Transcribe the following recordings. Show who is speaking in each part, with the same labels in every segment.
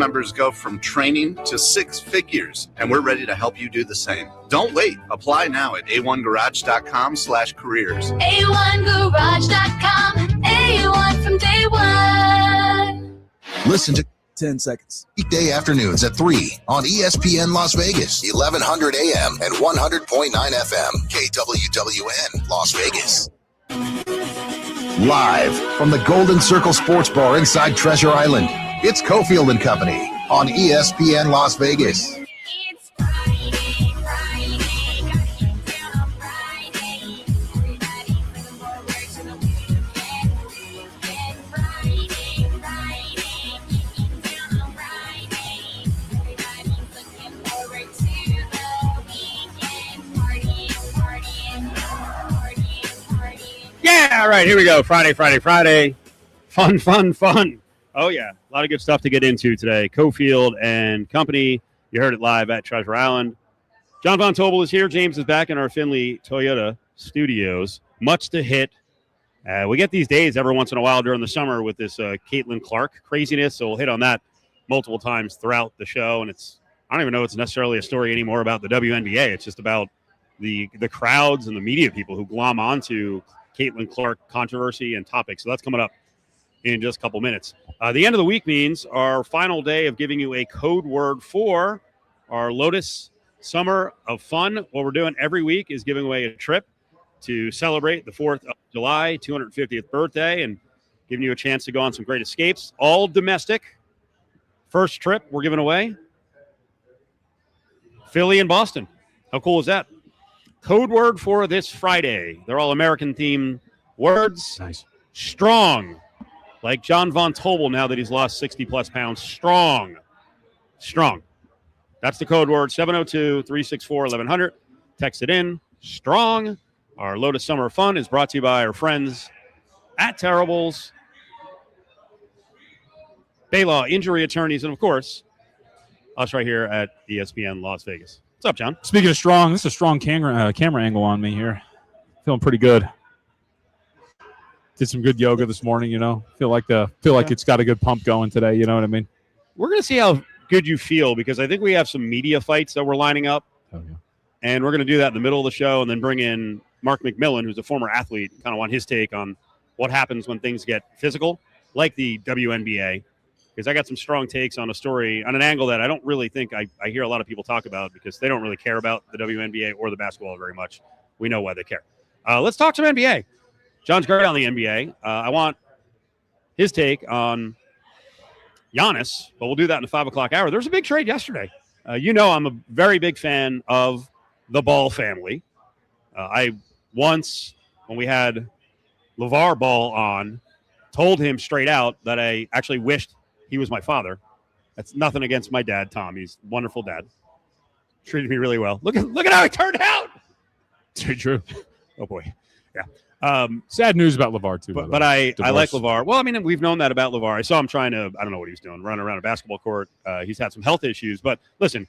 Speaker 1: members go from training to 6 figures, and we're ready to help you do the same. Don't wait. Apply now at a1garage.com/careers.
Speaker 2: A1garage.com. A1 from day one.
Speaker 3: Listen to
Speaker 4: 10 seconds.
Speaker 3: weekday afternoons at 3 on ESPN Las Vegas, 1100 AM and 100.9 FM, KWWN Las Vegas. Live from the Golden Circle Sports Bar inside Treasure Island, it's Cofield and Company on ESPN Las Vegas.
Speaker 2: It's Friday, Friday. Gotta get down on Friday. Everybody looking forward to the weekend. Friday, Friday. Getting down on Friday. Everybody's looking forward to the weekend. Partying, partying, partying, partying.
Speaker 5: Yeah, all right, here we go. Friday. Fun. Oh, yeah, a lot of good stuff to get into today. Cofield and Company. You heard it live at Treasure Island. John Von Tobel is here. James is back in our Findlay Toyota studios. Much to hit. We get these days every once in a while during the summer with this Caitlin Clark craziness, so we'll hit on that multiple times throughout the show. And I don't even know it's necessarily a story anymore about the WNBA. It's just about the crowds and the media people who glom onto Caitlin Clark controversy and topics. So that's coming up in just a couple minutes. The end of the week means our final day of giving you a code word for our Lotus Summer of Fun. What we're doing every week is giving away a trip to celebrate the 4th of July, 250th birthday, and giving you a chance to go on some great escapes, all domestic. First trip we're giving away, Philly and Boston. How cool is that? Code word for this Friday. They're all American-themed words.
Speaker 6: Nice.
Speaker 5: Strong. Like John Von Tobel now that he's lost 60-plus pounds. Strong. That's the code word, 702-364-1100. Text it in. Strong. Our Lotus Summer of Fun is brought to you by our friends at Terribles, Baylaw Injury Attorneys, and, of course, us right here at ESPN Las Vegas. What's up, John?
Speaker 6: Speaking of strong, this is a strong camera angle on me here. Feeling pretty good. Did some good yoga this morning, Feel like it's got a good pump going today, you know what I mean?
Speaker 5: We're going to see how good you feel because I think we have some media fights that we're lining up.
Speaker 6: Oh, yeah.
Speaker 5: And we're going to do that in the middle of the show and then bring in Mark McMillan, who's a former athlete, kind of want his take on what happens when things get physical, like the WNBA. Because I got some strong takes on a story, on an angle that I don't really think I hear a lot of people talk about because they don't really care about the WNBA or the basketball very much. We know why they care. Let's talk some NBA. John's great on the NBA. I want his take on Giannis, but we'll do that in the 5 o'clock hour. There was a big trade yesterday. I'm a very big fan of the Ball family. I once, when we had LeVar Ball on, told him straight out that I actually wished he was my father. That's nothing against my dad, Tom. He's a wonderful dad. Treated me really well. Look at how it turned out.
Speaker 6: It's very true.
Speaker 5: Oh, boy. Yeah.
Speaker 6: Sad news about LeVar, too.
Speaker 5: But I like LeVar. Well, I mean, we've known that about LeVar. I saw him trying to, I don't know what he was doing, run around a basketball court. He's had some health issues. But listen,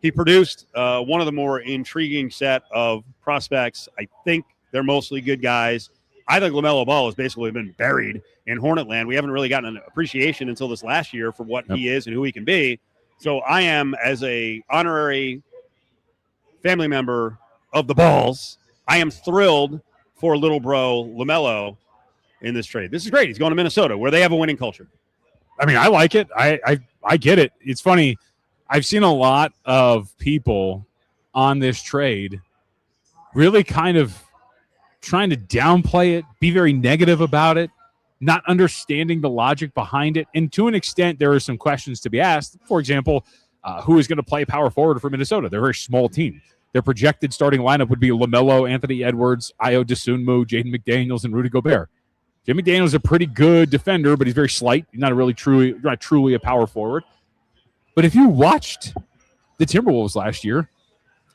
Speaker 5: he produced one of the more intriguing set of prospects. I think they're mostly good guys. I think LaMelo Ball has basically been buried in Hornet land. We haven't really gotten an appreciation until this last year for what he is and who he can be. So I am, as a honorary family member of the Balls, I am thrilled for little bro LaMelo in this trade. This is great. He's going to Minnesota, where they have a winning culture.
Speaker 6: I mean, I like it. I get it. It's funny. I've seen a lot of people on this trade really kind of trying to downplay it, be very negative about it, not understanding the logic behind it. And to an extent, there are some questions to be asked. For example, who is going to play power forward for Minnesota? They're a very small team. Their projected starting lineup would be LaMelo, Anthony Edwards, Ayo Dosunmu, Jaden McDaniels, and Rudy Gobert. Jaden McDaniels is a pretty good defender, but he's very slight. He's not truly a power forward. But if you watched the Timberwolves last year,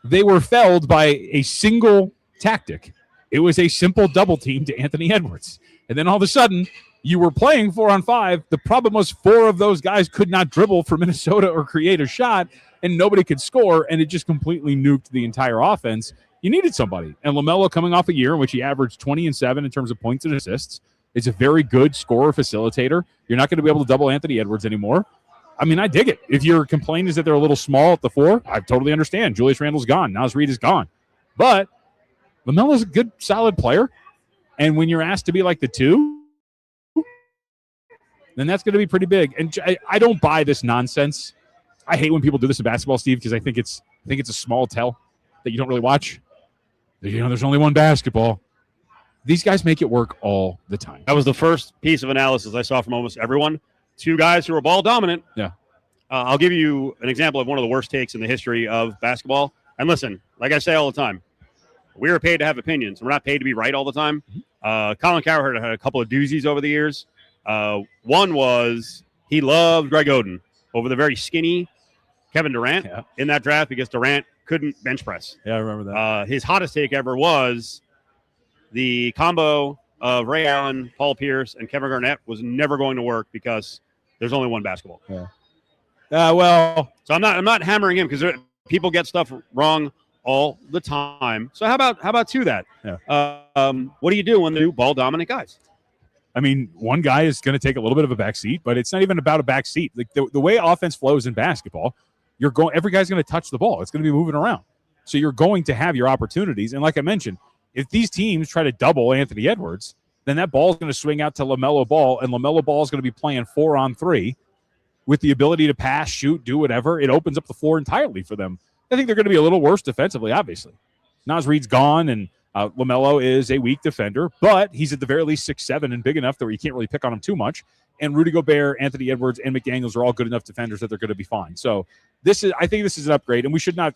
Speaker 6: they were felled by a single tactic. It was a simple double team to Anthony Edwards. And then all of a sudden, you were playing 4-on-5. The problem was 4 of those guys could not dribble for Minnesota or create a shot, and nobody could score, and it just completely nuked the entire offense. You needed somebody. And LaMelo, coming off a year in which he averaged 20 and 7 in terms of points and assists, is a very good scorer facilitator. You're not going to be able to double Anthony Edwards anymore. I mean, I dig it. If your complaint is that they're a little small at the 4, I totally understand. Julius Randle's gone. Naz Reid is gone. But LaMelo's a good, solid player. And when you're asked to be like the 2, then that's going to be pretty big. And I don't buy this nonsense. I hate when people do this in basketball, Steve, because I think it's a small tell that you don't really watch. There's only one basketball. These guys make it work all the time.
Speaker 5: That was the first piece of analysis I saw from almost everyone. 2 guys who are ball dominant.
Speaker 6: Yeah.
Speaker 5: I'll give you an example of one of the worst takes in the history of basketball. And listen, like I say all the time, we are paid to have opinions. We're not paid to be right all the time. Colin Cowherd had a couple of doozies over the years. One was he loved Greg Oden over the very skinny Kevin Durant in that draft because Durant couldn't bench press.
Speaker 6: Yeah, I remember that.
Speaker 5: His hottest take ever was the combo of Ray Allen, Paul Pierce, and Kevin Garnett was never going to work because there's only one basketball.
Speaker 6: Yeah. Well,
Speaker 5: so I'm not hammering him because people get stuff wrong all the time. So how about to that?
Speaker 6: Yeah.
Speaker 5: What do you do when they're ball dominant guys?
Speaker 6: I mean, one guy is going to take a little bit of a back seat, but it's not even about a back seat. Like the way offense flows in basketball, every guy's going to touch the ball. It's going to be moving around. So you're going to have your opportunities. And like I mentioned, if these teams try to double Anthony Edwards, then that ball is going to swing out to LaMelo Ball, and LaMelo Ball is going to be playing 4-on-3 with the ability to pass, shoot, do whatever. It opens up the floor entirely for them. I think they're going to be a little worse defensively, obviously. Naz Reid's gone, and LaMelo is a weak defender, but he's at the very least 6'7" and big enough that you can't really pick on him too much. And Rudy Gobert, Anthony Edwards, and McDaniels are all good enough defenders that they're going to be fine. So I think this is an upgrade, and we should not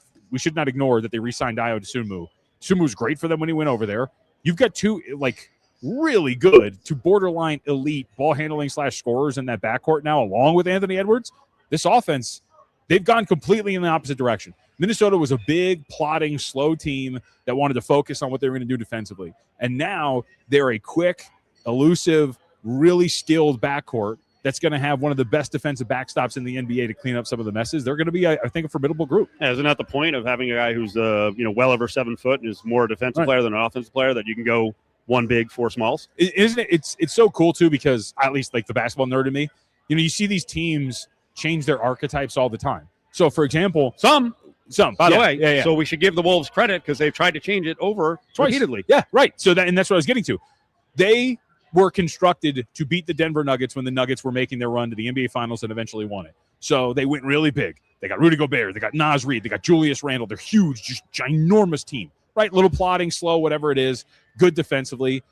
Speaker 6: ignore that they re-signed Ayo Dosunmu. Dosunmu was great for them when he went over there. You've got 2 really good to borderline elite ball handling / scorers in that backcourt now, along with Anthony Edwards. This offense, they've gone completely in the opposite direction. Minnesota was a big, plodding, slow team that wanted to focus on what they were going to do defensively. And now they're a quick, elusive, really skilled backcourt that's going to have one of the best defensive backstops in the NBA to clean up some of the messes. They're going to be, I think, a formidable group.
Speaker 5: Yeah, isn't that the point of having a guy who's well over 7 foot and is more a defensive player than an offensive player, that you can go 1 big, 4 smalls?
Speaker 6: Isn't it? It's so cool, too, because at least like the basketball nerd in me, you see these teams change their archetypes all the time. So, for example,
Speaker 5: some, by the way.
Speaker 6: Yeah.
Speaker 5: So we should give the Wolves credit because they've tried to change it over repeatedly.
Speaker 6: Yeah, right. So and that's what I was getting to. They were constructed to beat the Denver Nuggets when the Nuggets were making their run to the NBA Finals and eventually won it. So they went really big. They got Rudy Gobert. They got Naz Reid. They got Julius Randle. They're huge, just ginormous team, right? Little plodding, slow, whatever it is, good defensively.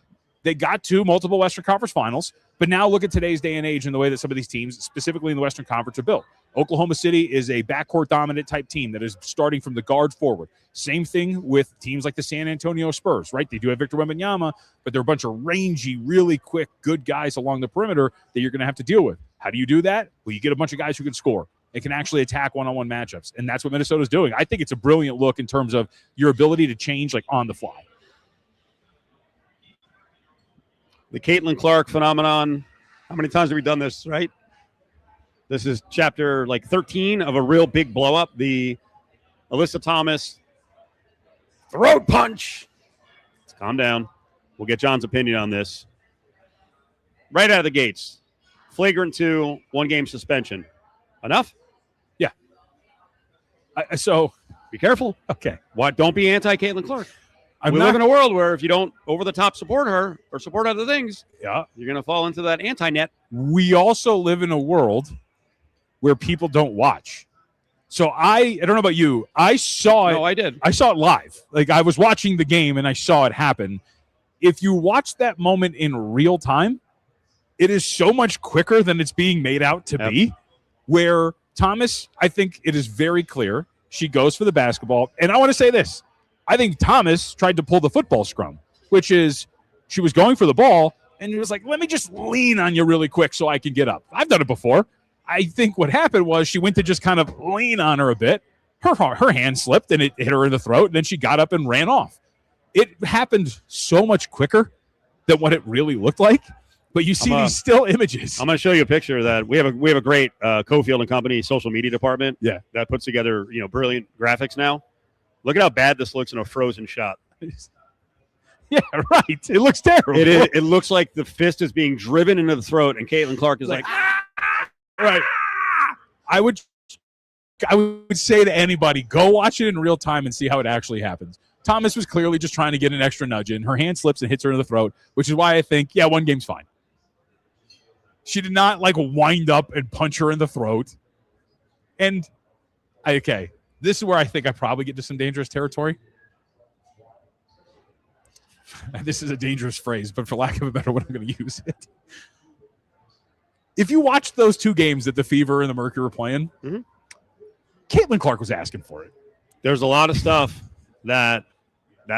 Speaker 6: They got to multiple Western Conference Finals, but now look at today's day and age and the way that some of these teams, specifically in the Western Conference, are built. Oklahoma City is a backcourt dominant type team that is starting from the guard forward. Same thing with teams like the San Antonio Spurs, right? They do have Victor Wembanyama, but they're a bunch of rangy, really quick, good guys along the perimeter that you're going to have to deal with. How do you do that? Well, you get a bunch of guys who can score and can actually attack one-on-one matchups, and that's what Minnesota's doing. I think it's a brilliant look in terms of your ability to change on the fly.
Speaker 5: The Caitlin Clark phenomenon. How many times have we done this, right? This is chapter 13 of a real big blow up. The Alyssa Thomas throat punch. Let's calm down. We'll get John's opinion on this. Right out of the gates. Flagrant 2, 1-game suspension. Enough?
Speaker 6: Yeah. So
Speaker 5: be careful.
Speaker 6: Okay.
Speaker 5: Why? Don't be anti-Caitlin Clark. We live in a world where if you don't over-the-top support her or support other things, you're going to fall into that anti-net.
Speaker 6: We also live in a world where people don't watch. So I don't know about you. I saw it.
Speaker 5: No, I did.
Speaker 6: I saw it live. I was watching the game and I saw it happen. If you watch that moment in real time, it is so much quicker than it's being made out to be. Where Thomas, I think it is very clear, she goes for the basketball. And I want to say this. I think Thomas tried to pull the football scrum, which is she was going for the ball, and he was like, let me just lean on you really quick so I can get up. I've done it before. I think what happened was she went to just kind of lean on her a bit. Her hand slipped, and it hit her in the throat, and then she got up and ran off. It happened so much quicker than what it really looked like, but you see these still images.
Speaker 5: I'm going to show you a picture of that. We have a great Cofield and Company social media department that puts together brilliant graphics now. Look at how bad this looks in a frozen shot.
Speaker 6: Yeah, right. It looks terrible.
Speaker 5: It is. It looks like the fist is being driven into the throat, and Caitlin Clark is like
Speaker 6: right. I would say to anybody, go watch it in real time and see how it actually happens. Thomas was clearly just trying to get an extra nudge in. Her hand slips and hits her in the throat, which is why I think, yeah, one game's fine. She did not wind up and punch her in the throat. And okay, this is where I think I probably get to some dangerous territory. This is a dangerous phrase, but for lack of a better one, I'm going to use it. If you watched those two games that the Fever and the Mercury were playing, Caitlin Clark was asking for it.
Speaker 5: There's a lot of stuff that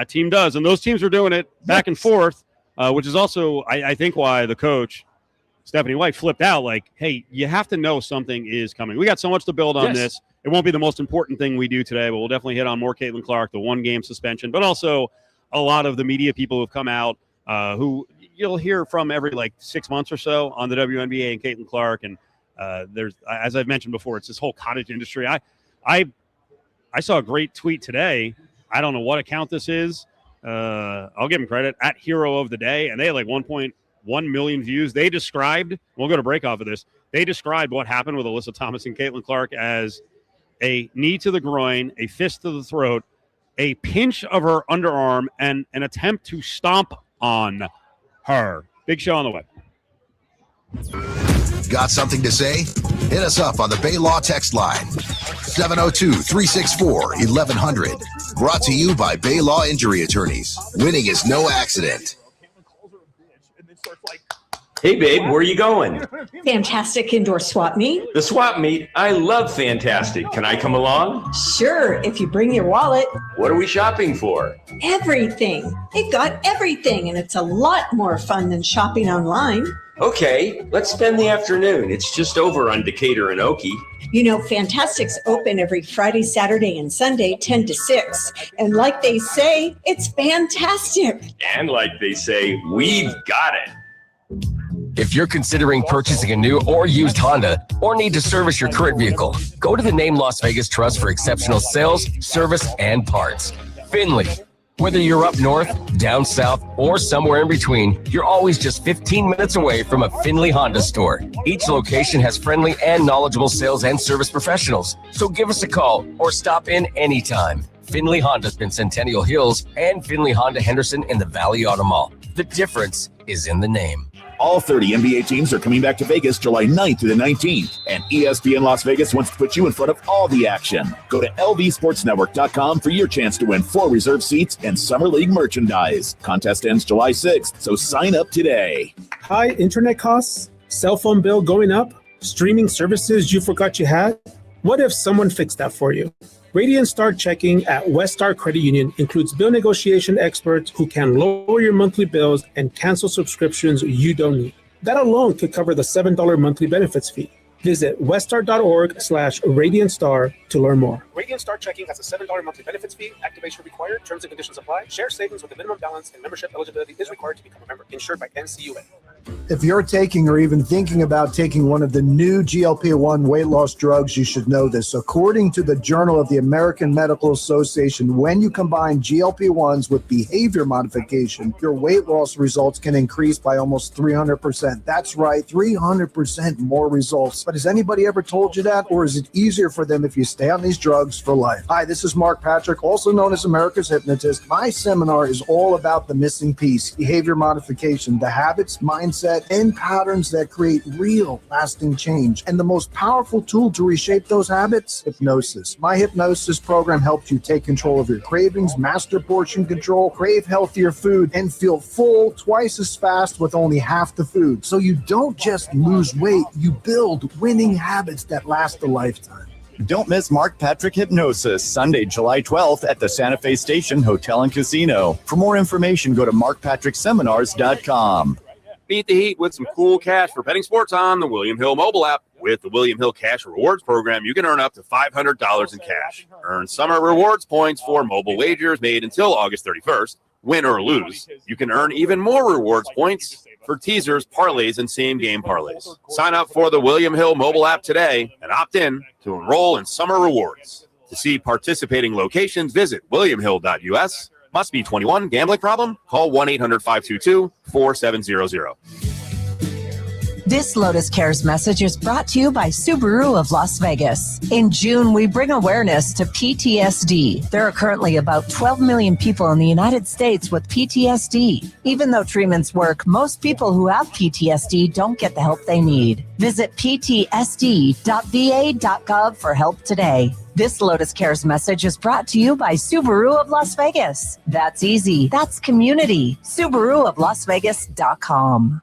Speaker 5: team does, and those teams are doing it back and forth, which is also, I think, why the coach, Stephanie White, flipped out hey, you have to know something is coming. We got so much to build on this. It won't be the most important thing we do today, but we'll definitely hit on more Caitlin Clark, the one-game suspension, but also a lot of the media people who have come out who you'll hear from every 6 months or so on the WNBA and Caitlin Clark. And there's, as I've mentioned before, it's this whole cottage industry. I saw a great tweet today. I don't know what account this is. I'll give them credit, at Hero of the Day, and they had 1.1 million views. They described, we'll go to break off of this, they described what happened with Alyssa Thomas and Caitlin Clark as a knee to the groin, a fist to the throat, a pinch of her underarm, and an attempt to stomp on her. Big show on the way.
Speaker 3: Got something to say? Hit us up on the Bay Law text line, 702-364-1100. Brought to you by Bay Law Injury Attorneys. Winning is no accident.
Speaker 4: Hey, babe, where are you going?
Speaker 7: Fantastic indoor swap meet.
Speaker 4: The swap meet? I love Fantastic. Can I come along?
Speaker 7: Sure, if you bring your wallet.
Speaker 4: What are we shopping for?
Speaker 7: Everything. They've got everything, and it's a lot more fun than shopping online.
Speaker 4: Okay, let's spend the afternoon. It's just over on Decatur and Okie.
Speaker 7: You know, Fantastic's open every Friday, Saturday, and Sunday, 10 to 6. And like they say, it's fantastic.
Speaker 4: And like they say, we've got it.
Speaker 8: If you're considering purchasing a new or used Honda or need to service your current vehicle, go to the Name Las Vegas Trust for exceptional sales, service, and parts. Finley. Whether you're up north, down south, or somewhere in between, you're always just 15 minutes away from a Finley Honda store. Each location has friendly and knowledgeable sales and service professionals, so give us a call or stop in anytime. Finley Honda's in Centennial Hills and Finley Honda Henderson in the Valley Auto Mall. The difference is in the name.
Speaker 9: All 30 NBA teams are coming back to Vegas July 9th through the 19th, and ESPN Las Vegas wants to put you in front of all the action. Go to lvsportsnetwork.com for your chance to win 4 reserved seats and Summer League merchandise. Contest ends July 6th, so sign up today.
Speaker 10: High internet costs, cell phone bill going up, streaming services you forgot you had? What if someone fixed that for you? Radiant Star Checking at West Star Credit Union includes bill negotiation experts who can lower your monthly bills and cancel subscriptions you don't need. That alone could cover the $7 monthly benefits fee. Visit weststar.org/RadiantStar to learn more. Radiant Star Checking has a $7 monthly benefits fee. Activation required. Terms and conditions apply. Share savings with a minimum balance and membership eligibility is required to become a member. Insured by NCUA.
Speaker 11: If you're taking or even thinking about taking one of the new GLP-1 weight loss drugs, you should know this. According to the Journal of the American Medical Association, when you combine GLP-1s with behavior modification, your weight loss results can increase by almost 300%. That's right, 300% more results. But has anybody ever told you that? Or is it easier for them if you stay on these drugs for life? Hi, this is Mark Patrick, also known as America's Hypnotist. My seminar is all about the missing piece, behavior modification, the habits, mindset, and patterns that create real lasting change. And the most powerful tool to reshape those habits, hypnosis. My hypnosis program helps you take control of your cravings, master portion control, crave healthier food, and feel full twice as fast with only half the food. So you don't just lose weight, you build winning habits that last a lifetime.
Speaker 12: Don't miss Mark Patrick Hypnosis, Sunday, July 12th at the Santa Fe Station Hotel and Casino. For more information, go to markpatrickseminars.com.
Speaker 13: Beat the heat with some cool cash for betting sports on the William Hill mobile app. With the William Hill Cash Rewards program, you can earn up to $500 in cash. Earn summer rewards points for mobile wagers made until August 31st. Win or lose, you can earn even more rewards points for teasers, parlays, and same-game parlays. Sign up for the William Hill mobile app today and opt in to enroll in summer rewards. To see participating locations, visit williamhill.us. Must be 21. Gambling problem? Call 1-800-522-4700.
Speaker 14: This Lotus Cares message is brought to you by Subaru of Las Vegas. In June, we bring awareness to PTSD. There are currently about 12 million people in the United States with PTSD. Even though treatments work, most people who have PTSD don't get the help they need. Visit ptsd.va.gov for help today. This Lotus Cares message is brought to you by Subaru of Las Vegas. That's easy. That's community. SubaruofLasVegas.com.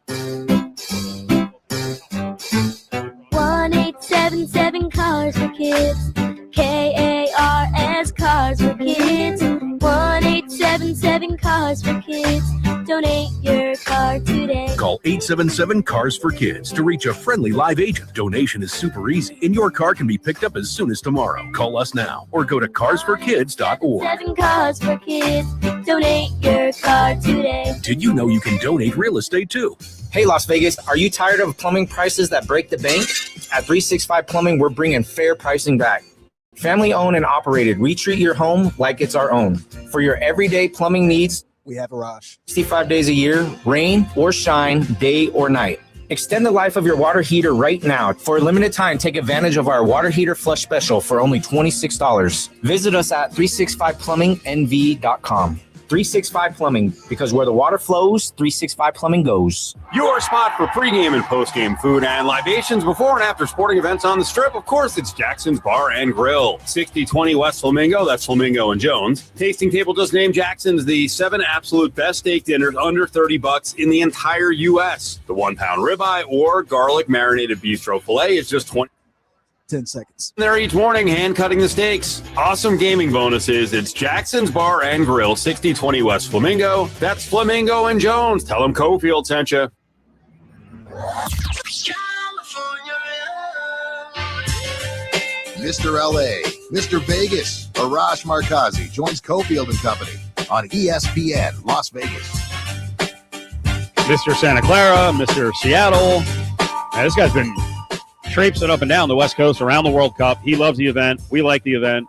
Speaker 2: 1877 Cars for Kids. KARS Cars for Kids. 1877 Cars for Kids. Donate your car today.
Speaker 15: Call 877 Cars for Kids to reach a friendly live agent. Donation is super easy, and your car can be picked up as soon as tomorrow. Call us now or go to carsforkids.org.
Speaker 2: 7 Cars for Kids. Donate your car today.
Speaker 15: Did you know you can donate real estate too?
Speaker 16: Hey, Las Vegas, are you tired of plumbing prices that break the bank? At 365 Plumbing, we're bringing fair pricing back. Family owned and operated, we treat your home like it's our own. For your everyday plumbing needs, we have Arash. 65 days a year, rain or shine, day or night. Extend the life of your water heater right now. For a limited time, take advantage of our water heater flush special for only $26. Visit us at 365plumbingnv.com. 365 Plumbing, because where the water flows, 365 Plumbing goes.
Speaker 13: Your spot for pregame and postgame food and libations before and after sporting events on the Strip. Of course, it's Jackson's Bar and Grill. 6020 West Flamingo, that's Flamingo and Jones. Tasting table just named Jackson's the 7 absolute best steak dinners under $30 in the entire U.S. The 1-pound ribeye or garlic marinated bistro filet is just
Speaker 17: 10 seconds.
Speaker 13: There each morning, hand cutting the steaks. Awesome gaming bonuses. It's Jackson's Bar and Grill, 6020 West Flamingo. That's Flamingo and Jones. Tell them Cofield sent you.
Speaker 3: Mr. LA, Mr. Vegas, Arash Markazi joins Cofield and Company on ESPN Las Vegas.
Speaker 5: Mr. Santa Clara, Mr. Seattle. Man, this guy's been traipsing up and down the West Coast around the World Cup. He loves the event. We like the event.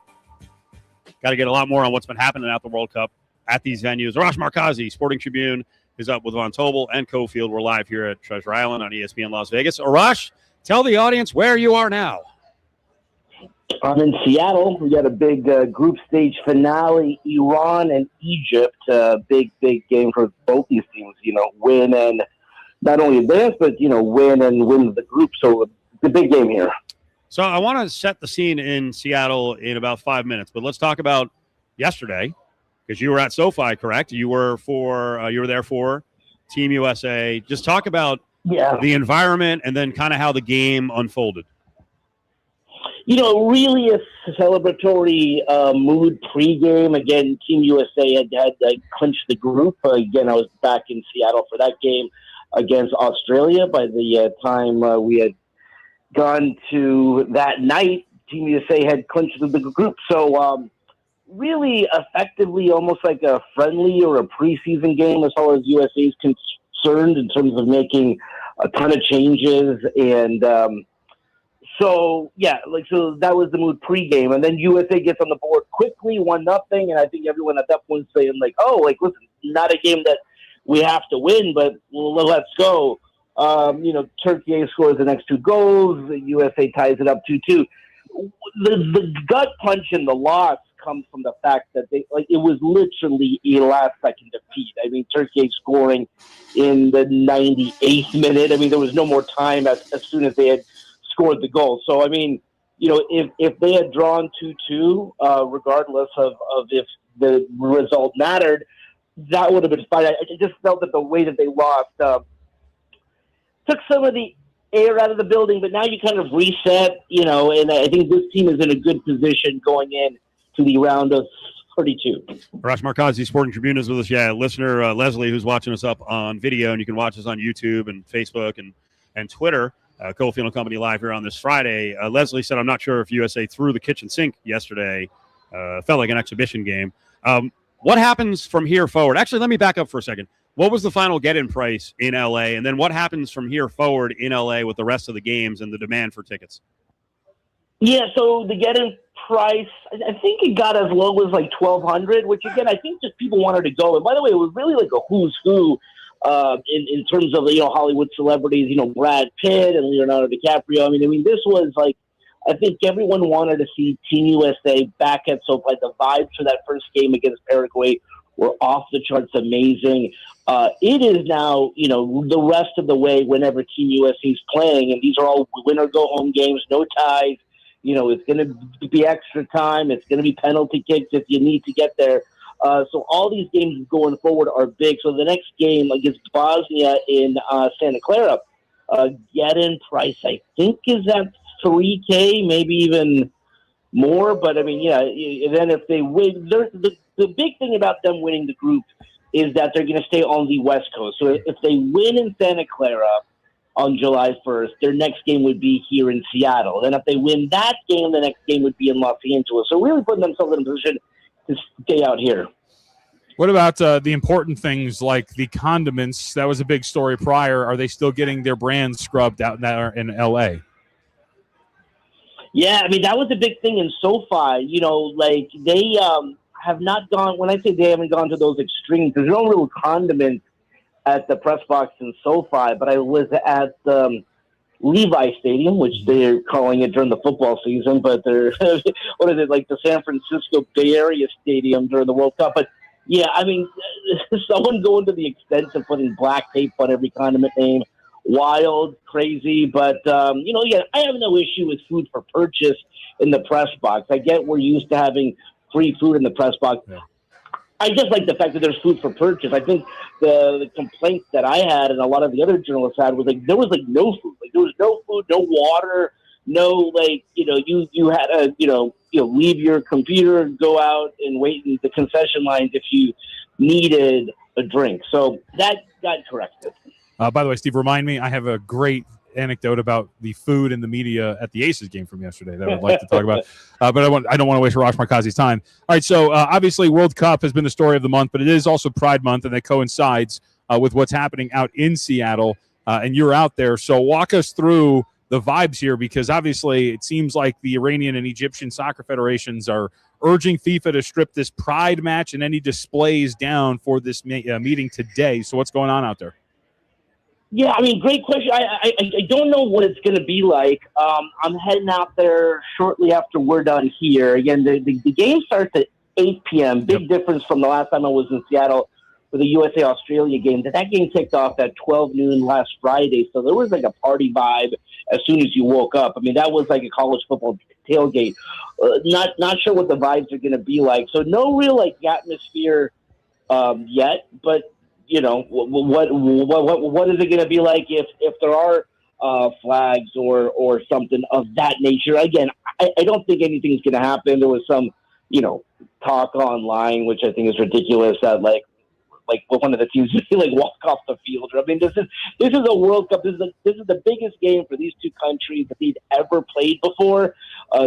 Speaker 5: Got to get a lot more on what's been happening at the World Cup at these venues. Arash Markazi, Sporting Tribune, is up with Von Tobel and Cofield. We're live here at Treasure Island on ESPN Las Vegas. Arash, tell the audience where you are now.
Speaker 18: I'm in Seattle. We got a big group stage finale, Iran and Egypt. Big game for both these teams, win and not only advance, but, win and win the group. So the big game here.
Speaker 5: So I want to set the scene in Seattle in about 5 minutes, but let's talk about yesterday because you were at SoFi, correct? You were there for Team USA. Just talk about the environment and then kind of how the game unfolded.
Speaker 18: Really a celebratory mood pregame. Again, Team USA had clinched the group. Again, I was back in Seattle for that game against Australia. By the time we had gone to that night, Team USA had clinched the group. So really effectively almost like a friendly or a preseason game as far as USA is concerned in terms of making a ton of changes. And so that was the mood pregame. And then USA gets on the board quickly, 1-0. And I think everyone at that point saying listen, not a game that we have to win, but let's go. Turkey scores the next 2 goals. The USA ties it up 2-2. The gut punch in the loss comes from the fact that it was literally a last-second defeat. I mean, Turkey scoring in the 98th minute. I mean, there was no more time as soon as they had scored the goal. So, I mean, if they had drawn 2-2, regardless of if the result mattered, that would have been fine. I just felt that the way that they lost took some of the air out of the building, but now you kind of reset, and I think this team is in a good position going in to the round of 32.
Speaker 5: Arash Markazi, Sporting Tribune, is with us. Yeah, listener Leslie, who's watching us up on video, and you can watch us on YouTube and Facebook and Twitter. Cofield and Company live here on this Friday. Leslie said, I'm not sure if USA threw the kitchen sink yesterday. Felt like an exhibition game. What happens from here forward? Actually, let me back up for a second. What was the final get-in price in L.A., and then what happens from here forward in L.A. with the rest of the games and the demand for tickets?
Speaker 18: Yeah, so the get-in price, I think it got as low as $1,200, which, again, I think just people wanted to go. And by the way, it was really like a who's who in terms of, Hollywood celebrities, Brad Pitt and Leonardo DiCaprio. I mean, this was like, I think everyone wanted to see Team USA back at SoFi. The vibes for that first game against Paraguay were off the charts amazing. It is now, the rest of the way whenever Team USA is playing, and these are all win-or-go-home games, no ties. It's going to be extra time. It's going to be penalty kicks if you need to get there. So all these games going forward are big. So the next game against Bosnia in Santa Clara, get-in price, I think, is at $3K, maybe even more. But, I mean, then if they win, the big thing about them winning the group is that they're going to stay on the West Coast. So if they win in Santa Clara on July 1st, their next game would be here in Seattle. Then if they win that game, the next game would be in Los Angeles. So really putting themselves in a position to stay out here.
Speaker 6: What about the important things like the condiments? That was a big story prior. Are they still getting their brands scrubbed out there in LA?
Speaker 18: Yeah, I mean, that was a big thing in SoFi. They have not gone, when I say they haven't gone to those extremes, there's no real condiments at the press box in SoFi, but I was at Levi Stadium, which they're calling it during the football season, but they're, what is it, like the San Francisco Bay Area Stadium during the World Cup. But yeah, I mean, someone going to the extent of putting black tape on every condiment name, wild, crazy, but, I have no issue with food for purchase in the press box. I get we're used to having free food in the press box. Yeah. I just like the fact that there's food for purchase. I think the complaints that I had and a lot of the other journalists had was like there was like no food. Like there was no food, no water, no you had to leave your computer, go out and wait in the concession lines if you needed a drink. So that got corrected.
Speaker 6: By the way, Steve, remind me, I have a great anecdote about the food and the media at the Aces game from yesterday that I'd like to talk about. But I don't want to waste Raj Markazi's time. All right, so obviously World Cup has been the story of the month, but it is also Pride Month, and that coincides with what's happening out in Seattle, and you're out there. So walk us through the vibes here, because obviously it seems like the Iranian and Egyptian soccer federations are urging FIFA to strip this Pride match and any displays down for this meeting today. So what's going on out there?
Speaker 18: Yeah, I mean, great question. I don't know what it's going to be like. I'm heading out there shortly after we're done here. Again, the game starts at 8 p.m. Big difference from the last time I was in Seattle for the USA-Australia game. That game kicked off at 12 noon last Friday, so there was like a party vibe as soon as you woke up. I mean, that was like a college football tailgate. Not sure what the vibes are going to be like. So no real like atmosphere yet, but what is it going to be like if there are flags or something of that nature? Again, I don't think anything's going to happen. There was some, talk online, which I think is ridiculous, that like one of the teams like walk off the field. I mean, this is a World Cup. This is the biggest game for these two countries that they've ever played before.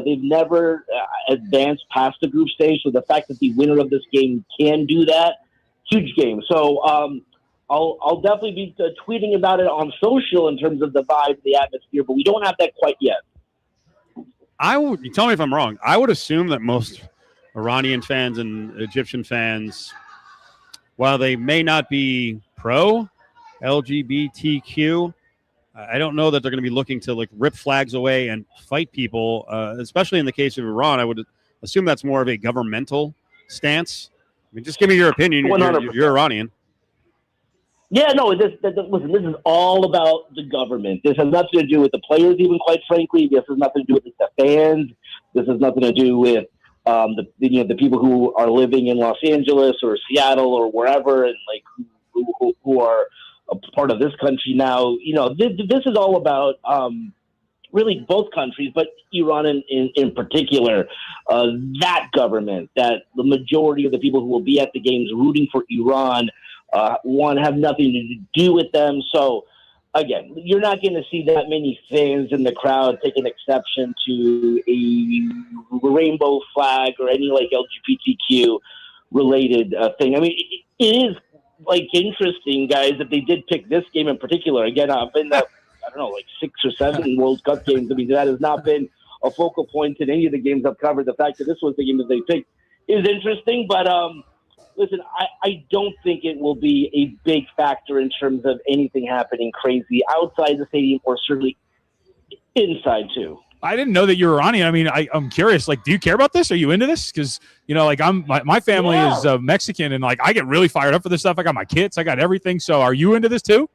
Speaker 18: They've never advanced past the group stage. So the fact that the winner of this game can do that, huge game. So I'll definitely be tweeting about it on social in terms of the vibe, the atmosphere, but we don't have that quite yet.
Speaker 5: You tell me if I'm wrong. I would assume that most Iranian fans and Egyptian fans, while they may not be pro LGBTQ, I don't know that they're going to be looking to like rip flags away and fight people, especially in the case of Iran. I would assume that's more of a governmental stance. I mean, just give me your opinion. You're Iranian.
Speaker 18: Yeah, no, listen, this is all about the government. This has nothing to do with the players, even, quite frankly. This has nothing to do with the fans. This has nothing to do with the people who are living in Los Angeles or Seattle or wherever, and like who are a part of this country now. This is all about really both countries, but Iran in particular. That government, that the majority of the people who will be at the games rooting for Iran, have nothing to do with them. So, again, you're not going to see that many fans in the crowd take an exception to a rainbow flag or any like LGBTQ related thing. I mean, it is like interesting, guys, that they did pick this game in particular. Again, I've been I don't know, like 6 or 7 World Cup games. I mean, that has not been a focal point in any of the games I've covered. The fact that this was the game that they picked is interesting, but listen, I don't think it will be a big factor in terms of anything happening crazy outside the stadium or certainly inside too.
Speaker 6: I didn't know that you were Iranian. I mean, I'm curious. Like, do you care about this? Are you into this? Because like my family is Mexican, and like I get really fired up for this stuff. I got my kids, I got everything. So, are you into this too?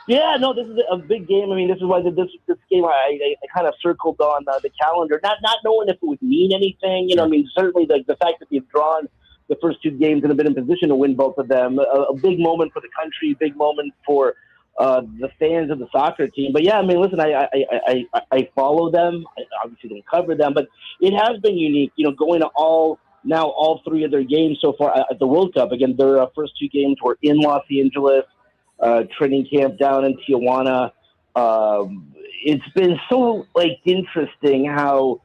Speaker 18: Yeah, no, this is a big game. I mean, this is why this game I kind of circled on the calendar, not knowing if it would mean anything. I mean, certainly the fact that you've drawn the first 2 games and have been in position to win both of them, a big moment for the country, big moment for the fans of the soccer team. But yeah, I mean, listen, I follow them. I obviously don't cover them, but it has been unique, going to all 3 of their games so far at the World Cup. Again, their first 2 games were in Los Angeles, training camp down in Tijuana. It's been so interesting how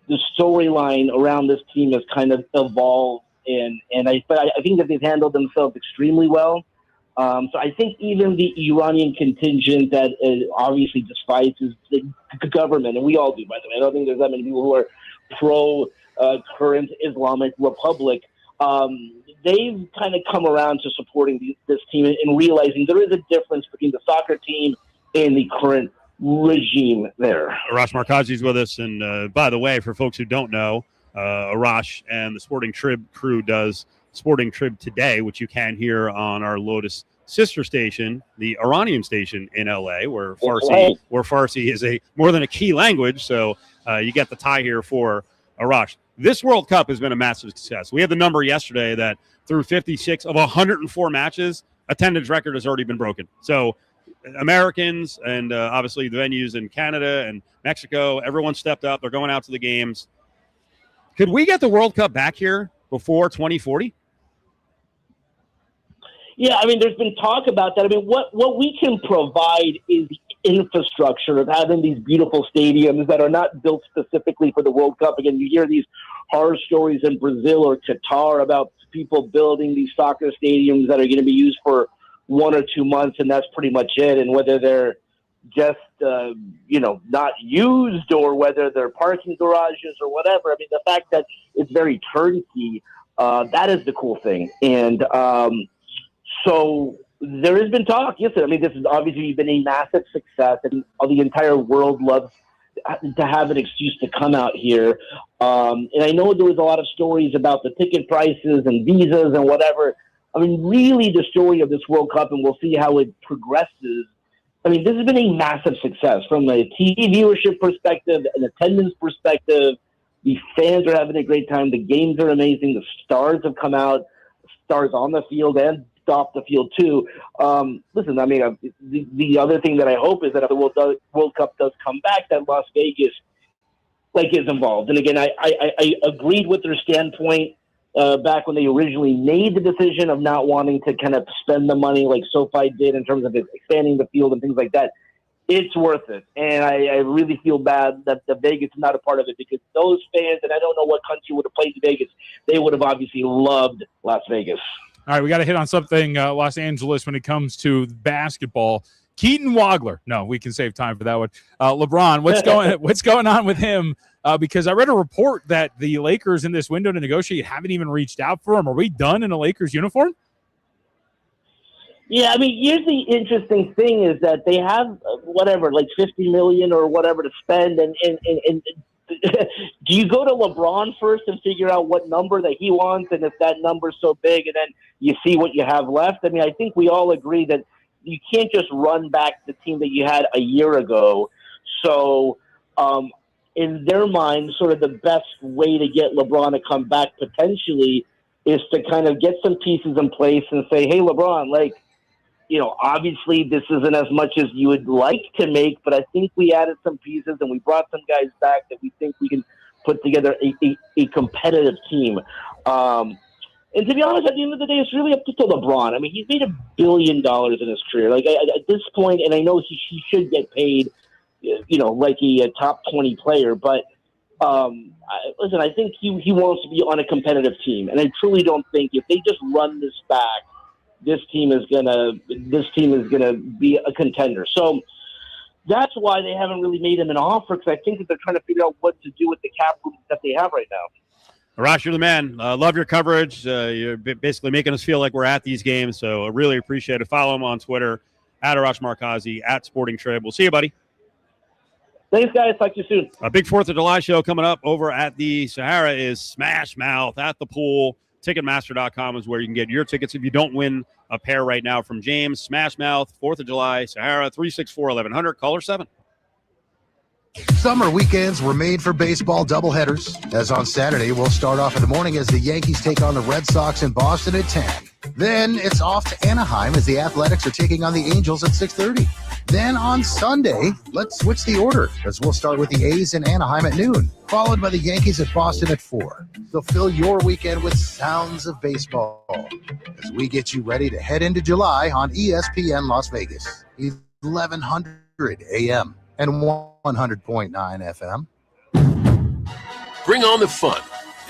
Speaker 18: the storyline around this team has kind of evolved, and I think that they've handled themselves extremely well. So I think even the Iranian contingent that obviously despises the government, and we all do, by the way. I don't think there's that many people who are pro-current Islamic Republic. They've kind of come around to supporting this team and realizing there is a difference between the soccer team and the current regime there.
Speaker 5: Arash Markazi is with us. And by the way, for folks who don't know, Arash and the Sporting Trib crew does Sporting Trib Today, which you can hear on our Lotus sister station, the Iranian station in LA, where Farsi is more than a key language. So you get the tie here for Arash. This World Cup has been a massive success. We had the number yesterday that through 56 of 104 matches, attendance record has already been broken. So Americans and obviously the venues in Canada and Mexico, everyone stepped up. They're going out to the games. Could we get the World Cup back here before 2040?
Speaker 18: Yeah, I mean, there's been talk about that. I mean, what we can provide is the infrastructure of having these beautiful stadiums that are not built specifically for the World Cup. Again, you hear these horror stories in Brazil or Qatar about people building these soccer stadiums that are going to be used for 1 or 2 months, and that's pretty much it. And whether they're just, not used or whether they're parking garages or whatever. I mean, the fact that it's very turnkey, that is the cool thing. And, so there has been talk. Yes, I mean, this has obviously been a massive success, and the entire world loves to have an excuse to come out here. And I know there was a lot of stories about the ticket prices and visas and whatever. I mean, really the story of this World Cup, and we'll see how it progresses. I mean, this has been a massive success from a TV viewership perspective, an attendance perspective. The fans are having a great time. The games are amazing. The stars have come out, stars on the field and off the field too. Listen, I mean, the other thing that I hope is that if the World Cup does come back, that Las Vegas is involved. And again, I agreed with their standpoint back when they originally made the decision of not wanting to kind of spend the money like SoFi did in terms of expanding the field and things like that. It's worth it. And I really feel bad that the Vegas is not a part of it, because those fans, and I don't know what country would have played in Vegas, they would have obviously loved Las Vegas.
Speaker 6: All right, we got to hit on something Los Angeles when it comes to basketball. Keaton Wagler. No, we can save time for that one. LeBron, what's going on with him? Because I read a report that the Lakers in this window to negotiate haven't even reached out for him. Are we done in a Lakers uniform?
Speaker 18: Yeah, I mean, here's the interesting thing is that they have whatever, like $50 million or whatever to spend, and do you go to LeBron first and figure out what number that he wants, and if that number's so big, and then you see what you have left? I mean, I think we all agree that you can't just run back the team that you had a year ago. So in their mind, sort of the best way to get LeBron to come back potentially is to kind of get some pieces in place and say, hey, LeBron, obviously this isn't as much as you would like to make, but I think we added some pieces and we brought some guys back that we think we can put together a competitive team. And to be honest, at the end of the day, it's really up to LeBron. I mean, he's made $1 billion in his career. Like at this point, and I know he should get paid, like a top 20 player, but listen, I think he wants to be on a competitive team, and I truly don't think if they just run this back, this team is gonna be a contender. So that's why they haven't really made him an offer, because I think that they're trying to figure out what to do with the cap room that they have right now.
Speaker 5: Arash, you're the man. Love your coverage. You're basically making us feel like we're at these games, so I really appreciate it. Follow him on Twitter, at Arash Markazi, at Sporting Trib. We'll see you, buddy.
Speaker 18: Thanks, guys. Talk to you soon.
Speaker 5: A big 4th of July show coming up over at the Sahara is Smash Mouth at the pool. Ticketmaster.com is where you can get your tickets if you don't win a pair right now from James. Smash Mouth, 4th of July, Sahara, 364-1100, caller 7.
Speaker 3: Summer weekends were made for baseball doubleheaders. As on Saturday, we'll start off in the morning as the Yankees take on the Red Sox in Boston at 10. Then it's off to Anaheim as the Athletics are taking on the Angels at 6:30. Then on Sunday, let's switch the order as we'll start with the A's in Anaheim at noon, followed by the Yankees at Boston at 4. So fill your weekend with sounds of baseball as we get you ready to head into July on ESPN Las Vegas, 1100 AM and 100.9 FM.
Speaker 15: Bring on the fun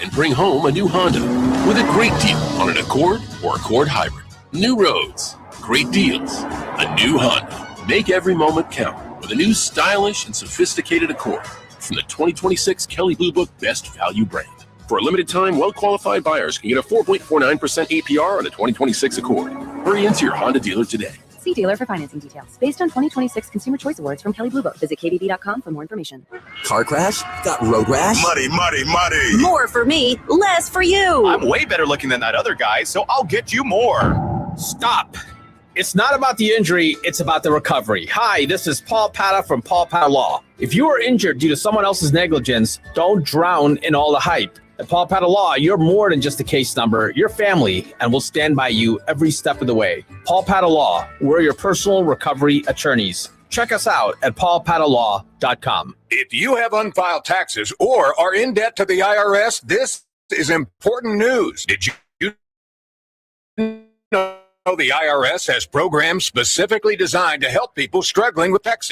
Speaker 15: and bring home a new Honda with a great deal on an Accord or Accord Hybrid. New roads, great deals, a new Honda. Make every moment count with a new stylish and sophisticated Accord from the 2026 Kelley Blue Book Best Value brand. For a limited time, well-qualified buyers can get a 4.49% APR on the 2026 Accord. Hurry into your Honda dealer today.
Speaker 19: See dealer for financing details. Based on 2026 Consumer Choice Awards from Kelley Blue Book. Visit KBB.com for more information.
Speaker 20: Car crash? Got road rash?
Speaker 21: Muddy, muddy, muddy.
Speaker 19: More for me, less for you.
Speaker 21: I'm way better looking than that other guy, so I'll get you more.
Speaker 16: Stop. It's not about the injury, it's about the recovery. Hi, this is Paul Pata from Paul Pata Law. If you are injured due to someone else's negligence, don't drown in all the hype. At Paul Pata Law, you're more than just a case number. You're family, and we'll stand by you every step of the way. Paul Pata Law, we're your personal recovery attorneys. Check us out at paulpadalaw.com.
Speaker 21: If you have unfiled taxes or are in debt to the IRS, this is important news. Did you know the IRS has programs specifically designed to help people struggling with tax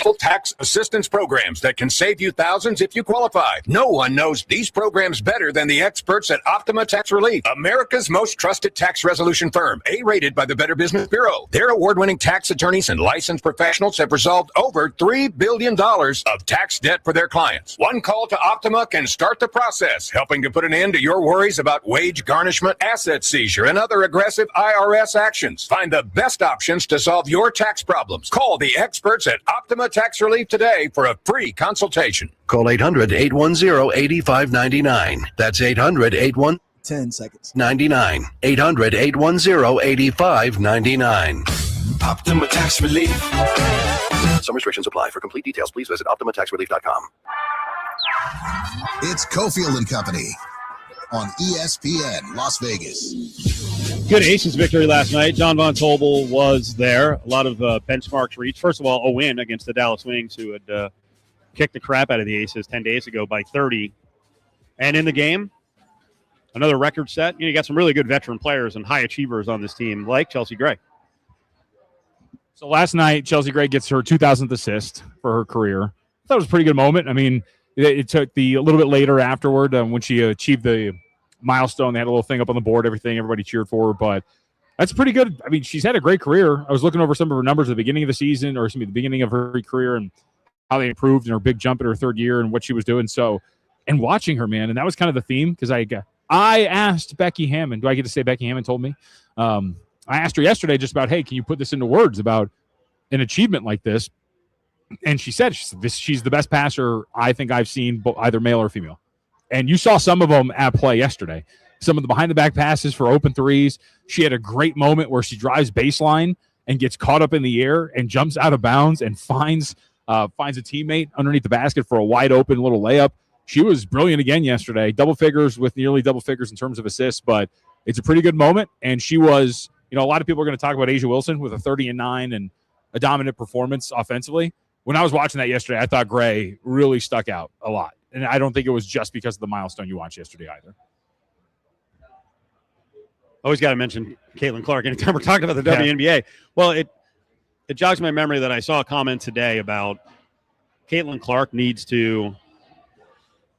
Speaker 21: assistance programs that can save you thousands if you qualify? No one knows these programs better than the experts at Optima Tax Relief, America's most trusted tax resolution firm, A-rated by the Better Business Bureau. Their award-winning tax attorneys and licensed professionals have resolved over $3 billion of tax debt for their clients. One call to Optima can start the process, helping to put an end to your worries about wage garnishment, asset seizure, and other aggressive IRS actions. Find the best options to solve your tax problems. Call the experts at Optima Tax Relief today for a free consultation.
Speaker 1: Call 800-810-8599. That's 800-810-99.
Speaker 17: 10 seconds.
Speaker 1: 800-810-8599.
Speaker 15: Optima Tax Relief.
Speaker 1: Some restrictions apply. For complete details, please visit OptimaTaxRelief.com.
Speaker 3: It's Cofield and Company on ESPN Las Vegas.
Speaker 5: Good Aces victory last night. John Von Tobel was there. A lot of benchmarks reached. First of all, a win against the Dallas Wings, who had kicked the crap out of the Aces 10 days ago by 30. And in the game, another record set. You got some really good veteran players and high achievers on this team, like Chelsea Gray.
Speaker 6: So last night, Chelsea Gray gets her 2,000th assist for her career. I thought it was a pretty good moment. I mean, it took a little bit later afterward when she achieved the milestone. They had a little thing up on the board, everybody cheered for her, but that's pretty good. I mean, she's had a great career. I was looking over some of her numbers at the beginning of the season, or the beginning of her career, and how they improved in her big jump in her third year and what she was doing. So, and watching her, man, and that was kind of the theme, because I asked Becky Hammond, do I get to say Becky Hammond told me? I asked her yesterday just about, hey, can you put this into words about an achievement like this? And she said she's the best passer I think I've seen, either male or female. And you saw some of them at play yesterday. Some of the behind-the-back passes for open threes. She had a great moment where she drives baseline and gets caught up in the air and jumps out of bounds and finds a teammate underneath the basket for a wide-open little layup. She was brilliant again yesterday. Double figures with nearly double figures in terms of assists, but it's a pretty good moment. And she was, a lot of people are going to talk about A'ja Wilson with a 30-9 and a dominant performance offensively. When I was watching that yesterday, I thought Gray really stuck out a lot. And I don't think it was just because of the milestone you watched yesterday either.
Speaker 5: Always got to mention Caitlin Clark anytime we're talking about the WNBA. Well, it jogs my memory that I saw a comment today about Caitlin Clark needs to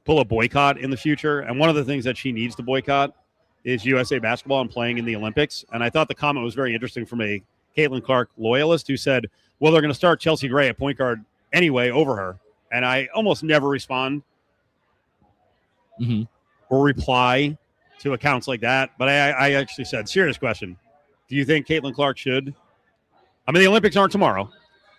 Speaker 5: pull a boycott in the future. And one of the things that she needs to boycott is USA basketball and playing in the Olympics. And I thought the comment was very interesting from a Caitlin Clark loyalist who said, well, they're going to start Chelsea Gray at point guard anyway over her. And I almost never respond or reply to accounts like that. But I actually said, serious question. Do you think Caitlin Clark should? I mean, the Olympics aren't tomorrow,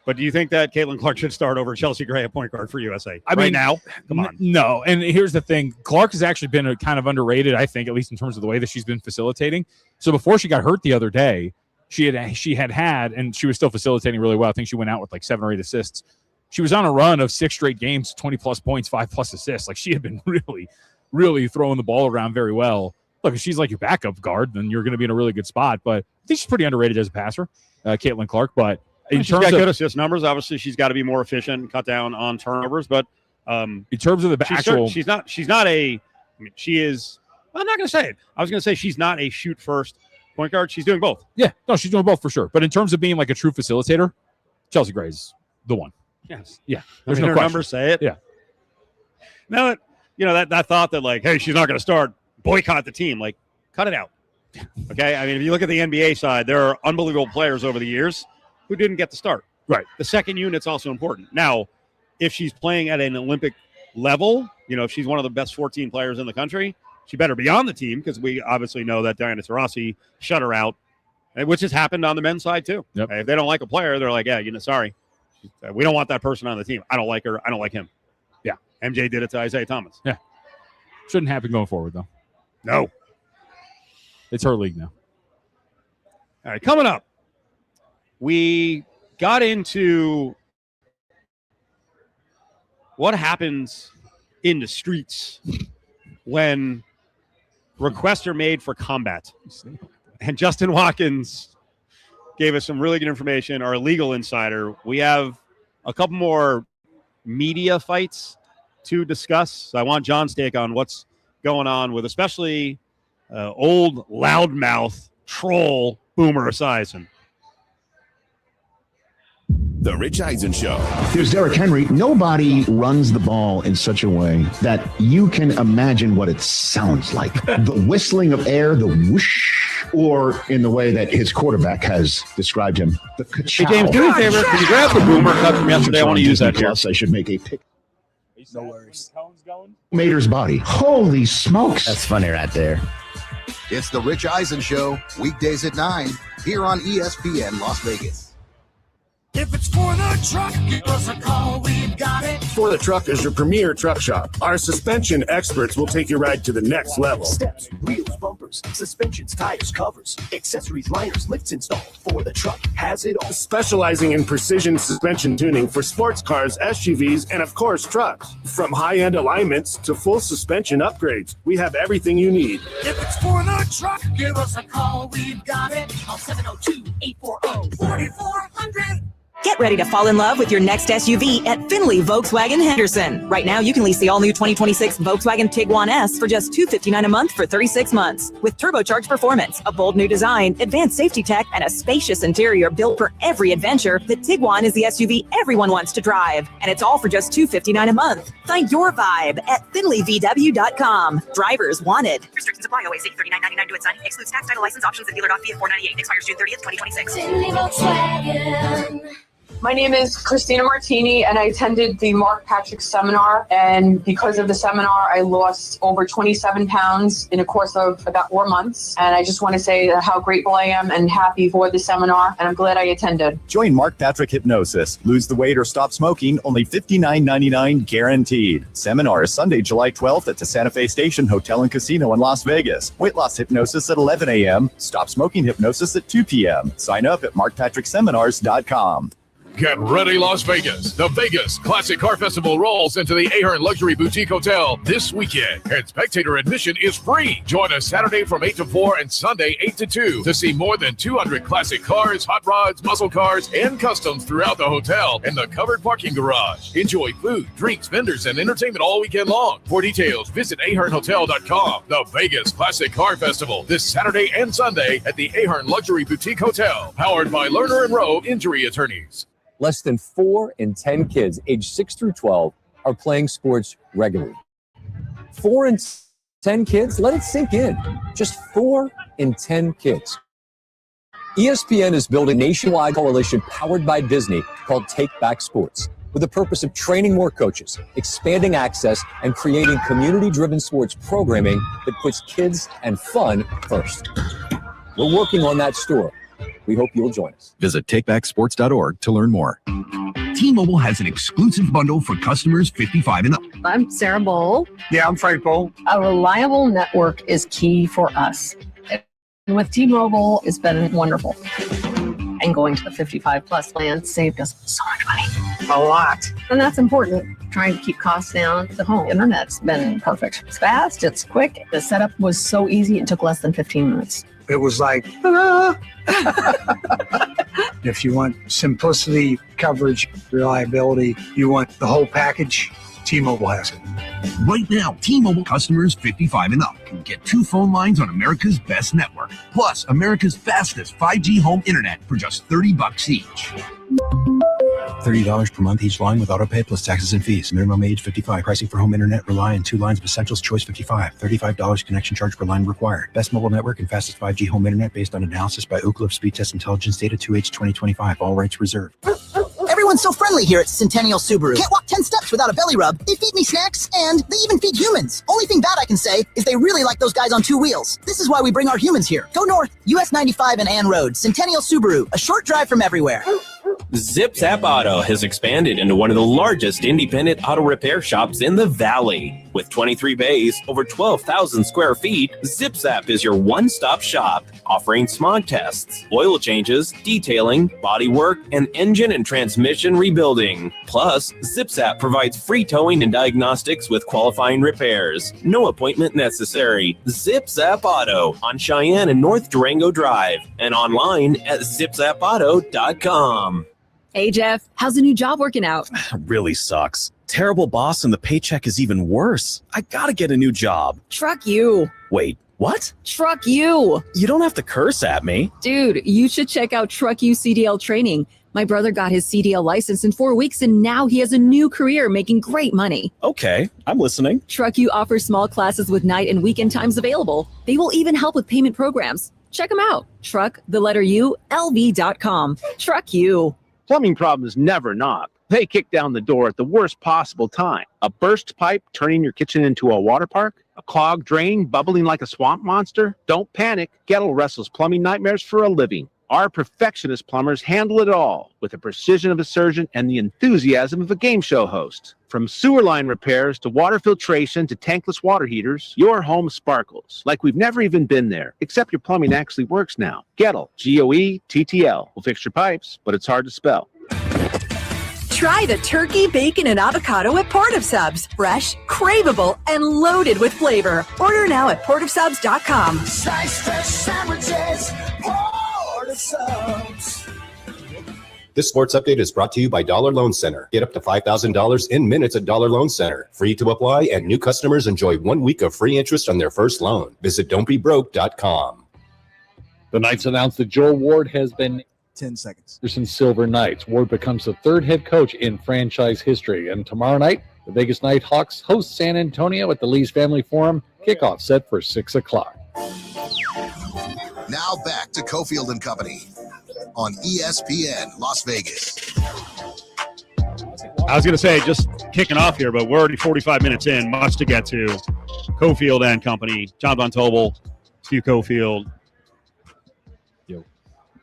Speaker 5: but do you think that Caitlin Clark should start over Chelsea Gray at point guard for USA? I mean, now? Come on.
Speaker 6: No. And here's the thing. Clark has actually been kind of underrated, I think, at least in terms of the way that she's been facilitating. So before she got hurt the other day, she had, and she was still facilitating really well. I think she went out with like 7 or 8 assists. She was on a run of 6 straight games, 20-plus points, 5-plus assists. Like, she had been really, really throwing the ball around very well. Look, if she's like your backup guard, then you're going to be in a really good spot. But I think she's pretty underrated as a passer, Caitlin Clark. But in
Speaker 5: she's
Speaker 6: terms
Speaker 5: got
Speaker 6: of
Speaker 5: good assist numbers, obviously she's got to be more efficient and cut down on turnovers. But
Speaker 6: in terms of the
Speaker 5: she's not a. I mean, she is. I'm not going to say it. I was going to say she's not a shoot first point guard. She's doing both.
Speaker 6: Yeah, no, she's doing both for sure. But in terms of being like a true facilitator, Chelsea Gray's the one.
Speaker 5: Yes.
Speaker 6: Yeah.
Speaker 5: There's
Speaker 6: no
Speaker 5: her
Speaker 6: question.
Speaker 5: numbers say it.
Speaker 6: Yeah.
Speaker 5: Now, that thought that like, hey, she's not going to start, boycott the team. Like, cut it out. Okay. I mean, if you look at the NBA side, there are unbelievable players over the years who didn't get to start.
Speaker 6: Right.
Speaker 5: The second unit's also important. Now, if she's playing at an Olympic level, if she's one of the best 14 players in the country, she better be on the team because we obviously know that Diana Taurasi shut her out, which has happened on the men's side too.
Speaker 6: Yep.
Speaker 5: If they don't like a player, they're like, yeah, sorry. We don't want that person on the team. I don't like her. I don't like him.
Speaker 6: Yeah.
Speaker 5: MJ did it to Isaiah Thomas.
Speaker 6: Yeah. Shouldn't happen going forward, though.
Speaker 5: No.
Speaker 6: It's her league now.
Speaker 5: All right, coming up, we got into what happens in the streets when requests are made for combat. And Justin Watkins gave us some really good information, our legal insider. We have a couple more media fights to discuss. So I want John's take on what's going on with especially old loudmouth troll Boomer Esiason.
Speaker 9: The Rich Eisen Show.
Speaker 7: Here's Derrick Henry. Nobody runs the ball in such a way that you can imagine what it sounds like. The whistling of air, the whoosh, or in the way that his quarterback has described him, the ka-chow.
Speaker 5: Hey, James, do me a favor. Can you grab the Boomer cut from yesterday? I want to use that here.
Speaker 7: Plus, I should make a pick.
Speaker 17: No worries.
Speaker 7: Mater's body. Holy smokes.
Speaker 20: That's funny right there.
Speaker 3: It's the Rich Eisen Show, weekdays at 9, here on ESPN Las Vegas.
Speaker 2: If it's for the truck, give us a call, we've got it.
Speaker 22: For the Truck is your premier truck shop. Our suspension experts will take your ride to the next level.
Speaker 23: Steps, wheels, bumpers, suspensions, tires, covers, accessories, liners, lifts installed. For the Truck has it all.
Speaker 22: Specializing in precision suspension tuning for sports cars, SUVs, and of course trucks. From high-end alignments to full suspension upgrades, we have everything you need.
Speaker 2: If it's for the truck, give us a call, we've got it. Call 702-840-4400.
Speaker 24: Get ready to fall in love with your next SUV at Finley Volkswagen Henderson. Right now, you can lease the all-new 2026 Volkswagen Tiguan S for just $259 a month for 36 months. With turbocharged performance, a bold new design, advanced safety tech, and a spacious interior built for every adventure, the Tiguan is the SUV everyone wants to drive. And it's all for just $259 a month. Find your vibe at FinleyVW.com. Drivers wanted. Restrictions apply. OAC $39.99 to its signing. Excludes tax, title, license, options, and dealer.fee at $498. Expires June 30th, 2026.
Speaker 2: Finley Volkswagen.
Speaker 25: My name is Christina Martini, and I attended the Mark Patrick seminar. And because of the seminar, I lost over 27 pounds in a course of about 4 months. And I just want to say how grateful I am and happy for the seminar. And I'm glad I attended.
Speaker 12: Join Mark Patrick Hypnosis. Lose the weight or stop smoking, only $59.99 guaranteed. Seminar is Sunday, July 12th at the Santa Fe Station Hotel and Casino in Las Vegas. Weight loss hypnosis at 11 a.m. Stop smoking hypnosis at 2 p.m. Sign up at markpatrickseminars.com.
Speaker 21: Get ready, Las Vegas. The Vegas Classic Car Festival rolls into the Ahern Luxury Boutique Hotel this weekend, and spectator admission is free. Join us Saturday from 8 to 4 and Sunday 8 to 2 to see more than 200 classic cars, hot rods, muscle cars, and customs throughout the hotel and the covered parking garage. Enjoy food, drinks, vendors, and entertainment all weekend long. For details, visit ahernhotel.com. The Vegas Classic Car Festival this Saturday and Sunday at the Ahern Luxury Boutique Hotel, powered by Lerner & Rowe Injury Attorneys.
Speaker 26: Less than 4 in 10 kids aged 6 through 12 are playing sports regularly. 4 in 10 kids? Let it sink in. Just 4 in 10 kids. ESPN is building a nationwide coalition powered by Disney called Take Back Sports. with the purpose of training more coaches, expanding access, and creating community-driven sports programming that puts kids and fun first. We're working on that store. We hope you'll join us.
Speaker 4: Visit takebacksports.org to learn more. T-Mobile has an exclusive bundle for customers 55 and up.
Speaker 8: I'm Sarah Bowl.
Speaker 4: Yeah, I'm Frank Bowl.
Speaker 8: A reliable network is key for us. And with T-Mobile, it's been wonderful. And going to the 55 plus plan saved us so much money. A lot. And that's important. Trying to keep costs down. The home internet's been perfect. It's fast, it's quick. The setup was so easy, it took less than 15 minutes.
Speaker 10: It was like, if you want simplicity, coverage, reliability, you want the whole package, T-Mobile has it.
Speaker 4: Right now, T-Mobile customers 55 and up can get 2 phone lines on America's best network, plus America's fastest 5G home internet for just $30 each.
Speaker 11: $30 per month each line with autopay plus taxes and fees. Minimum age 55. Pricing for home internet rely on 2 lines of Essentials Choice 55. $35 connection charge per line required. Best mobile network and fastest 5G home internet based on analysis by Oak Cliff Speed Test Intelligence data 2H 2025. All rights reserved.
Speaker 13: Everyone's so friendly here at Centennial Subaru. Can't walk 10 steps without a belly rub. They feed me snacks, and they even feed humans. Only thing bad I can say is they really like those guys on 2 wheels. This is why we bring our humans here. Go north, US 95 and Ann Road. Centennial Subaru, a short drive from everywhere.
Speaker 14: Zip Zap Auto has expanded into one of the largest independent auto repair shops in the Valley. With 23 bays, over 12,000 square feet, Zip Zap is your one-stop shop, offering smog tests, oil changes, detailing, body work, and engine and transmission rebuilding. Plus, Zip Zap provides free towing and diagnostics with qualifying repairs. No appointment necessary. Zip Zap Auto on Cheyenne and North Durango Drive, and online at zipzapauto.com.
Speaker 24: Hey, Jeff, how's the new job working out?
Speaker 27: Really sucks. Terrible boss and the paycheck is even worse. I gotta get a new job.
Speaker 24: Truck you.
Speaker 27: Wait, what?
Speaker 24: Truck you.
Speaker 27: You don't have to curse at me.
Speaker 24: Dude, you should check out Truck You CDL training. My brother got his CDL license in 4 weeks, and now he has a new career making great money.
Speaker 27: Okay, I'm listening.
Speaker 24: Truck You offers small classes with night and weekend times available. They will even help with payment programs. Check them out. Truck, the letter U, LV.com. Truck You.
Speaker 28: Plumbing problems never knock. They kick down the door at the worst possible time. A burst pipe turning your kitchen into a water park? A clogged drain bubbling like a swamp monster? Don't panic. Gettle wrestles plumbing nightmares for a living. Our perfectionist plumbers handle it all with the precision of a surgeon and the enthusiasm of a game show host. From sewer line repairs to water filtration to tankless water heaters, your home sparkles like we've never even been there, except your plumbing actually works now. Gettle, Goettl, will fix your pipes, but it's hard to spell.
Speaker 29: Try the turkey, bacon, and avocado at Port of Subs. Fresh, craveable, and loaded with flavor. Order now at portofsubs.com.
Speaker 23: Slice fresh sandwiches, Port of Subs.
Speaker 30: This sports update is brought to you by Dollar Loan Center. Get up to $5,000 in minutes at Dollar Loan Center. Free to apply, and new customers enjoy 1 week of free interest on their first loan. Visit don'tbebroke.com.
Speaker 31: The Knights announced that Joe Ward has been
Speaker 32: 10 seconds.
Speaker 31: Anderson Silver Knights. Ward becomes the 3rd head coach in franchise history. And tomorrow night, the Vegas Nighthawks host San Antonio at the Lee's Family Forum. Kickoff set for 6 o'clock.
Speaker 3: Now back to Cofield and Company on ESPN Las Vegas.
Speaker 5: I was going to say, just kicking off here, but we're already 45 minutes in. Much to get to. Cofield and Company. John Von Tobel, Stu Cofield.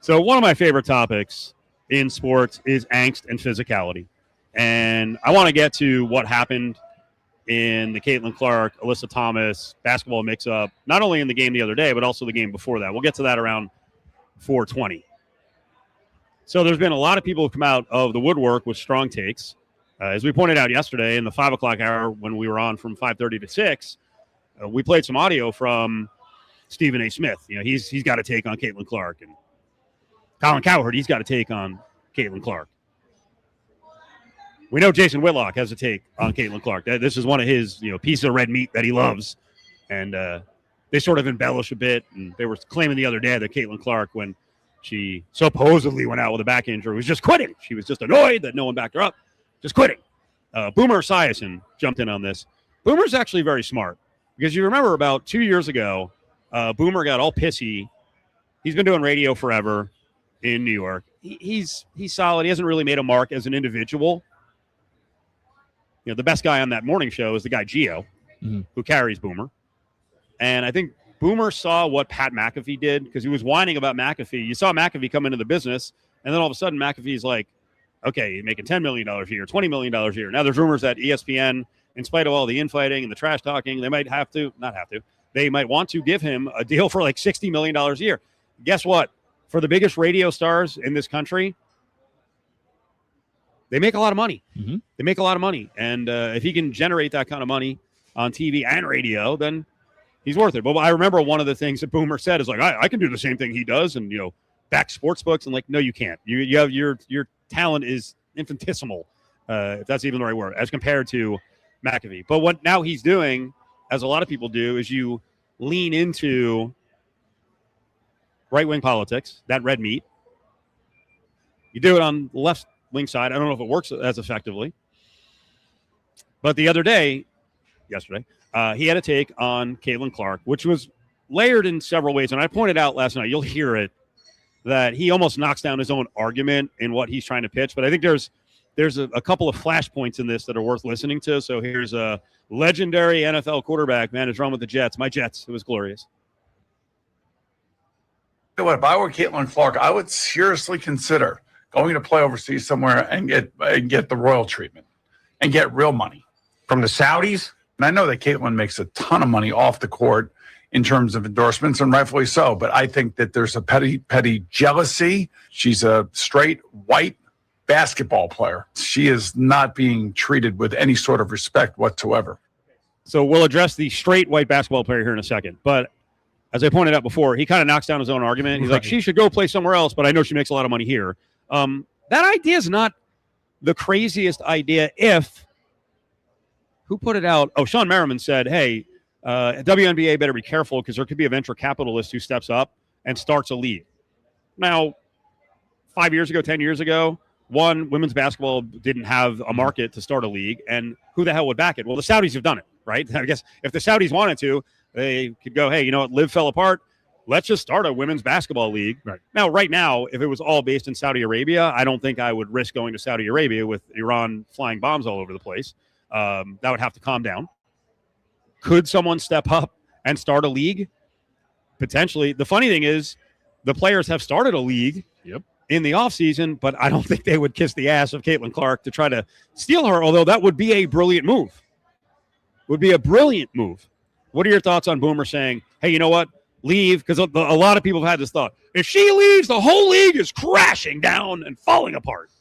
Speaker 5: So one of my favorite topics in sports is angst and physicality. And I want to get to what happened in the Caitlin Clark, Alyssa Thomas basketball mix-up, not only in the game the other day, but also the game before that. We'll get to that around 4:20. So there's been a lot of people who come out of the woodwork with strong takes. As we pointed out yesterday in the 5 o'clock hour when we were on from 5:30 to 6, we played some audio from Stephen A. Smith. You know, he's got a take on Caitlin Clark, and Colin Cowherd, he's got a take on Caitlin Clark. We know Jason Whitlock has a take on Caitlin Clark. This is one of his, piece of red meat that he loves. And they sort of embellish a bit. And they were claiming the other day that Caitlin Clark, when she supposedly went out with a back injury, was just quitting. She was just annoyed that no one backed her up. Just quitting. Boomer Esiason jumped in on this. Boomer's actually very smart. Because you remember about 2 years ago, Boomer got all pissy. He's been doing radio forever in New York. He's solid. He hasn't really made a mark as an individual. the best guy on that morning show is the guy Gio, who carries Boomer. And I think Boomer saw what Pat McAfee did because he was whining about McAfee. You saw McAfee come into the business, and then all of a sudden McAfee's like, okay, you're making $10 million a year, $20 million a year. Now there's rumors that ESPN, in spite of all the infighting and the trash talking, they might they might want to give him a deal for like $60 million a year. Guess what? For the biggest radio stars in this country, they make a lot of money. They make a lot of money. And if he can generate that kind of money on TV and radio, then he's worth it. But I remember one of the things that Boomer said is like, I can do the same thing he does and, back sports books. And like, no, you can't. You have your talent is infinitesimal, if that's even the right word, as compared to McAfee. But what now he's doing, as a lot of people do, is you lean into right-wing politics, that red meat. You do it on the left-wing side. I don't know if it works as effectively. But the other day, yesterday, he had a take on Caitlin Clark, which was layered in several ways. And I pointed out last night, you'll hear it, that he almost knocks down his own argument in what he's trying to pitch. But I think there's a couple of flashpoints in this that are worth listening to. So here's a legendary NFL quarterback, man, who's run with the Jets. My Jets. It was glorious.
Speaker 1: If I were Caitlin Clark, I would seriously consider going to play overseas somewhere and get the royal treatment and get real money
Speaker 6: from the Saudis.
Speaker 1: And I know that Caitlin makes a ton of money off the court in terms of endorsements, and rightfully so. But I think that there's a petty jealousy. She's a straight white basketball player. She is not being treated with any sort of respect whatsoever.
Speaker 5: So we'll address the straight white basketball player here in a second. But as I pointed out before, he kind of knocks down his own argument. He's like, she should go play somewhere else, but I know she makes a lot of money here. That idea is not the craziest idea if – who put it out? Oh, Sean Merriman said, hey, WNBA better be careful because there could be a venture capitalist who steps up and starts a league. Now, 5 years ago, 10 years ago, women's basketball didn't have a market to start a league, and who the hell would back it? Well, the Saudis have done it, right? I guess if the Saudis wanted to, they could go, hey, you know what, Liv fell apart. Let's just start a women's basketball league. Right now, if it was all based in Saudi Arabia, I don't think I would risk going to Saudi Arabia with Iran flying bombs all over the place. That would have to calm down. Could someone step up and start a league? Potentially. The funny thing is the players have started a league in the offseason, but I don't think they would kiss the ass of Caitlin Clark to try to steal her, although that would be a brilliant move. Would be a brilliant move. What are your thoughts on Boomer saying, hey, you know what? Leave, because a lot of people have had this thought. If she leaves, the whole league is crashing down and falling apart.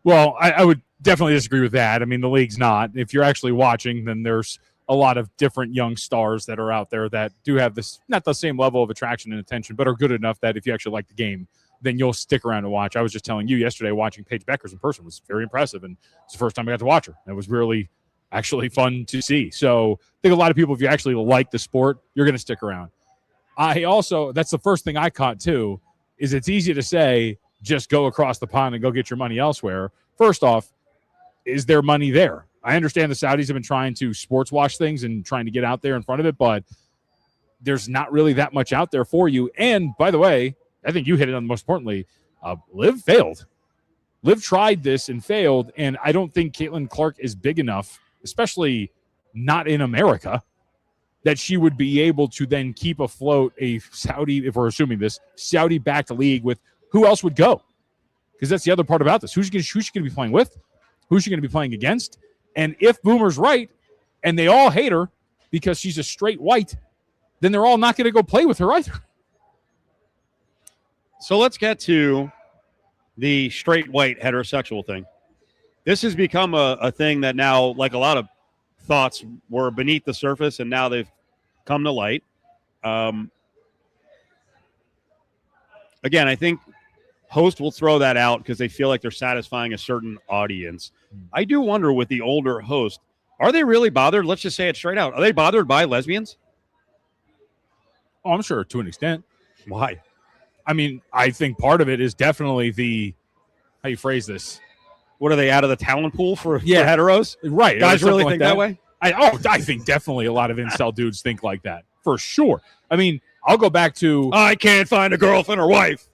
Speaker 7: Well, I would definitely disagree with that. I mean, the league's not. If you're actually watching, then there's a lot of different young stars that are out there that do have this, not the same level of attraction and attention, but are good enough that if you actually like the game, then you'll stick around and watch. I was just telling you yesterday, watching Paige Beckers in person was very impressive, and it's the first time I got to watch her. It was really actually fun to see. So I think a lot of people, if you actually like the sport, you're going to stick around. That's the first thing I caught too, is it's easy to say, just go across the pond and go get your money elsewhere. First off, is there money there? I understand the Saudis have been trying to sports wash things and trying to get out there in front of it, but there's not really that much out there for you. And by the way, I think you hit it on the most importantly, Liv failed. Liv tried this and failed, and I don't think Caitlin Clark is big enough, especially not in America, that she would be able to then keep afloat a Saudi, if we're assuming this, Saudi-backed league with who else would go? Because that's the other part about this. Who's she going to be playing with? Who's she going to be playing against? And if Boomer's right, and they all hate her because she's a straight white, then they're all not going to go play with her either.
Speaker 5: So let's get to the straight white heterosexual thing. This has become a thing that now, like a lot of thoughts were beneath the surface, and now they've come to light. Again, I think hosts will throw that out because they feel like they're satisfying a certain audience. I do wonder with the older host, are they really bothered? Let's just say it straight out. Are they bothered by lesbians?
Speaker 7: Oh, I'm sure to an extent.
Speaker 5: Why?
Speaker 7: I mean, I think part of it is definitely how you phrase this.
Speaker 5: What are they, out of the talent pool for heteros?
Speaker 7: Right.
Speaker 5: Guys really think that way?
Speaker 7: I think definitely a lot of incel dudes think like that, for sure. I mean, I'll go back to...
Speaker 5: I can't find a girlfriend or wife.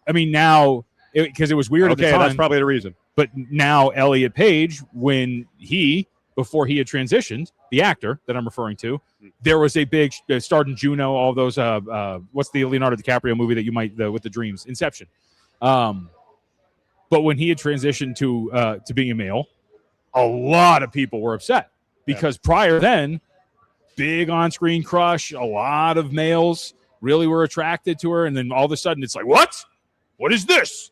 Speaker 7: I mean, now, because it was weird at the time.
Speaker 5: That's probably the reason.
Speaker 7: But now Elliot Page, when he before he had transitioned, the actor that I'm referring to, there was a big starred in Juno, all those what's the Leonardo DiCaprio movie that you might with the dreams, Inception. But when he had transitioned to being a male, a lot of people were upset because prior then, big on-screen crush, a lot of males really were attracted to her, and then all of a sudden it's like, what is this?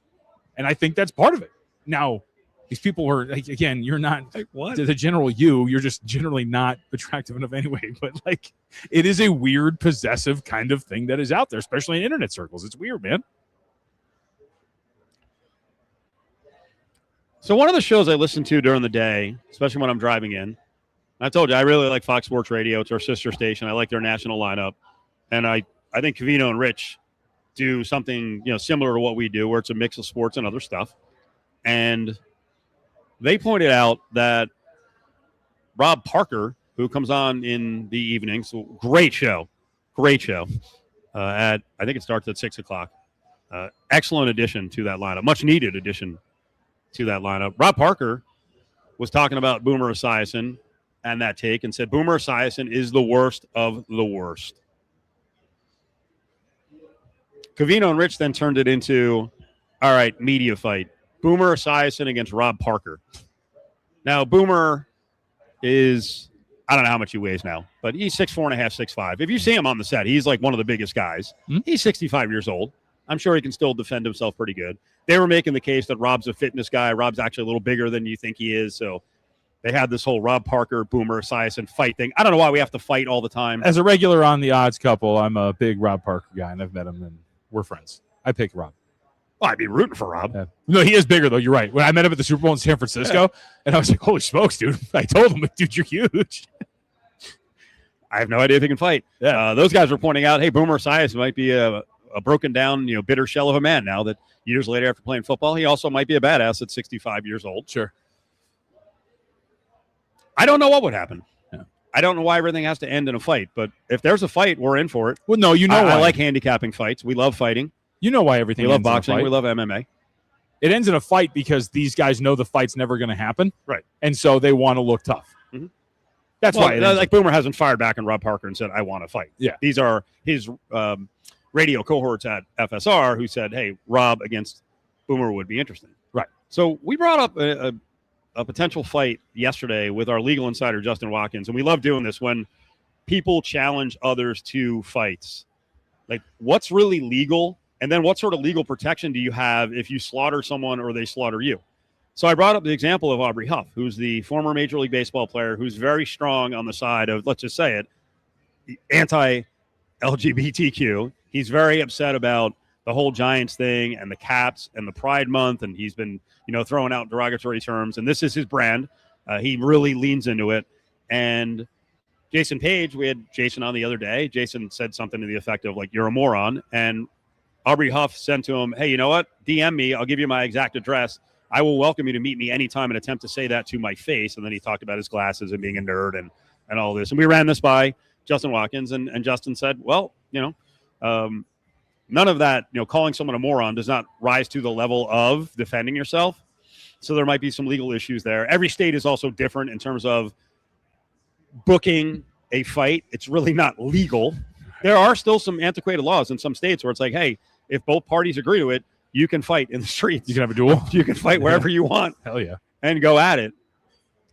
Speaker 7: And I think that's part of it. Now, these people were, like, again, you're not the general you're just generally not attractive enough anyway. But, like, it is a weird, possessive kind of thing that is out there, especially in internet circles. It's weird, man.
Speaker 5: So one of the shows I listen to during the day, especially when I'm driving in, I told you I really like Fox Sports Radio. It's our sister station. I like their national lineup. And I think Covino and Rich do something, similar to what we do, where it's a mix of sports and other stuff. And they pointed out that Rob Parker, who comes on in the evening, so great show. I think it starts at 6 o'clock. Excellent addition to that lineup, much needed addition to that lineup. Rob Parker was talking about Boomer Esiason and that take and said Boomer Esiason is the worst of the worst. Covino and Rich then turned it into, all right, media fight. Boomer Esiason against Rob Parker. Now, Boomer is, I don't know how much he weighs now, but he's 6'4.5", 6'5". If you see him on the set, he's like one of the biggest guys. He's 65 years old. I'm sure he can still defend himself pretty good. They were making the case that Rob's a fitness guy. Rob's actually a little bigger than you think he is. So they had this whole Rob Parker, Boomer Esiason fight thing. I don't know why we have to fight all the time.
Speaker 7: As a regular on the Odds Couple, I'm a big Rob Parker guy, and I've met him, and we're friends. I pick Rob.
Speaker 5: Well, I'd be rooting for Rob.
Speaker 7: Yeah. No, he is bigger, though. You're right. When I met him at the Super Bowl in San Francisco, and I was like, holy smokes, dude. I told him, dude, you're huge.
Speaker 5: I have no idea if he can fight. Yeah. Those guys were pointing out, hey, Boomer Esiason might be a broken down, bitter shell of a man now that years later after playing football, he also might be a badass at 65 years old.
Speaker 7: Sure.
Speaker 5: I don't know what would happen. Yeah. I don't know why everything has to end in a fight, but if there's a fight, we're in for it.
Speaker 7: Well, no,
Speaker 5: I like handicapping fights. We love fighting.
Speaker 7: You know why everything
Speaker 5: we love
Speaker 7: ends in a
Speaker 5: boxing.
Speaker 7: fight.
Speaker 5: We love MMA.
Speaker 7: It ends in a fight because these guys know the fight's never going to happen.
Speaker 5: Right.
Speaker 7: And so they want to look tough.
Speaker 5: Mm-hmm.
Speaker 7: That's why.
Speaker 5: Like Boomer hasn't fired back on Rob Parker and said, I want to fight.
Speaker 7: Yeah.
Speaker 5: These are his radio cohorts at FSR who said, hey, Rob against Boomer would be interesting.
Speaker 7: Right.
Speaker 5: So we brought up a potential fight yesterday with our legal insider, Justin Watkins. And we love doing this when people challenge others to fights. Like, what's really legal? And then what sort of legal protection do you have if you slaughter someone or they slaughter you? So I brought up the example of Aubrey Huff, who's the former Major League Baseball player who's very strong on the side of, let's just say it, anti-LGBTQ. He's very upset about the whole Giants thing and the Caps and the Pride Month, and he's been, throwing out derogatory terms, and this is his brand. He really leans into it. And Jason Page, we had Jason on the other day. Jason said something to the effect of, like, you're a moron. And Aubrey Huff sent to him, hey, you know what? DM me. I'll give you my exact address. I will welcome you to meet me anytime and attempt to say that to my face. And then he talked about his glasses and being a nerd and all this. And we ran this by Justin Watkins, and Justin said, well, none of that, calling someone a moron does not rise to the level of defending yourself. So there might be some legal issues there. Every state is also different in terms of booking a fight. It's really not legal. There are still some antiquated laws in some states where it's like, hey, if both parties agree to it, you can fight in the streets.
Speaker 7: You can have a duel.
Speaker 5: You can fight wherever you want.
Speaker 7: Hell yeah.
Speaker 5: And go at it.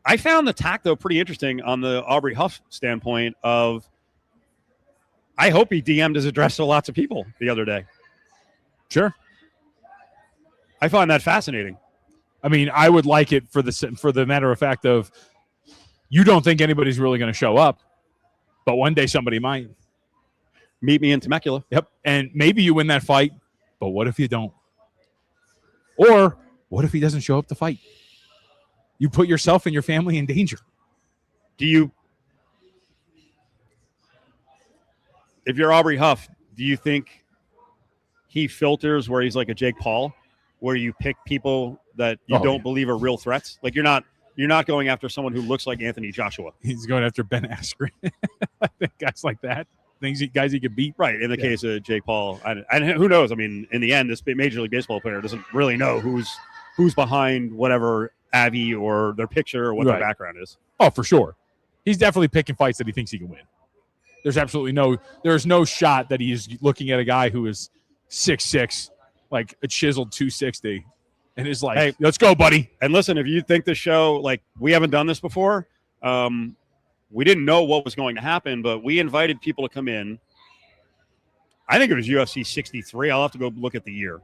Speaker 5: I found the tack, though, pretty interesting on the Aubrey Huff standpoint of, I hope he DM'd his address to lots of people the other day.
Speaker 7: Sure.
Speaker 5: I find that fascinating.
Speaker 7: I mean, I would like it for the matter of fact of, you don't think anybody's really going to show up, but one day somebody might.
Speaker 5: Meet me in Temecula.
Speaker 7: Yep. And maybe you win that fight, but what if you don't? Or what if he doesn't show up to fight? You put yourself and your family in danger.
Speaker 5: If you're Aubrey Huff, do you think he filters where he's like a Jake Paul, where you pick people that you don't believe are real threats? Like, you're not going after someone who looks like Anthony Joshua.
Speaker 7: He's going after Ben Askren. Guys like that. Guys he could beat.
Speaker 5: Right. In the case of Jake Paul. And who knows? I mean, in the end, this Major League Baseball player doesn't really know who's behind whatever Avi or their picture or what their background is.
Speaker 7: Oh, for sure. He's definitely picking fights that he thinks he can win. There's no shot that he's looking at a guy who is 6'6", like a chiseled 260, and is like, hey, let's go, buddy.
Speaker 5: And listen, if you think the show, like, we haven't done this before, we didn't know what was going to happen, but we invited people to come in. I think it was UFC 63. I'll have to go look at the year.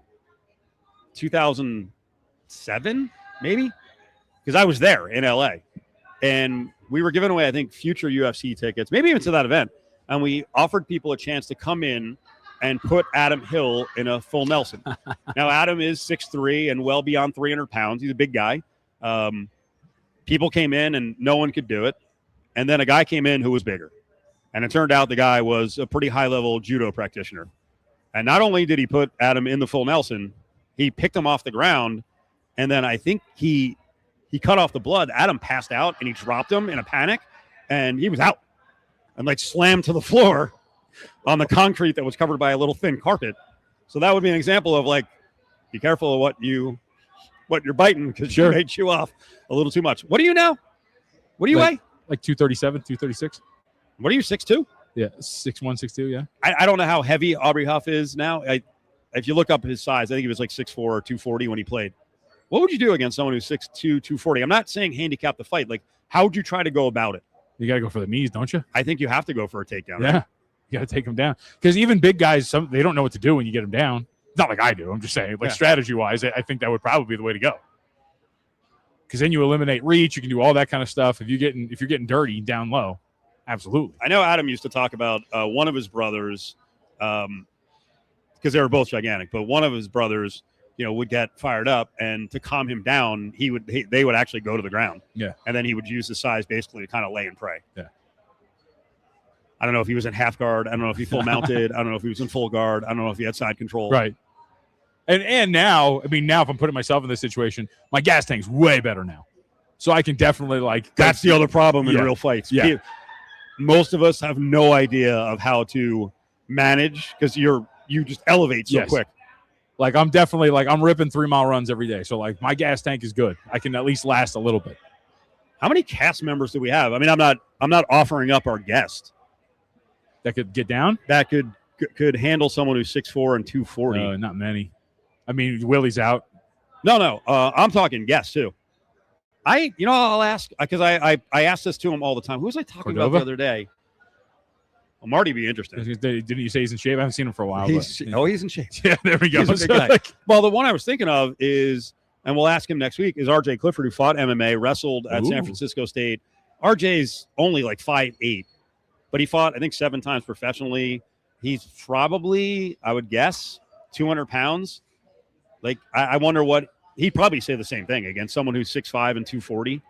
Speaker 5: 2007, maybe? Because I was there in LA. And we were giving away, I think, future UFC tickets, maybe even to that event. And we offered people a chance to come in and put Adam Hill in a full Nelson. Now, Adam is 6'3" and well beyond 300 pounds. He's a big guy. People came in and no one could do it. And then a guy came in who was bigger. And it turned out the guy was a pretty high-level judo practitioner. And not only did he put Adam in the full Nelson, he picked him off the ground. And then I think he cut off the blood. Adam passed out and he dropped him in a panic. And he was out and like slammed to the floor on the concrete that was covered by a little thin carpet. So that would be an example of like, be careful of what you're biting, because you may chew off a little too much. What do you now? What do you weigh?
Speaker 7: Like 237, 236.
Speaker 5: What are you, 6'2"?
Speaker 7: Yeah, 6'1", 6'2", yeah.
Speaker 5: I don't know how heavy Aubrey Huff is now. If you look up his size, I think he was like 6'4" or 240 when he played. What would you do against someone who's 6'2", 240? I'm not saying handicap the fight. Like, how would you try to go about it?
Speaker 7: You got to go for the knees, don't you?
Speaker 5: I think you have to go for a takedown.
Speaker 7: Yeah,
Speaker 5: right?
Speaker 7: you got to take them down. Because even big guys, they don't know what to do when you get them down. It's not like I do. I'm just saying, like strategy-wise, I think that would probably be the way to go. Because then you eliminate reach. You can do all that kind of stuff. If you're getting dirty down low, absolutely.
Speaker 5: I know Adam used to talk about one of his brothers, because they were both gigantic, but one of his brothers, would get fired up, and to calm him down, they would actually go to the ground.
Speaker 7: Yeah.
Speaker 5: And then he would use his size basically to kind of lay and pray.
Speaker 7: Yeah.
Speaker 5: I don't know if he was in half guard. I don't know if he full mounted. I don't know if he was in full guard. I don't know if he had side control.
Speaker 7: Right. And now, if I'm putting myself in this situation, my gas tank's way better now. So I can definitely
Speaker 5: That's the other problem in real fights.
Speaker 7: Yeah.
Speaker 5: Most of us have no idea of how to manage, because you just elevate so quick.
Speaker 7: Like I'm definitely I'm ripping 3-mile runs every day. So like my gas tank is good. I can at least last a little bit.
Speaker 5: How many cast members do we have? I mean, I'm not offering up our guest
Speaker 7: that could get down.
Speaker 5: That could handle someone who's 6'4" and 240.
Speaker 7: Not many. I mean, Willie's out.
Speaker 5: No. I'm talking guests too. I'll ask, because I ask this to him all the time. Who was I talking about the other day? Well, Marty be interested.
Speaker 7: Didn't you say he's in shape? I haven't seen him for a while.
Speaker 5: He's in shape.
Speaker 7: Yeah, there we go.
Speaker 5: He's a good guy. Well, the one I was thinking of is, and we'll ask him next week, is RJ Clifford, who fought MMA, wrestled at San Francisco State. RJ's only like 5'8", but he fought, I think, 7 times professionally. He's probably, I would guess, 200 pounds. Like, I wonder what he'd probably say the same thing against someone who's 6'5" and 240.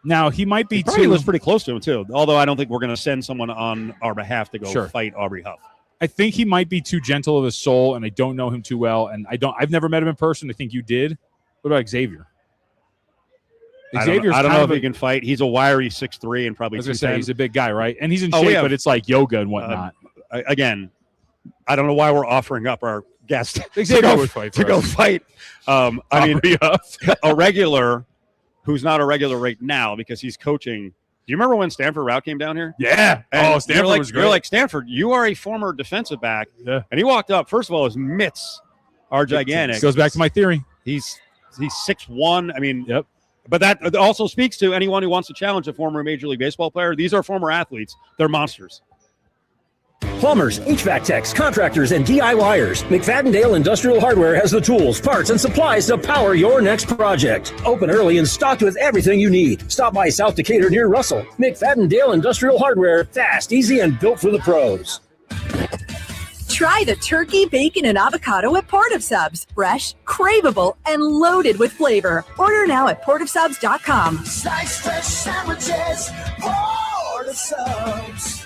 Speaker 7: Now, he might be
Speaker 5: He was pretty close to him, too. Although I don't think we're going to send someone on our behalf to go fight Aubrey Huff.
Speaker 7: I think he might be too gentle of a soul, and I don't know him too well. And I've never met him in person. I think you did. What about Xavier?
Speaker 5: I don't know if he can fight. He's a wiry 6'3" and probably 210.
Speaker 7: I was going to say, he's a big guy, right? And he's in shape, but it's like yoga and whatnot.
Speaker 5: Again, I don't know why we're offering up our guest
Speaker 7: Xavier would fight
Speaker 5: to go fight. I mean, a regular who's not a regular right now because he's coaching. Do you remember when Stanford Rout came down here?
Speaker 7: Yeah.
Speaker 5: And
Speaker 7: Stanford was great.
Speaker 5: You're like, Stanford, you are a former defensive back.
Speaker 7: Yeah.
Speaker 5: And he walked up. First of all, his mitts are gigantic.
Speaker 7: This goes back to my theory.
Speaker 5: He's 6'1". I mean, but that also speaks to anyone who wants to challenge a former Major League Baseball player. These are former athletes. They're monsters.
Speaker 23: Plumbers, HVAC techs, contractors, and DIYers. McFadden-Dale Industrial Hardware has the tools, parts, and supplies to power your next project. Open early and stocked with everything you need. Stop by South Decatur near Russell. McFadden-Dale Industrial Hardware. Fast, easy, and built for the pros.
Speaker 29: Try the turkey, bacon, and avocado at Port of Subs. Fresh, craveable, and loaded with flavor. Order now at portofsubs.com.
Speaker 23: Slice fresh sandwiches, Port of Subs.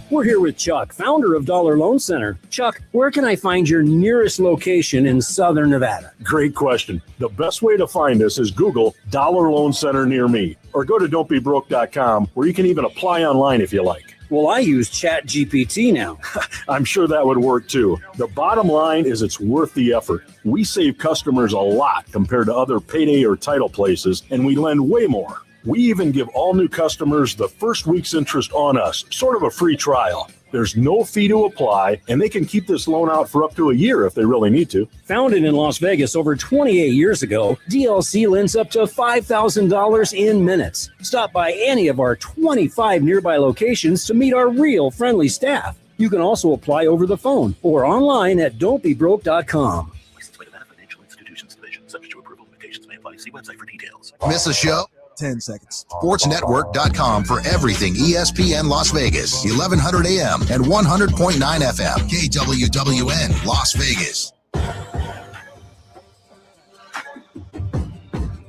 Speaker 23: We're here with Chuck, founder of Dollar Loan Center. Chuck, where can I find your nearest location in Southern Nevada?
Speaker 2: Great question. The best way to find us is Google Dollar Loan Center near me, or go to don'tbebroke.com, where you can even apply online if you like.
Speaker 23: Well, I use ChatGPT now.
Speaker 2: I'm sure that would work too. The bottom line is it's worth the effort. We save customers a lot compared to other payday or title places, and we lend way more. We even give all new customers the first week's interest on us, sort of a free trial. There's no fee to apply, and they can keep this loan out for up to a year if they really need to.
Speaker 23: Founded in Las Vegas over 28 years ago, DLC lends up to $5,000 in minutes. Stop by any of our 25 nearby locations to meet our real friendly staff. You can also apply over the phone or online at don'tbebroke.com.
Speaker 4: Licensed by the Financial Institutions Division. Subject to approval. Limitations may apply. See website for details.
Speaker 3: Miss a show?
Speaker 6: 10 seconds.
Speaker 3: Sportsnetwork.com for everything ESPN Las Vegas, 1100 AM and 100.9 FM, KWWN Las Vegas.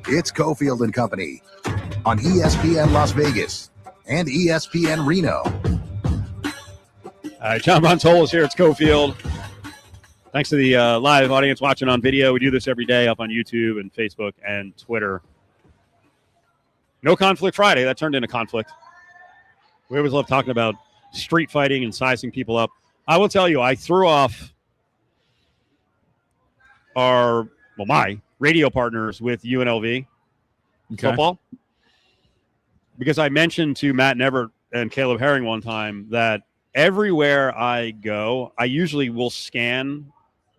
Speaker 3: It's Cofield and Company on ESPN Las Vegas and ESPN Reno.
Speaker 5: All right, John Von Tobel is here. It's Cofield. Thanks to the live audience watching on video. We do this every day up on YouTube and Facebook and Twitter. No Conflict Friday. That turned into conflict. We always love talking about street fighting and sizing people up. I will tell you, I threw off my radio partners with UNLV football because I mentioned to Matt Nevert and Caleb Herring one time that everywhere I go, I usually will scan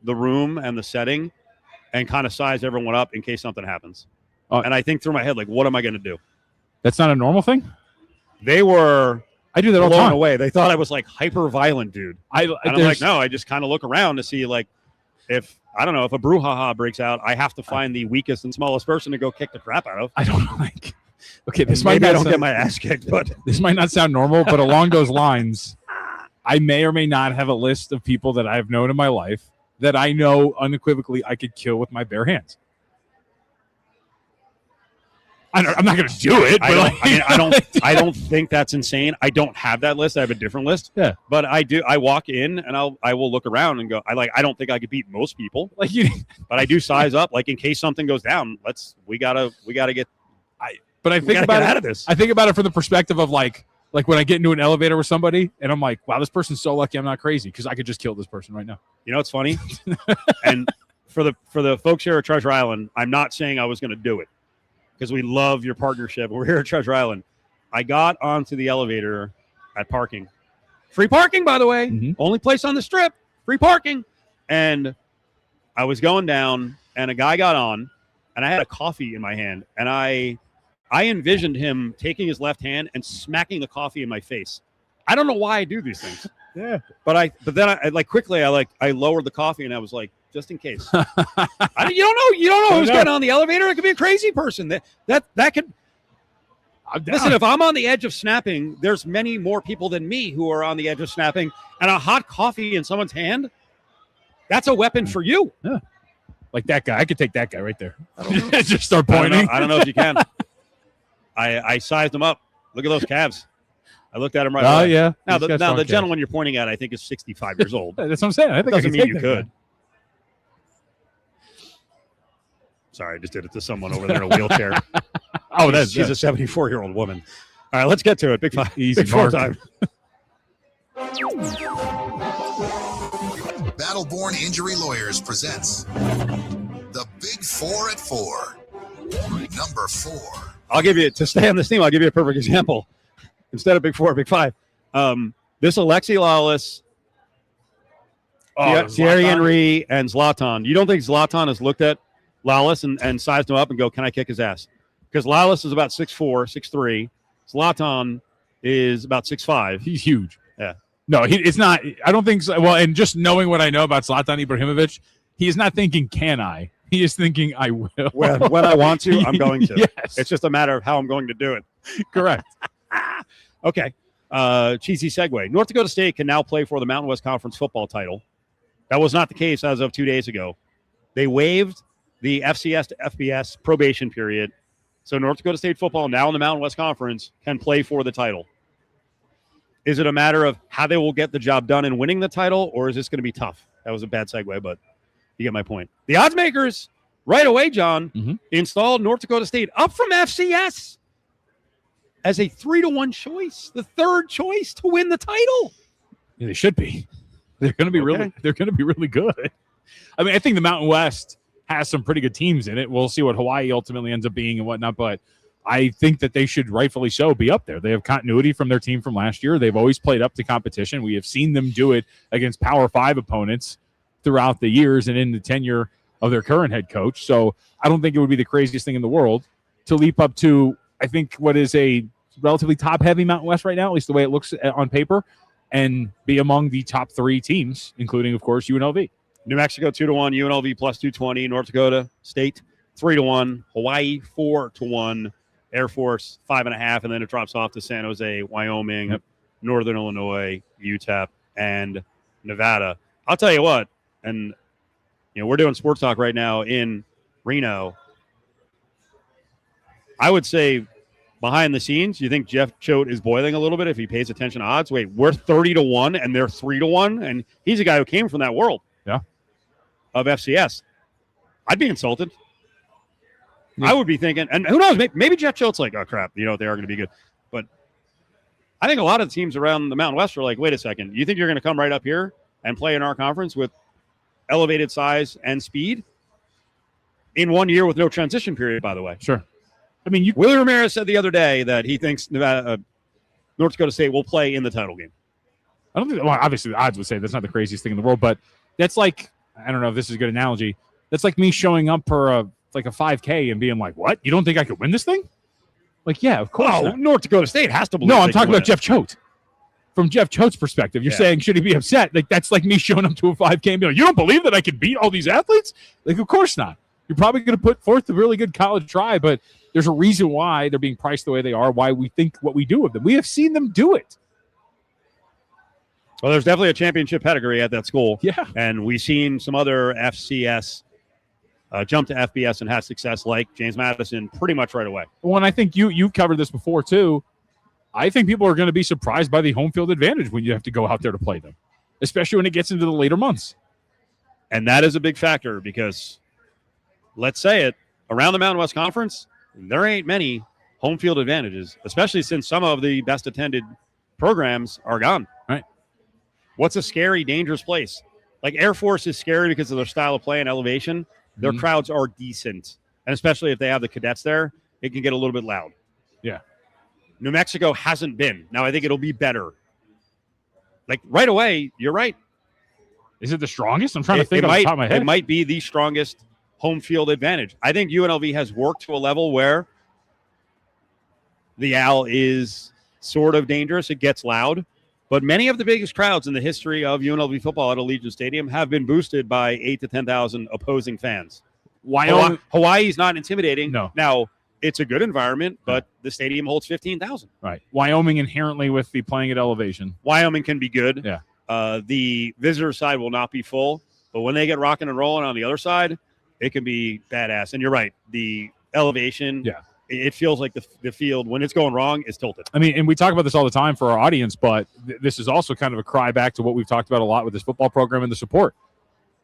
Speaker 5: the room and the setting and kind of size everyone up in case something happens. And I think through my head, like, what am I going to do?
Speaker 7: That's not a normal thing?
Speaker 5: They were
Speaker 7: I do that all the
Speaker 5: blown
Speaker 7: time.
Speaker 5: away. They thought I was like hyper violent, dude. And I'm
Speaker 7: there's-
Speaker 5: like, no, I just kind of look around to see like if I don't know if a brouhaha breaks out, I have to find the weakest and smallest person to go kick the crap out of.
Speaker 7: I don't like. Okay, this
Speaker 5: And
Speaker 7: might
Speaker 5: maybe
Speaker 7: not
Speaker 5: I don't
Speaker 7: sound-
Speaker 5: get my ass kicked, but
Speaker 7: this might not sound normal, but along those lines, I may or may not have a list of people that I've known in my life that I know unequivocally I could kill with my bare hands. I'm not going to do it.
Speaker 5: I don't think that's insane. I don't have that list. I have a different list.
Speaker 7: Yeah,
Speaker 5: but I do. I walk in and I will look around and go. I don't think I could beat most people.
Speaker 7: Like you,
Speaker 5: but I do size up. Like in case something goes down, we gotta get.
Speaker 7: But I think about it
Speaker 5: out of this.
Speaker 7: I think about it from the perspective of like when I get into an elevator with somebody and I'm like, wow, this person's so lucky I'm not crazy because I could just kill this person right now.
Speaker 5: You know, it's funny. And for the folks here at Treasure Island, I'm not saying I was going to do it because we love your partnership. We're here at Treasure Island. I got onto the elevator at parking. Free parking, by the way. Only place on the strip. Free parking. And I was going down, and a guy got on, and I had a coffee in my hand, and I envisioned him taking his left hand and smacking the coffee in my face. I don't know why I do these things.
Speaker 7: Yeah.
Speaker 5: But then I lowered the coffee, and I was like, just in case. You don't know who's getting on the elevator. It could be a crazy person. That could. Listen, if I'm on the edge of snapping, there's many more people than me who are on the edge of snapping, and a hot coffee in someone's hand, that's a weapon for you.
Speaker 7: Yeah. Like that guy. I could take that guy right there. Just start pointing.
Speaker 5: I don't know if you can. I sized him up. Look at those calves. I looked at him right
Speaker 7: Oh,
Speaker 5: away.
Speaker 7: yeah.
Speaker 5: Now,
Speaker 7: He's got
Speaker 5: the
Speaker 7: strong
Speaker 5: gentleman you're pointing at, I think, is 65 years old.
Speaker 7: That's what I'm saying. I think
Speaker 5: Doesn't
Speaker 7: I
Speaker 5: mean
Speaker 7: take
Speaker 5: you
Speaker 7: that
Speaker 5: could.
Speaker 7: guy.
Speaker 5: Sorry, I just did it to someone over there in a wheelchair. She's a 74-year-old woman. All right, let's get to it. Big five.
Speaker 7: Easy,
Speaker 5: Big four
Speaker 7: Mark.
Speaker 5: time.
Speaker 3: Battleborn Injury Lawyers presents The Big Four at 4. Number 4.
Speaker 5: I'll give you, to stay on this theme, I'll give you a perfect example. Instead of Big Four, Big Five. This Alexi Lawless, Thierry Henry, and Zlatan. You don't think Zlatan has looked at Lawless and sized him up and go, can I kick his ass? Because Lawless is about 6'4", 6'3". Zlatan is about 6'5".
Speaker 7: He's huge.
Speaker 5: Yeah.
Speaker 7: No, it's not. I don't think so. Well, and just knowing what I know about Zlatan Ibrahimovic, he is not thinking, can I? He is thinking, I will.
Speaker 5: When I want to, I'm going to.
Speaker 7: Yes.
Speaker 5: It's just a matter of how I'm going to do it.
Speaker 7: Correct.
Speaker 5: Okay. Cheesy segue. North Dakota State can now play for the Mountain West Conference football title. That was not the case as of 2 days ago. They waived the FCS to FBS probation period. So North Dakota State football, now in the Mountain West Conference, can play for the title. Is it a matter of how they will get the job done in winning the title, or is this going to be tough? That was a bad segue, but you get my point. The odds makers, right away, John, installed North Dakota State up from FCS. as a 3-1 choice, the third choice to win the title.
Speaker 7: Yeah, they should be. They're going to be They're going to be really good. I mean, I think the Mountain West has some pretty good teams in it. We'll see what Hawaii ultimately ends up being and whatnot, but I think that they should rightfully so be up there. They have continuity from their team from last year. They've always played up to competition. We have seen them do it against Power 5 opponents throughout the years and in the tenure of their current head coach. So I don't think it would be the craziest thing in the world to leap up to, I think, what is a relatively top-heavy Mountain West right now, at least the way it looks on paper, and be among the top 3 teams, including, of course, UNLV.
Speaker 5: New Mexico 2-1, UNLV plus 220, North Dakota State 3-1, Hawaii 4-1, Air Force 5.5, and then it drops off to San Jose, Wyoming, Northern Illinois, UTEP, and Nevada. I'll tell you what, and we're doing sports talk right now in Reno. I would say behind the scenes, you think Jeff Choate is boiling a little bit if he pays attention to odds? Wait, we're 30-1 and they're 3-1, and he's a guy who came from that world.
Speaker 7: Yeah.
Speaker 5: Of FCS. I'd be insulted. Yeah. I would be thinking, and who knows, maybe Jeff Choate's like, oh, crap, they are going to be good. But I think a lot of the teams around the Mountain West are like, wait a second, you think you're going to come right up here and play in our conference with elevated size and speed in 1 year with no transition period, by the way?
Speaker 7: Sure. I mean,
Speaker 5: Willie Ramirez said the other day that he thinks North Dakota State will play in the title game.
Speaker 7: I don't think, well, obviously the odds would say that's not the craziest thing in the world, but that's like, I don't know if this is a good analogy. That's like me showing up for a 5K and being like, what? You don't think I could win this thing? Like, yeah, of course.
Speaker 5: Oh, North Dakota State has to believe.
Speaker 7: No, I'm talking about Jeff Choate. From Jeff Choate's perspective, you're saying, should he be upset? Like, that's like me showing up to a 5K and being like, you don't believe that I can beat all these athletes? Like, of course not. You're probably going to put forth a really good college try, but there's a reason why they're being priced the way they are, why we think what we do of them. We have seen them do it.
Speaker 5: Well, there's definitely a championship pedigree at that school.
Speaker 7: Yeah.
Speaker 5: And we've seen some other FCS jump to FBS and have success, like James Madison, pretty much right away.
Speaker 7: Well, and I think you covered this before, too. I think people are going to be surprised by the home field advantage when you have to go out there to play them, especially when it gets into the later months.
Speaker 5: And that is a big factor because, let's say it, around the Mountain West Conference, there ain't many home field advantages, especially since some of the best attended programs are gone.
Speaker 7: Right.
Speaker 5: What's a scary, dangerous place? Like Air Force is scary because of their style of play and elevation. Their crowds are decent. And especially if they have the cadets there, it can get a little bit loud.
Speaker 7: Yeah.
Speaker 5: New Mexico hasn't been. Now I think it'll be better. Like right away, you're right.
Speaker 7: Is it the strongest? I'm trying to think off the top of my head.
Speaker 5: It might be the strongest home field advantage. I think UNLV has worked to a level where the Owl is sort of dangerous. It gets loud. But many of the biggest crowds in the history of UNLV football at Allegiant Stadium have been boosted by 8,000 to 10,000 opposing fans. Hawaii's not intimidating.
Speaker 7: No.
Speaker 5: Now, it's a good environment, but the stadium holds 15,000.
Speaker 7: Right. Wyoming inherently with the playing at elevation.
Speaker 5: Wyoming can be good.
Speaker 7: Yeah.
Speaker 5: The visitor side will not be full, but when they get rocking and rolling on the other side, it can be badass. And you're right. The elevation.
Speaker 7: Yeah.
Speaker 5: It feels like the field, when it's going wrong, is tilted.
Speaker 7: I mean, and we talk about this all the time for our audience, but this is also kind of a cry back to what we've talked about a lot with this football program and the support.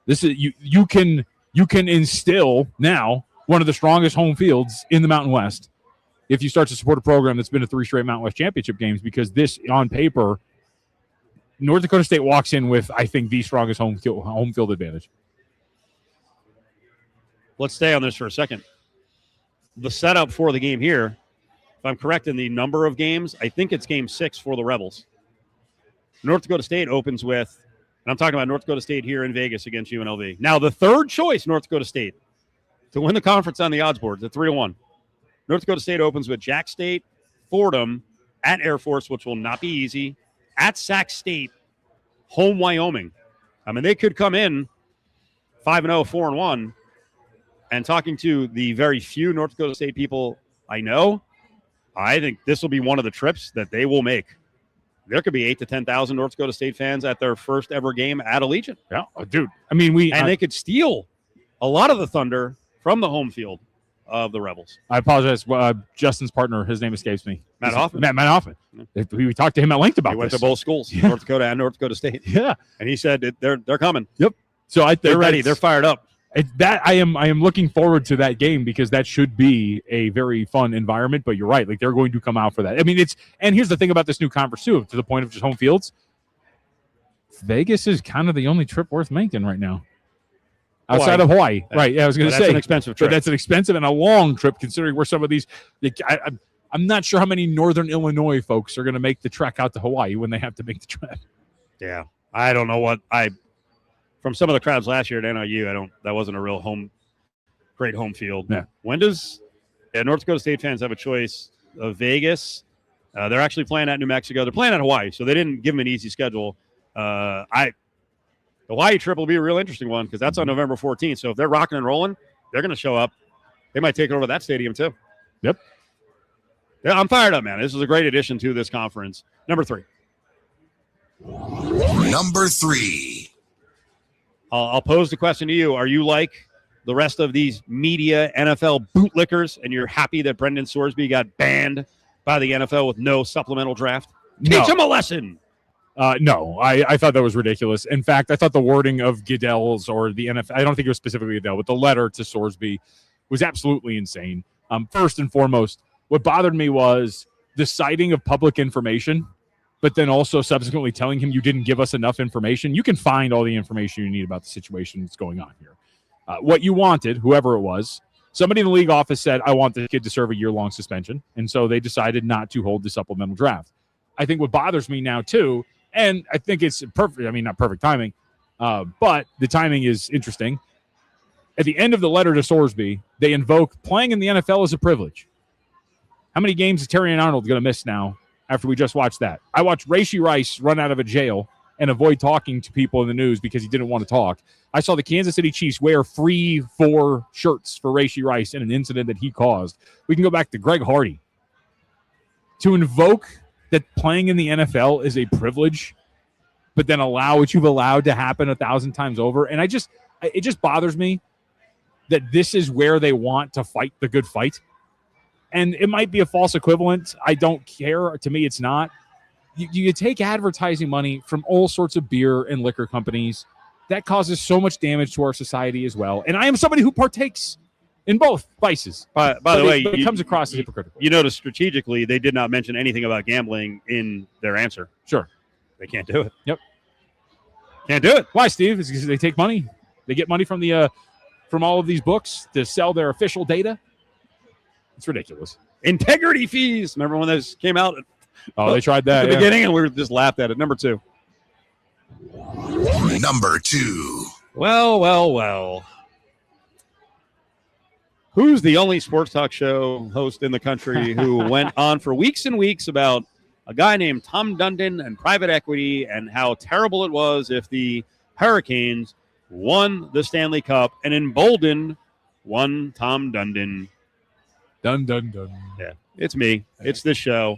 Speaker 7: This is you can instill now one of the strongest home fields in the Mountain West if you start to support a program that's been to 3 straight Mountain West championship games, because this, on paper, North Dakota State walks in with, I think, the strongest home field advantage.
Speaker 5: Let's stay on this for a second. The setup for the game here, if I'm correct in the number of games, I think it's game 6 for the Rebels. North Dakota State opens with, and I'm talking about North Dakota State here in Vegas against UNLV. Now, the third choice, North Dakota State, to win the conference on the odds board, at 3-1. North Dakota State opens with Jack State, Fordham, at Air Force, which will not be easy, at Sac State, home Wyoming. I mean, they could come in 5-0, 4-1. And talking to the very few North Dakota State people I know, I think this will be one of the trips that they will make. There could be 8,000 to 10,000 North Dakota State fans at their first ever game at Allegiant.
Speaker 7: Yeah, dude. I mean,
Speaker 5: they could steal a lot of the thunder from the home field of the Rebels.
Speaker 7: I apologize. Justin's partner, his name escapes me.
Speaker 5: Matt Hoffman.
Speaker 7: Matt Hoffman. Yeah. We talked to him at length about this.
Speaker 5: He went to both schools, North Dakota and North Dakota State.
Speaker 7: Yeah.
Speaker 5: And he said they're coming.
Speaker 7: Yep. So
Speaker 5: they're ready. They're fired up.
Speaker 7: I am looking forward to that game because that should be a very fun environment. But you're right, like they're going to come out for that. I mean, and here's the thing about this new conference too, to the point of just home fields. Vegas is kind of the only trip worth making right now, outside of Hawaii. Right? Yeah, I was going to say
Speaker 5: that's an expensive trip.
Speaker 7: But that's an expensive and a long trip, considering where some of these. I'm not sure how many Northern Illinois folks are going to make the trek out to Hawaii when they have to make the trek.
Speaker 5: Yeah, I don't know what from some of the crowds last year at NIU. That wasn't a real great home field.
Speaker 7: Yeah.
Speaker 5: When does North Dakota State fans have a choice of Vegas? They're actually playing at New Mexico. They're playing at Hawaii, so they didn't give them an easy schedule. The Hawaii trip will be a real interesting one because that's on November 14th. So if they're rocking and rolling, they're going to show up. They might take over that stadium too.
Speaker 7: Yep.
Speaker 5: Yeah, I'm fired up, man. This is a great addition to this conference. Number 3.
Speaker 6: Number 3.
Speaker 5: I'll pose the question to you. Are you like the rest of these media NFL bootlickers, and you're happy that Brendan Sorsby got banned by the NFL with no supplemental draft? Teach him a lesson.
Speaker 7: No, I thought that was ridiculous. In fact, I thought the wording of Goodell's or the NFL, I don't think it was specifically Goodell, but the letter to Sorsby was absolutely insane. First and foremost, what bothered me was the citing of public information, but then also subsequently telling him you didn't give us enough information. You can find all the information you need about the situation that's going on here. What you wanted, whoever it was, somebody in the league office said, I want this kid to serve a year-long suspension, and so they decided not to hold the supplemental draft. I think what bothers me now, too, and I think it's perfect, I mean, not perfect timing, but the timing is interesting. At the end of the letter to Sorsby, they invoke playing in the NFL as a privilege. How many games is Terry and Arnold going to miss now after we just watched that? I watched Rashee Rice run out of a jail and avoid talking to people in the news because he didn't want to talk. I saw the Kansas City Chiefs wear free 4 shirts for Rashee Rice in an incident that he caused. We can go back to Greg Hardy. To invoke that playing in the NFL is a privilege, but then allow what you've allowed to happen 1,000 times over. And it just bothers me that this is where they want to fight the good fight. And it might be a false equivalent. I don't care. To me, it's not. You take advertising money from all sorts of beer and liquor companies. That causes so much damage to our society as well. And I am somebody who partakes in both vices.
Speaker 5: By the way,
Speaker 7: it comes across as hypocritical.
Speaker 5: You notice strategically, they did not mention anything about gambling in their answer.
Speaker 7: Sure.
Speaker 5: They can't do it.
Speaker 7: Yep.
Speaker 5: Can't do it.
Speaker 7: Why, Steve? It's because they take money. They get money from from all of these books to sell their official data. It's ridiculous.
Speaker 5: Integrity fees. Remember when those came out?
Speaker 7: Oh, they tried that
Speaker 5: at the beginning, and we were just laughed at it. Number 2.
Speaker 6: Number 2.
Speaker 5: Well. Who's the only sports talk show host in the country who went on for weeks and weeks about a guy named Tom Dundon and private equity and how terrible it was if the Hurricanes won the Stanley Cup and emboldened one Tom Dundon?
Speaker 7: Dun, dun, dun.
Speaker 5: Yeah, it's me. It's this show.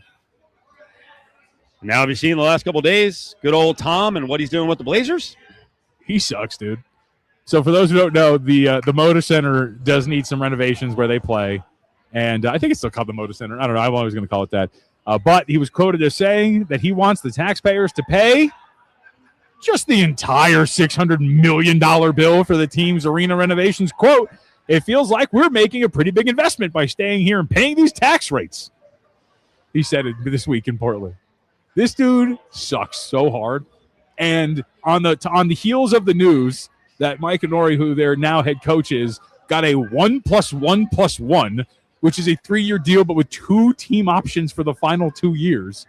Speaker 5: Now, have you seen the last couple of days? Good old Tom and what he's doing with the Blazers?
Speaker 7: He sucks, dude. So for those who don't know, the Moda Center does need some renovations where they play. And I think it's still called the Moda Center. I don't know. I'm always going to call it that. But he was quoted as saying that he wants the taxpayers to pay just the entire $600 million bill for the team's arena renovations. Quote, it feels like we're making a pretty big investment by staying here and paying these tax rates. He said it this week in Portland. This dude sucks so hard. And on the heels of the news that Mike Inori, who their now head coach is, got a 1+1+1, which is a 3-year deal, but with 2 team options for the final 2 years.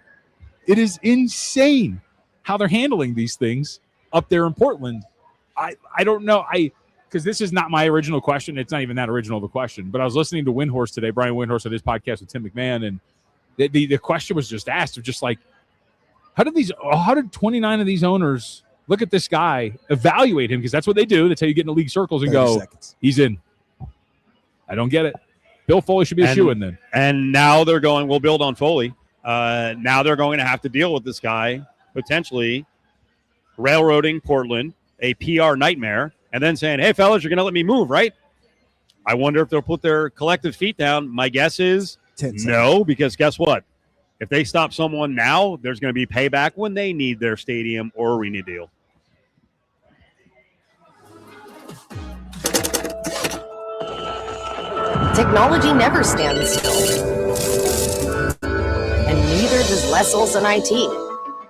Speaker 7: It is insane how they're handling these things up there in Portland. I don't know. Because this is not my original question. It's not even that original of a question. But I was listening to Windhorst today, Brian Windhorst, on his podcast with Tim McMahon, and the question was just asked of just like, how did 29 of these owners look at this guy, evaluate him, because that's what they do. That's how you get in the league circles and go, he's in. I don't get it. Bill Foley should be a shoo-in then.
Speaker 5: And now they're going, we'll build on Foley. Now they're going to have to deal with this guy potentially railroading Portland, a PR nightmare, and then saying, hey, fellas, you're going to let me move, right? I wonder if they'll put their collective feet down. My guess is no, because guess what? If they stop someone now, there's going to be payback when they need their stadium or arena deal.
Speaker 9: Technology never stands still. And neither does Lesselson IT.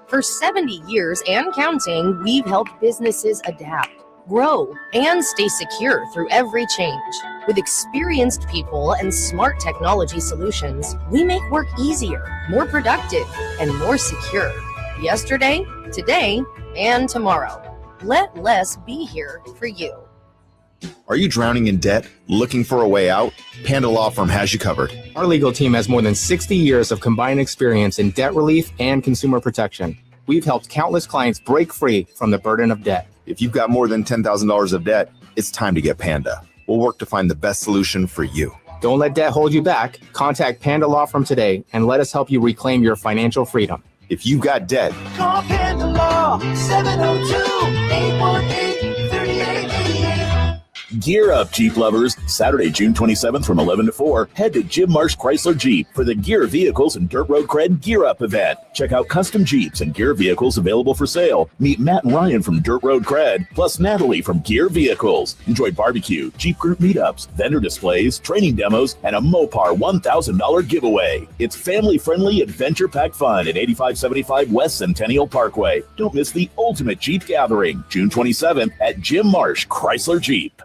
Speaker 9: For 70 years and counting, we've helped businesses adapt, grow, and stay secure through every change. With experienced people and smart technology solutions, we make work easier, more productive, and more secure. Yesterday, today, and tomorrow. Let Les be here for you.
Speaker 12: Are you drowning in debt? Looking for a way out? Panda Law Firm has you covered.
Speaker 15: Our legal team has more than 60 years of combined experience in debt relief and consumer protection. We've helped countless clients break free from the burden of debt.
Speaker 12: If you've got more than $10,000 of debt, it's time to get Panda. We'll work to find the best solution for you.
Speaker 15: Don't let debt hold you back. Contact Panda Law Firm today and let us help you reclaim your financial freedom.
Speaker 12: If you've got debt,
Speaker 16: call Panda Law 702-818-3888.
Speaker 17: Gear up, Jeep lovers. Saturday, June 27th from 11 to 4, head to Jim Marsh Chrysler Jeep for the Gear Vehicles and Dirt Road Cred Gear Up event. Check out custom Jeeps and Gear Vehicles available for sale. Meet Matt and Ryan from Dirt Road Cred, plus Natalie from Gear Vehicles. Enjoy barbecue, Jeep group meetups, vendor displays, training demos, and a Mopar $1,000 giveaway. It's family-friendly, adventure-packed fun at 8575 West Centennial Parkway. Don't miss the ultimate Jeep gathering, June 27th at Jim Marsh Chrysler Jeep.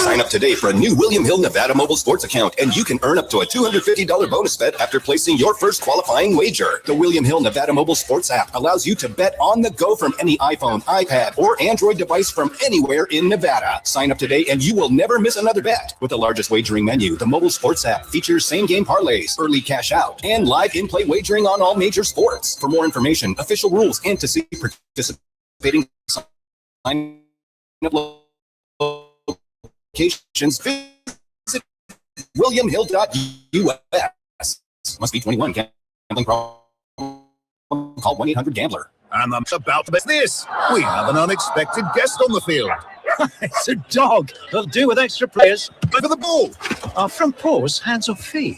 Speaker 30: Sign up today for a new William Hill Nevada mobile sports account, and you can earn up to a $250 bonus bet after placing your first qualifying wager. The William Hill Nevada mobile sports app allows you to bet on the go from any iPhone, iPad, or Android device from anywhere in Nevada. Sign up today and you will never miss another bet. With the largest wagering menu, the mobile sports app features same-game parlays, early cash out, and live in-play wagering on all major sports. For more information, official rules, and to see participating sign up locations, visit williamhill.us. Must be 21. Gambling problem? Call 1-800-GAMBLER.
Speaker 18: And I'm about to this. We have an unexpected guest on the field.
Speaker 19: It's a dog. They'll do with extra players.
Speaker 18: For the ball.
Speaker 19: Our front paws, hands or feet.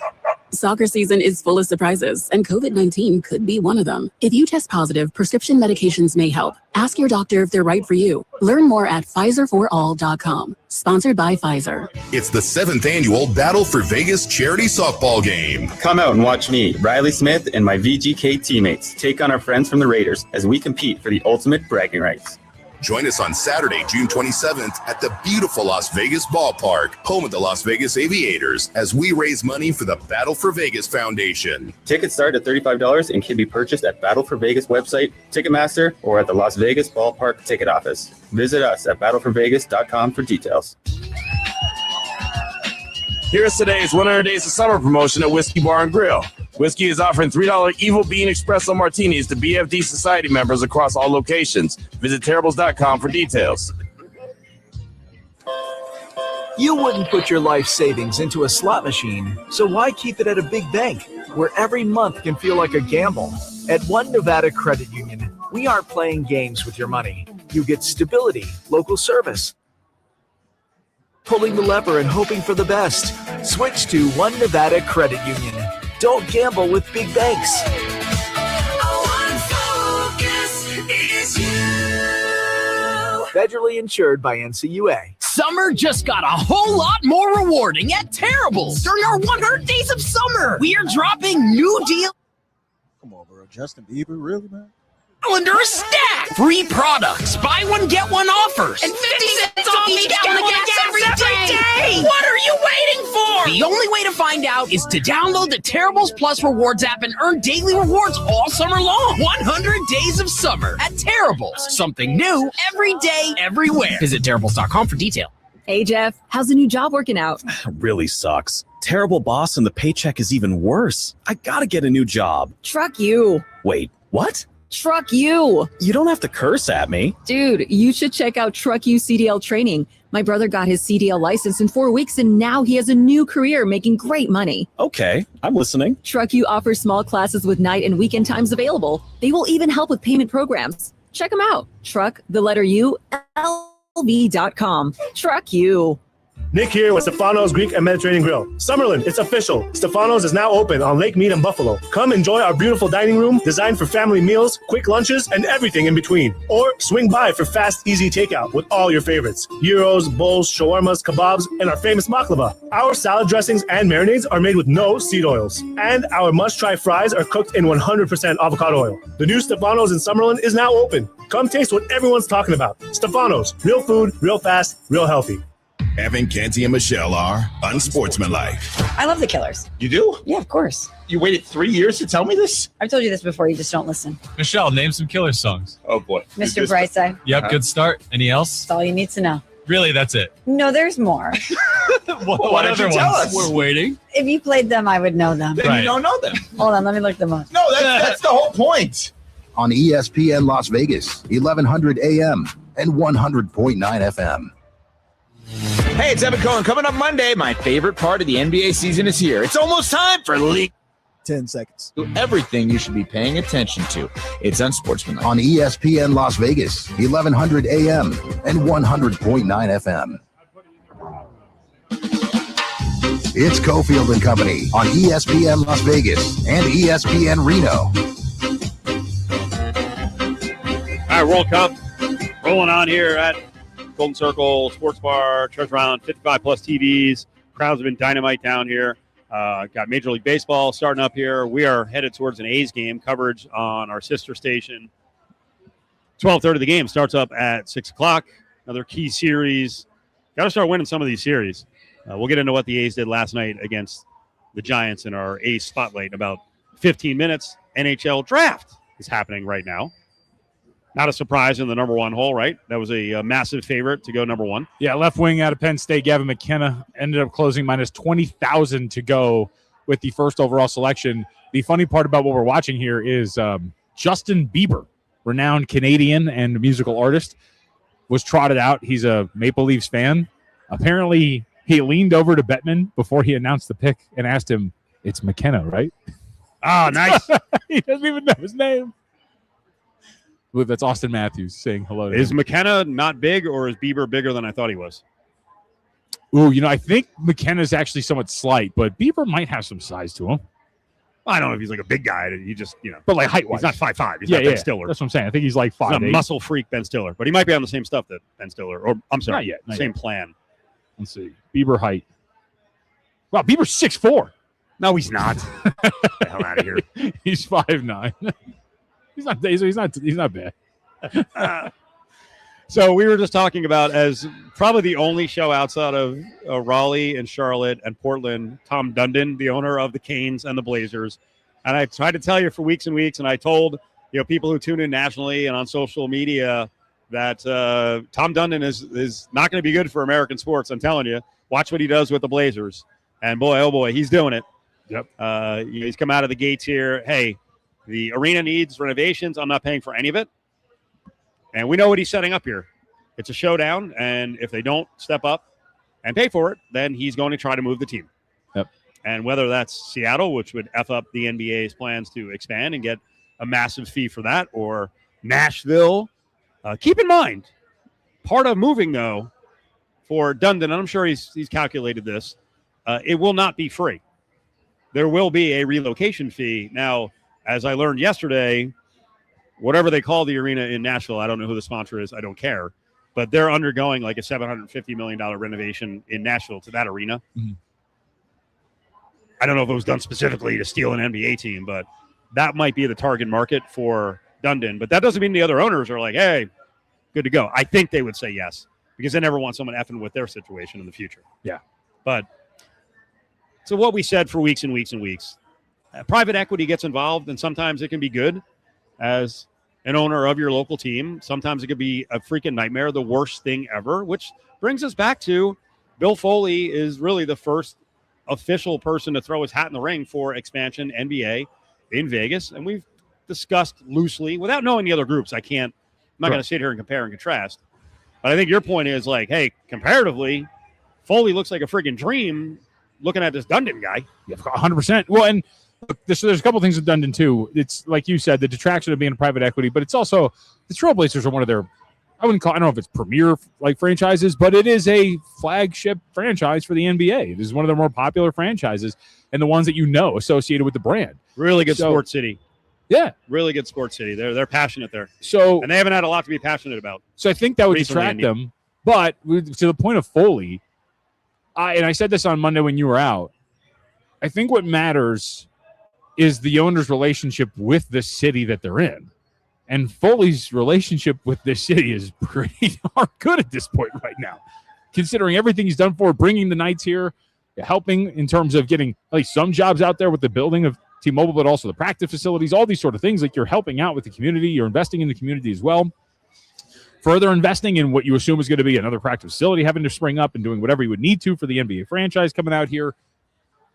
Speaker 20: Soccer season is full of surprises, and COVID-19 could be one of them. If you test positive, prescription medications may help. Ask your doctor if they're right for you. Learn more at PfizerForAll.com. Sponsored by Pfizer.
Speaker 6: It's the 7th annual Battle for Vegas charity softball game.
Speaker 21: Come out and watch me, Riley Smith, and my VGK teammates take on our friends from the Raiders as we compete for the ultimate bragging rights.
Speaker 6: Join us on Saturday, June 27th at the beautiful Las Vegas Ballpark, home of the Las Vegas Aviators, as we raise money for the Battle for Vegas Foundation.
Speaker 21: Tickets start at $35 and can be purchased at Battle for Vegas website, Ticketmaster, or at the Las Vegas Ballpark ticket office. Visit us at battleforvegas.com for details.
Speaker 22: Here's today's 100 Days of Summer promotion at Whiskey Bar and Grill. Whiskey is offering $3 Evil Bean Espresso Martinis to BFD Society members across all locations. Visit Terribles.com for details.
Speaker 25: You wouldn't put your life savings into a slot machine, so why keep it at a big bank where every month can feel like a gamble? At One Nevada Credit Union, we aren't playing games with your money. You get stability, local service, pulling the lever and hoping for the best. Switch to One Nevada Credit Union. Don't gamble with big banks. Federally insured by NCUA.
Speaker 32: Summer just got a whole lot more rewarding at Terribles during our 100 Days of Summer. We are dropping new deals.
Speaker 18: Come on, bro. Justin Bieber, really, man?
Speaker 32: Under a stack. Free products, buy one, get one offers, and 50 cents off each gallon of gas every day. What are you waiting for? The only way to find out is to download the Terribles Plus Rewards app and earn daily rewards all summer long. 100 Days of Summer at Terribles. Something new every day, everywhere. Visit Terribles.com for detail.
Speaker 33: Hey, Jeff, how's the new job working out?
Speaker 27: Really sucks. Terrible boss and the paycheck is even worse. I gotta get a new job.
Speaker 33: Truck you.
Speaker 27: Wait, what?
Speaker 33: Truck you.
Speaker 27: You don't have to curse at me.
Speaker 33: Dude, you should check out Truck You CDL training. My brother got his CDL license in 4 weeks and now he has a new career making great money.
Speaker 27: Okay, I'm listening.
Speaker 33: Truck You offers small classes with night and weekend times available. They will even help with payment programs. Check them out. Truck, the letter U, LV.com. Truck You.
Speaker 1: Nick here with Stefano's Greek and Mediterranean Grill. Summerlin, it's official. Stefano's is now open on Lake Mead and Buffalo. Come enjoy our beautiful dining room designed for family meals, quick lunches, and everything in between. Or swing by for fast, easy takeout with all your favorites. Gyros, bowls, shawarmas, kebabs, and our famous baklava. Our salad dressings and marinades are made with no seed oils. And our must-try fries are cooked in 100% avocado oil. The new Stefano's in Summerlin is now open. Come taste what everyone's talking about. Stefano's, real food, real fast, real healthy.
Speaker 22: Evan, Canty, and Michelle are unsportsmanlike.
Speaker 2: I love the Killers.
Speaker 22: You do?
Speaker 2: Yeah, of course.
Speaker 22: You waited 3 years to tell me this?
Speaker 2: I've told you this before. You just don't listen.
Speaker 8: Michelle, name some Killers songs.
Speaker 22: Oh, boy.
Speaker 2: Mr. Brightside.
Speaker 8: Yep, good start. Any else?
Speaker 2: That's all you need to know.
Speaker 8: Really, that's it.
Speaker 2: No, there's more.
Speaker 8: What other ones? We're waiting.
Speaker 2: If you played them, I would know them.
Speaker 22: Then you don't know them.
Speaker 2: Hold on, let me look them up.
Speaker 22: No, that's the whole point.
Speaker 3: On ESPN Las Vegas, 1100 AM and 100.9 FM.
Speaker 10: Hey, it's Evan Cohen. Coming up Monday, my favorite part of the NBA season is here. It's almost time for League
Speaker 11: 10 seconds.
Speaker 10: Everything you should be paying attention to. It's unsportsmanlike.
Speaker 3: On ESPN Las Vegas, 1100 AM and 100.9 FM. It's Cofield and Company on ESPN Las Vegas and ESPN Reno.
Speaker 5: All right, World Cup rolling on here at Golden Circle Sports Bar, Treasure Island, 55-plus TVs. Crowds have been dynamite down here. Got Major League Baseball starting up here. We are headed towards an A's game. Coverage on our sister station. 12:30 the game starts up at 6 o'clock. Another key series. Got to start winning some of these series. We'll get into what the A's did last night against the Giants in our A's Spotlight in about 15 minutes. NHL Draft is happening right now. Not a surprise in the number one hole, right? That was a massive favorite to go number one.
Speaker 7: Yeah, left wing out of Penn State, Gavin McKenna, ended up closing minus 20,000 to go with the first overall selection. The funny part about what we're watching here is Justin Bieber, renowned Canadian and musical artist, was trotted out. He's a Maple Leafs fan. Apparently, he leaned over to Bettman before he announced the pick and asked him, "It's McKenna, right?"
Speaker 5: Oh, nice.
Speaker 7: He doesn't even know his name. I believe that's Austin Matthews saying hello to
Speaker 5: Is
Speaker 7: him.
Speaker 5: McKenna not big, or is Bieber bigger than I thought he was?
Speaker 7: Ooh, I think McKenna's actually somewhat slight, but Bieber might have some size to him.
Speaker 5: I don't know if he's like a big guy. He just,
Speaker 7: But like height-wise.
Speaker 5: he's not 5'5". He's not Ben Stiller.
Speaker 7: That's what I'm saying. I think he's like
Speaker 5: He's
Speaker 7: 5'8".
Speaker 5: a muscle freak Ben Stiller, but he might be on the same stuff that Ben Stiller. Or I'm sorry,
Speaker 7: Not yet, not
Speaker 5: same
Speaker 7: yet.
Speaker 5: plan.
Speaker 7: Let's see. Bieber height. Wow, Bieber's 6'4".
Speaker 5: No, he's not. Get the hell out of here.
Speaker 7: He's 5'9". He's not bad.
Speaker 5: So we were just talking about, as probably the only show outside of Raleigh and Charlotte and Portland, Tom Dundon, the owner of the Canes and the Blazers. And I tried to tell you for weeks and weeks, and I told people who tune in nationally and on social media that Tom Dundon is not going to be good for American sports. I'm telling you, watch what he does with the Blazers. And boy, oh boy, he's doing it.
Speaker 7: Yep.
Speaker 5: He's come out of the gates here. Hey, the arena needs renovations. I'm not paying for any of it. And we know what he's setting up here. It's a showdown, and if they don't step up and pay for it, then he's going to try to move the team.
Speaker 7: Yep.
Speaker 5: And whether that's Seattle, which would F up the NBA's plans to expand and get a massive fee for that, or Nashville. Keep in mind, part of moving, though, for Dundon, and I'm sure he's calculated this, it will not be free. There will be a relocation fee. Now, as I learned yesterday, whatever they call the arena in Nashville, I don't know who the sponsor is. I don't care. But they're undergoing like a $750 million renovation in Nashville to that arena.
Speaker 7: Mm-hmm.
Speaker 5: I don't know if it was done specifically to steal an NBA team, but that might be the target market for Dundon. But that doesn't mean the other owners are like, hey, good to go. I think they would say yes, because they never want someone effing with their situation in the future.
Speaker 7: Yeah.
Speaker 5: But so what we said for weeks and weeks and weeks, private equity gets involved, and sometimes it can be good as an owner of your local team. Sometimes it could be a freaking nightmare, the worst thing ever, which brings us back to Bill Foley is really the first official person to throw his hat in the ring for expansion NBA in Vegas. And we've discussed loosely, without knowing the other groups, I'm not going to sit here and compare and contrast. But I think your point is like, hey, comparatively, Foley looks like a friggin' dream looking at this Dundon guy.
Speaker 7: Yeah, 100%. Well, and look, there's a couple things with Dundon, too. It's like you said, the detraction of being a private equity, but it's also the Trailblazers are one of their I don't know if it's premier like franchises, but it is a flagship franchise for the NBA. It is one of the more popular franchises and the ones that associated with the brand.
Speaker 5: Really good sports city.
Speaker 7: Yeah.
Speaker 5: Really good sports city. They're passionate there.
Speaker 7: And
Speaker 5: they haven't had a lot to be passionate about.
Speaker 7: So I think that would detract them. But to the point of Foley, and I said this on Monday when you were out, I think what matters is the owner's relationship with the city that they're in. And Foley's relationship with this city is pretty darn good at this point right now, considering everything he's done for bringing the Knights here, helping in terms of getting at least some jobs out there with the building of T-Mobile, but also the practice facilities, all these sort of things. Like, you're helping out with the community. You're investing in the community as well. Further investing in what you assume is going to be another practice facility having to spring up and doing whatever you would need to for the NBA franchise coming out here.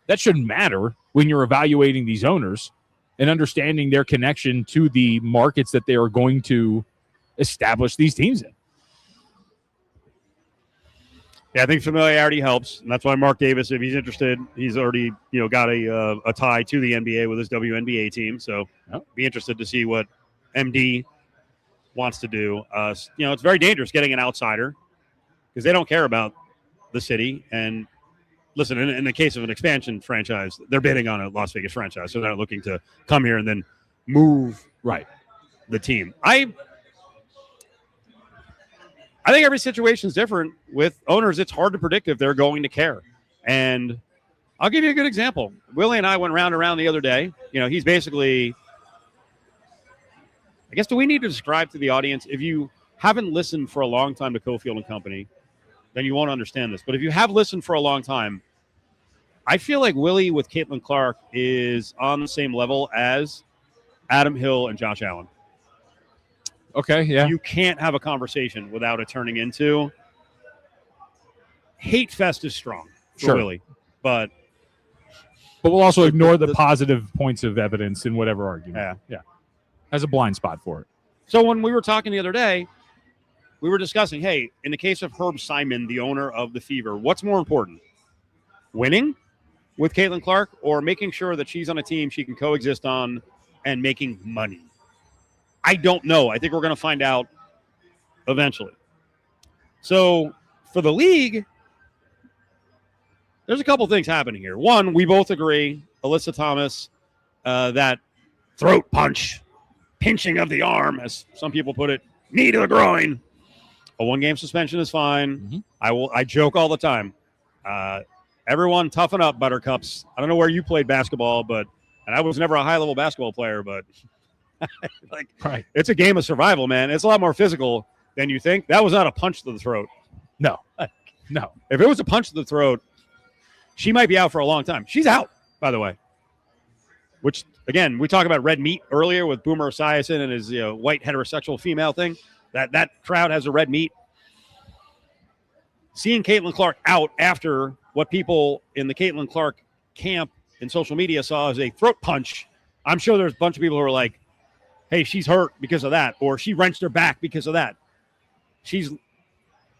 Speaker 7: That shouldn't matter when you're evaluating these owners and understanding their connection to the markets that they are going to establish these teams in.
Speaker 5: Yeah, I think familiarity helps, and that's why Mark Davis, if he's interested, he's already got a tie to the NBA with his WNBA team. So be interested to see what MD wants to do. It's very dangerous getting an outsider because they don't care about the city. And listen, in the case of an expansion franchise, they're bidding on a Las Vegas franchise, so they're not looking to come here and then move the team. I think every situation is different. With owners, it's hard to predict if they're going to care. And I'll give you a good example. Willie and I went round and round the other day. He's basically, I guess, do we need to describe to the audience? If you haven't listened for a long time to Cofield and Company, then you won't understand this. But if you have listened for a long time, I feel like Willie with Caitlin Clark is on the same level as Adam Hill and Josh Allen.
Speaker 7: Okay, yeah.
Speaker 5: You can't have a conversation without it turning into hate fest is strong for Willie. But
Speaker 7: we'll also ignore the positive points of evidence in whatever argument. Yeah. Has a blind spot for it.
Speaker 5: So when we were talking the other day, we were discussing, hey, in the case of Herb Simon, the owner of the Fever, what's more important? Winning with Caitlin Clark or making sure that she's on a team she can coexist on and making money? I don't know. I think we're going to find out eventually. So for the league, there's a couple things happening here. One, we both agree, Alyssa Thomas, that throat punch, pinching of the arm, as some people put it, knee to the groin. A one-game suspension is fine. I joke all the time. Everyone toughen up, Buttercups. I don't know where you played basketball, and I was never a high-level basketball player, but it's a game of survival, man. It's a lot more physical than you think. That was not a punch to the throat.
Speaker 7: No.
Speaker 5: If it was a punch to the throat, she might be out for a long time. She's out, by the way. Which, again, we talked about red meat earlier with Boomer Esiason and his white heterosexual female thing. That crowd has a red meat. Seeing Caitlin Clark out after what people in the Caitlin Clark camp in social media saw as a throat punch, I'm sure there's a bunch of people who are like, hey, she's hurt because of that, or she wrenched her back because of that. She's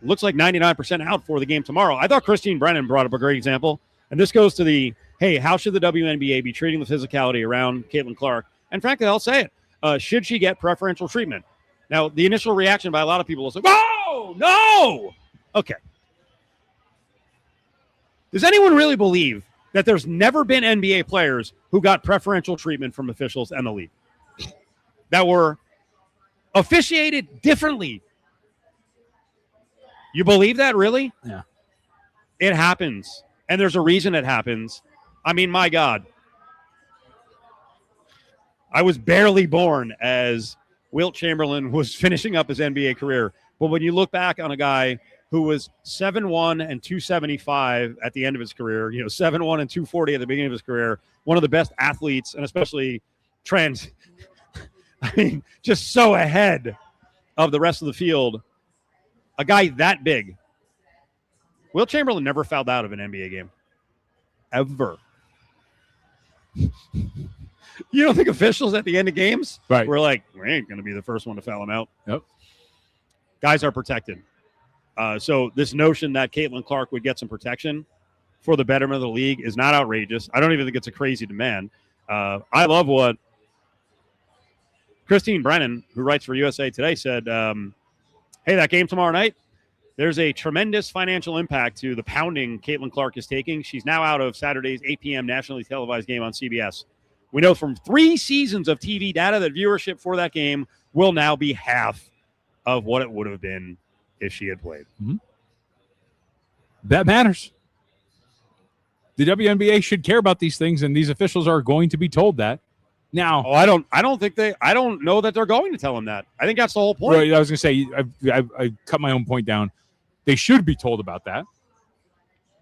Speaker 5: looks like 99% out for the game tomorrow. I thought Christine Brennan brought up a great example, and this goes to the, hey, how should the WNBA be treating the physicality around Caitlin Clark? And frankly, I'll say it. Should she get preferential treatment? Now, the initial reaction by a lot of people was like, oh, no! Okay. Does anyone really believe that there's never been NBA players who got preferential treatment from officials and the league that were officiated differently? You believe that, really?
Speaker 7: Yeah.
Speaker 5: It happens, and there's a reason it happens. I mean, my God. I was barely born as Wilt Chamberlain was finishing up his NBA career. But when you look back on a guy who was 7'1" and 275 at the end of his career, 7'1" and 240 at the beginning of his career, one of the best athletes, and especially just so ahead of the rest of the field, a guy that big. Wilt Chamberlain never fouled out of an NBA game. Ever. You don't think officials at the end of games were like, we ain't going to be the first one to foul him out?
Speaker 7: Yep.
Speaker 5: Guys are protected. So this notion that Caitlin Clark would get some protection for the betterment of the league is not outrageous. I don't even think it's a crazy demand. I love what Christine Brennan, who writes for USA Today, said, Hey, that game tomorrow night, there's a tremendous financial impact to the pounding Caitlin Clark is taking. She's now out of Saturday's 8 p.m. nationally televised game on CBS. We know from 3 seasons of TV data that viewership for that game will now be half of what it would have been if she had played.
Speaker 7: Mm-hmm. That matters. The WNBA should care about these things, and these officials are going to be told that. Now,
Speaker 5: I don't know that they're going to tell them that. I think that's the whole point.
Speaker 7: Right, I was going to say, I cut my own point down. They should be told about that.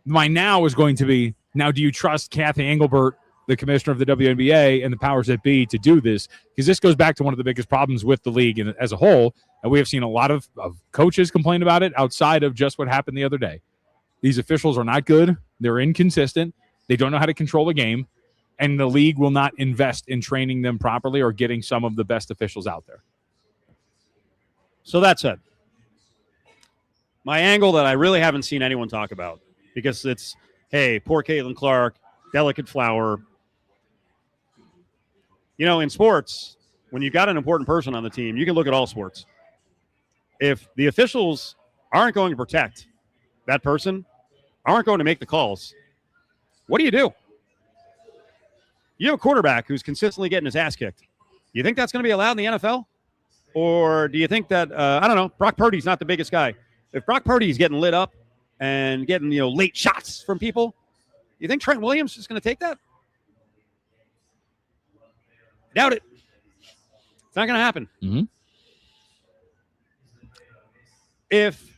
Speaker 7: My now is going to be, now do you trust Kathy Engelbert, the commissioner of the WNBA, and the powers that be to do this? Because this goes back to one of the biggest problems with the league as a whole, and we have seen a lot of coaches complain about it outside of just what happened the other day. These officials are not good. They're inconsistent. They don't know how to control a game. And the league will not invest in training them properly or getting some of the best officials out there.
Speaker 5: So that said, my angle that I really haven't seen anyone talk about, because it's, hey, poor Caitlin Clark, delicate flower. You know, in sports, when you've got an important person on the team, you can look at all sports. If the officials aren't going to protect that person, aren't going to make the calls, what do? You have a quarterback who's consistently getting his ass kicked. You think that's going to be allowed in the NFL? Or do you think that, I don't know, Brock Purdy's not the biggest guy. If Brock Purdy's getting lit up and getting, late shots from people, you think Trent Williams is going to take that? Doubt it. It's not going to happen.
Speaker 7: Mm-hmm.
Speaker 5: If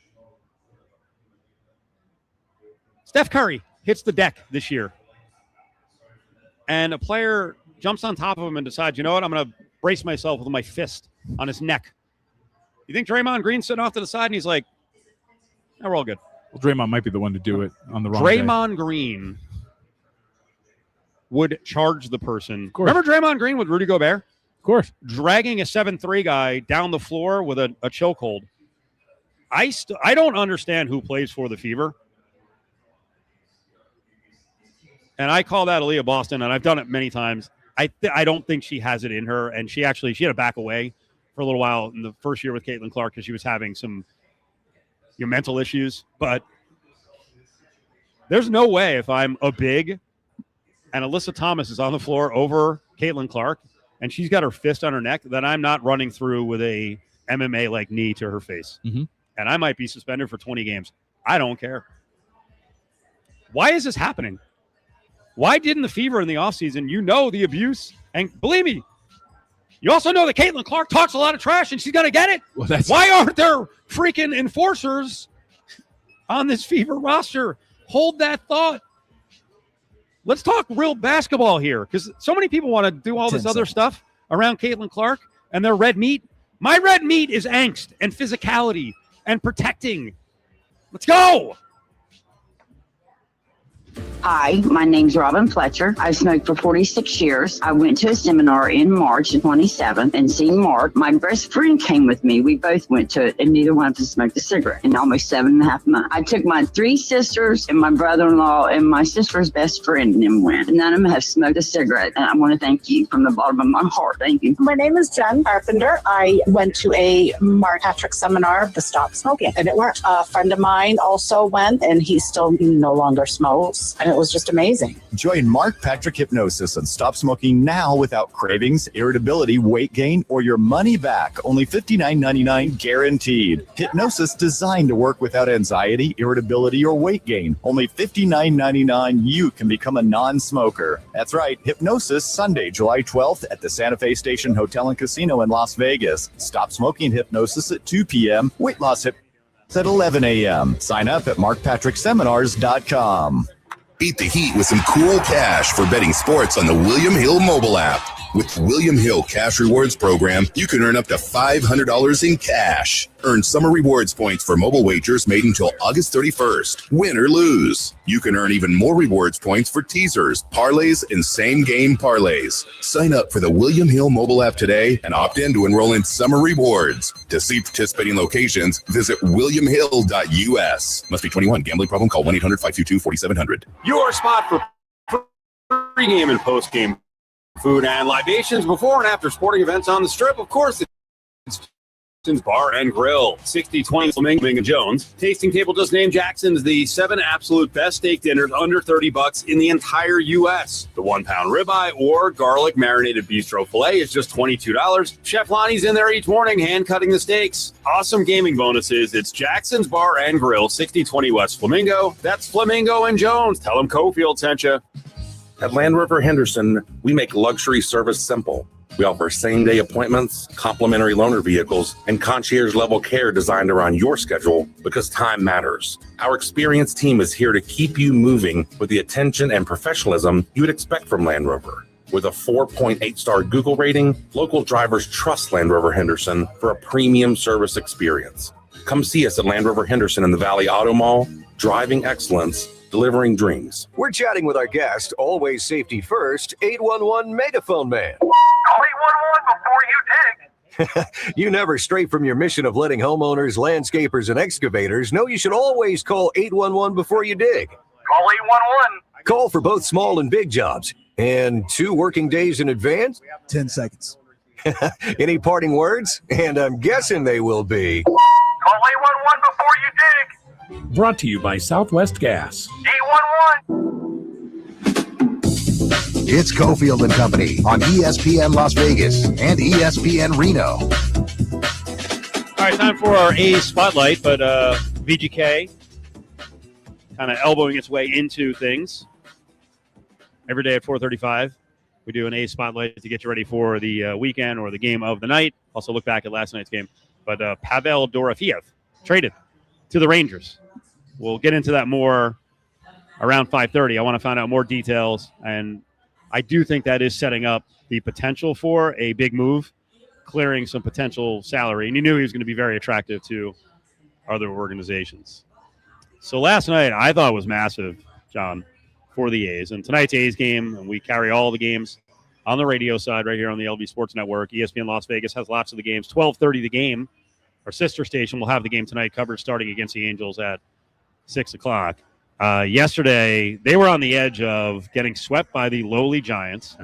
Speaker 5: Steph Curry hits the deck this year, and a player jumps on top of him and decides, you know what, I'm going to brace myself with my fist on his neck. You think Draymond Green's sitting off to the side and he's like, we're all good.
Speaker 7: Well, Draymond might be the one to do it on the wrong day.
Speaker 5: Draymond Green would charge the person. Remember Draymond Green with Rudy Gobert?
Speaker 7: Of course.
Speaker 5: Dragging a 7'3" guy down the floor with a chokehold. I don't understand who plays for the Fever. And I call that Aaliyah Boston, and I've done it many times. I don't think she has it in her, and she had to back away for a little while in the first year with Caitlin Clark because she was having some mental issues. But there's no way if I'm a big and Alyssa Thomas is on the floor over Caitlin Clark and she's got her fist on her neck, that I'm not running through with a MMA-like knee to her face.
Speaker 7: Mm-hmm.
Speaker 5: And I might be suspended for 20 games. I don't care. Why is this happening? Why didn't the Fever in the offseason, the abuse, and believe me, you also know that Caitlin Clark talks a lot of trash and she's going to get it.
Speaker 7: Well,
Speaker 5: why aren't there freaking enforcers on this Fever roster? Hold that thought. Let's talk real basketball here, because so many people want to do all this other stuff around Caitlin Clark and their red meat. My red meat is angst and physicality and protecting. Let's go.
Speaker 4: Hi, my name's Robin Fletcher. I've smoked for 46 years. I went to a seminar in March 27th and seen Mark. My best friend came with me. We both went to it, and neither one of us smoked a cigarette in almost 7.5 months. I took my 3 sisters and my brother-in-law and my sister's best friend and them went. None of them have smoked a cigarette, and I want to thank you from the bottom of my heart. Thank you.
Speaker 9: My name is Jen Carpenter. I went to a Mark Patrick seminar, the Stop Smoking, and it worked. A friend of mine also went, and he still no longer smokes, and it was just amazing.
Speaker 11: Join Mark Patrick Hypnosis and stop smoking now without cravings, irritability, weight gain, or your money back. Only $59.99 guaranteed. Hypnosis designed to work without anxiety, irritability, or weight gain. Only $59.99. You can become a non-smoker. That's right. Hypnosis Sunday, July 12th at the Santa Fe Station Hotel and Casino in Las Vegas. Stop smoking hypnosis at 2 p.m. Weight loss hypnosis at 11 a.m. Sign up at markpatrickseminars.com.
Speaker 6: Beat the heat with some cool cash for betting sports on the William Hill mobile app. With William Hill Cash Rewards Program, you can earn up to $500 in cash. Earn summer rewards points for mobile wagers made until August 31st. Win or lose. You can earn even more rewards points for teasers, parlays, and same-game parlays. Sign up for the William Hill mobile app today and opt in to enroll in summer rewards. To see participating locations, visit williamhill.us. Must be 21. Gambling problem? Call 1-800-522-4700.
Speaker 12: Your spot for pregame and postgame food and libations before and after sporting events on the Strip. Of course, it's Bar and Grill, 6020 Flamingo Jones. Tasting Table just named Jackson's the 7 absolute best steak dinners under $30 in the entire U.S. The 1-pound ribeye or garlic marinated bistro filet is just $22. Chef Lonnie's in there each morning hand cutting the steaks. Awesome gaming bonuses. It's Jackson's Bar and Grill, 6020 West Flamingo. That's Flamingo and Jones. Tell them Cofield sent you.
Speaker 13: At Land Rover Henderson, we make luxury service simple. We offer same-day appointments, complimentary loaner vehicles, and concierge-level care designed around your schedule because time matters. Our experienced team is here to keep you moving with the attention and professionalism you would expect from Land Rover. With a 4.8-star Google rating, local drivers trust Land Rover Henderson for a premium service experience. Come see us at Land Rover Henderson in the Valley Auto Mall, driving excellence, delivering dreams.
Speaker 14: We're chatting with our guest, always safety first, 811 Megaphone Man.
Speaker 15: Call 811 before you dig.
Speaker 14: You never stray from your mission of letting homeowners, landscapers, and excavators know you should always call 811 before you dig.
Speaker 15: Call 811.
Speaker 14: Call for both small and big jobs. And 2 working days in advance?
Speaker 16: 10 seconds.
Speaker 14: Any parting words? And I'm guessing they will be.
Speaker 15: Call 811 before you dig.
Speaker 17: Brought to you by Southwest Gas.
Speaker 15: 811.
Speaker 3: It's Cofield and Company on ESPN Las Vegas and ESPN Reno.
Speaker 5: All right, time for our A's spotlight, but VGK kind of elbowing its way into things. Every day at 4:35, we do an A's spotlight to get you ready for the weekend or the game of the night. Also look back at last night's game. But Pavel Dorofeyev traded to the Rangers. We'll get into that more around 5:30. I want to find out more details, and I do think that is setting up the potential for a big move, clearing some potential salary. And you knew he was going to be very attractive to other organizations. So last night, I thought it was massive, John, for the A's. And tonight's A's game, and we carry all the games on the radio side right here on the LV Sports Network. ESPN Las Vegas has lots of the games. 12:30 the game. Our sister station will have the game tonight covered starting against the Angels at 6 o'clock. Yesterday, they were on the edge of getting swept by the lowly Giants,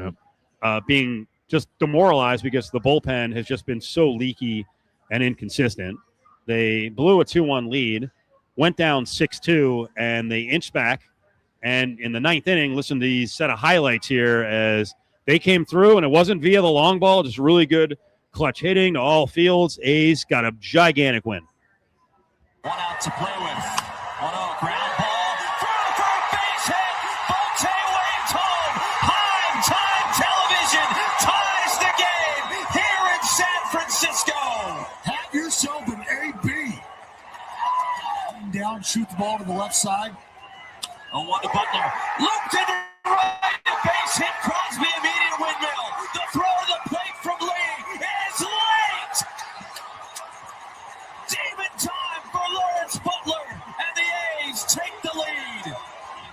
Speaker 5: being just demoralized because the bullpen has just been so leaky and inconsistent. They blew a 2-1 lead, went down 6-2, and they inched back. And in the 9th inning, listen to these set of highlights here as they came through, and it wasn't via the long ball, just really good clutch hitting to all fields. A's got a gigantic win.
Speaker 15: One out to play with. 1-0 ground ball. Throw for a base hit. Bolte waves home. Prime time television ties the game here in San Francisco.
Speaker 18: Have yourself an AB. Down, shoot the ball to the left side.
Speaker 15: 0-1 to Butler. Loop to the right. The base hit. Crosby immediate windmill. The throw to the plate from Lee is late. Demon time for Lawrence Butler, and the A's take the lead.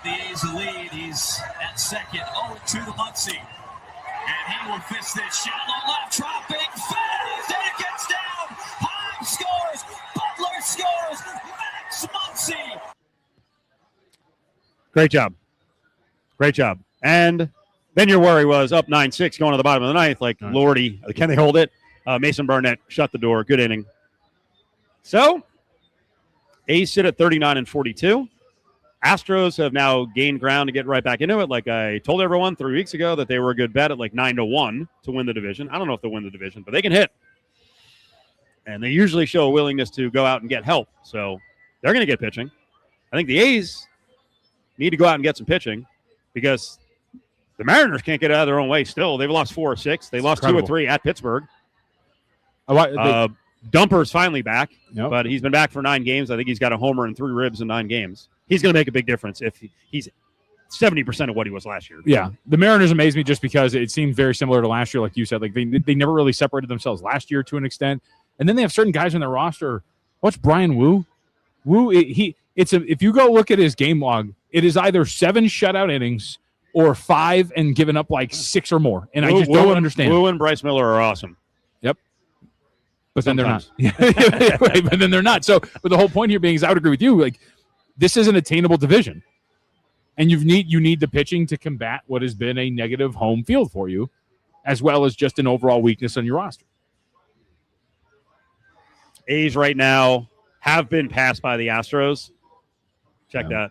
Speaker 15: The A's lead. He's at second. 0-2 to Muncy. And he will fist this shallow left, dropping fast, and it gets down. Heim scores. Butler scores. Max Muncy.
Speaker 5: Great job. Great job. And then your worry was up 9-6 going to the bottom of the ninth. Like, Lordy, can they hold it? Mason Burnett shut the door. Good inning. So, A's sit at 39-42. Astros have now gained ground to get right back into it. Like I told everyone 3 weeks ago that they were a good bet at like 9-1 to win the division. I don't know if they'll win the division, but they can hit. And they usually show a willingness to go out and get help. So, they're going to get pitching. I think the A's need to go out and get some pitching because the Mariners can't get out of their own way still. They've lost 4 or 6. They lost 2 or 3 at Pittsburgh. Dumper's finally back, but he's been back for 9 games. I think he's got a homer and 3 ribs in 9 games. He's going to make a big difference if he's 70% of what he was last year.
Speaker 7: Yeah, the Mariners amaze me just because it seemed very similar to last year, like you said. Like they never really separated themselves last year to an extent. And then they have certain guys on their roster. What's Brian Wu? If you go look at his game log, it is either 7 shutout innings or 5 and given up like 6 or more. And I just don't understand.
Speaker 5: Wu and Bryce Miller are awesome.
Speaker 7: Yep. But then they're not. Right, but then they're not. So, but the whole point here being is I would agree with you. Like, this is an attainable division. And you need the pitching to combat what has been a negative home field for you, as well as just an overall weakness on your roster.
Speaker 5: A's right now have been passed by the Astros. Check that.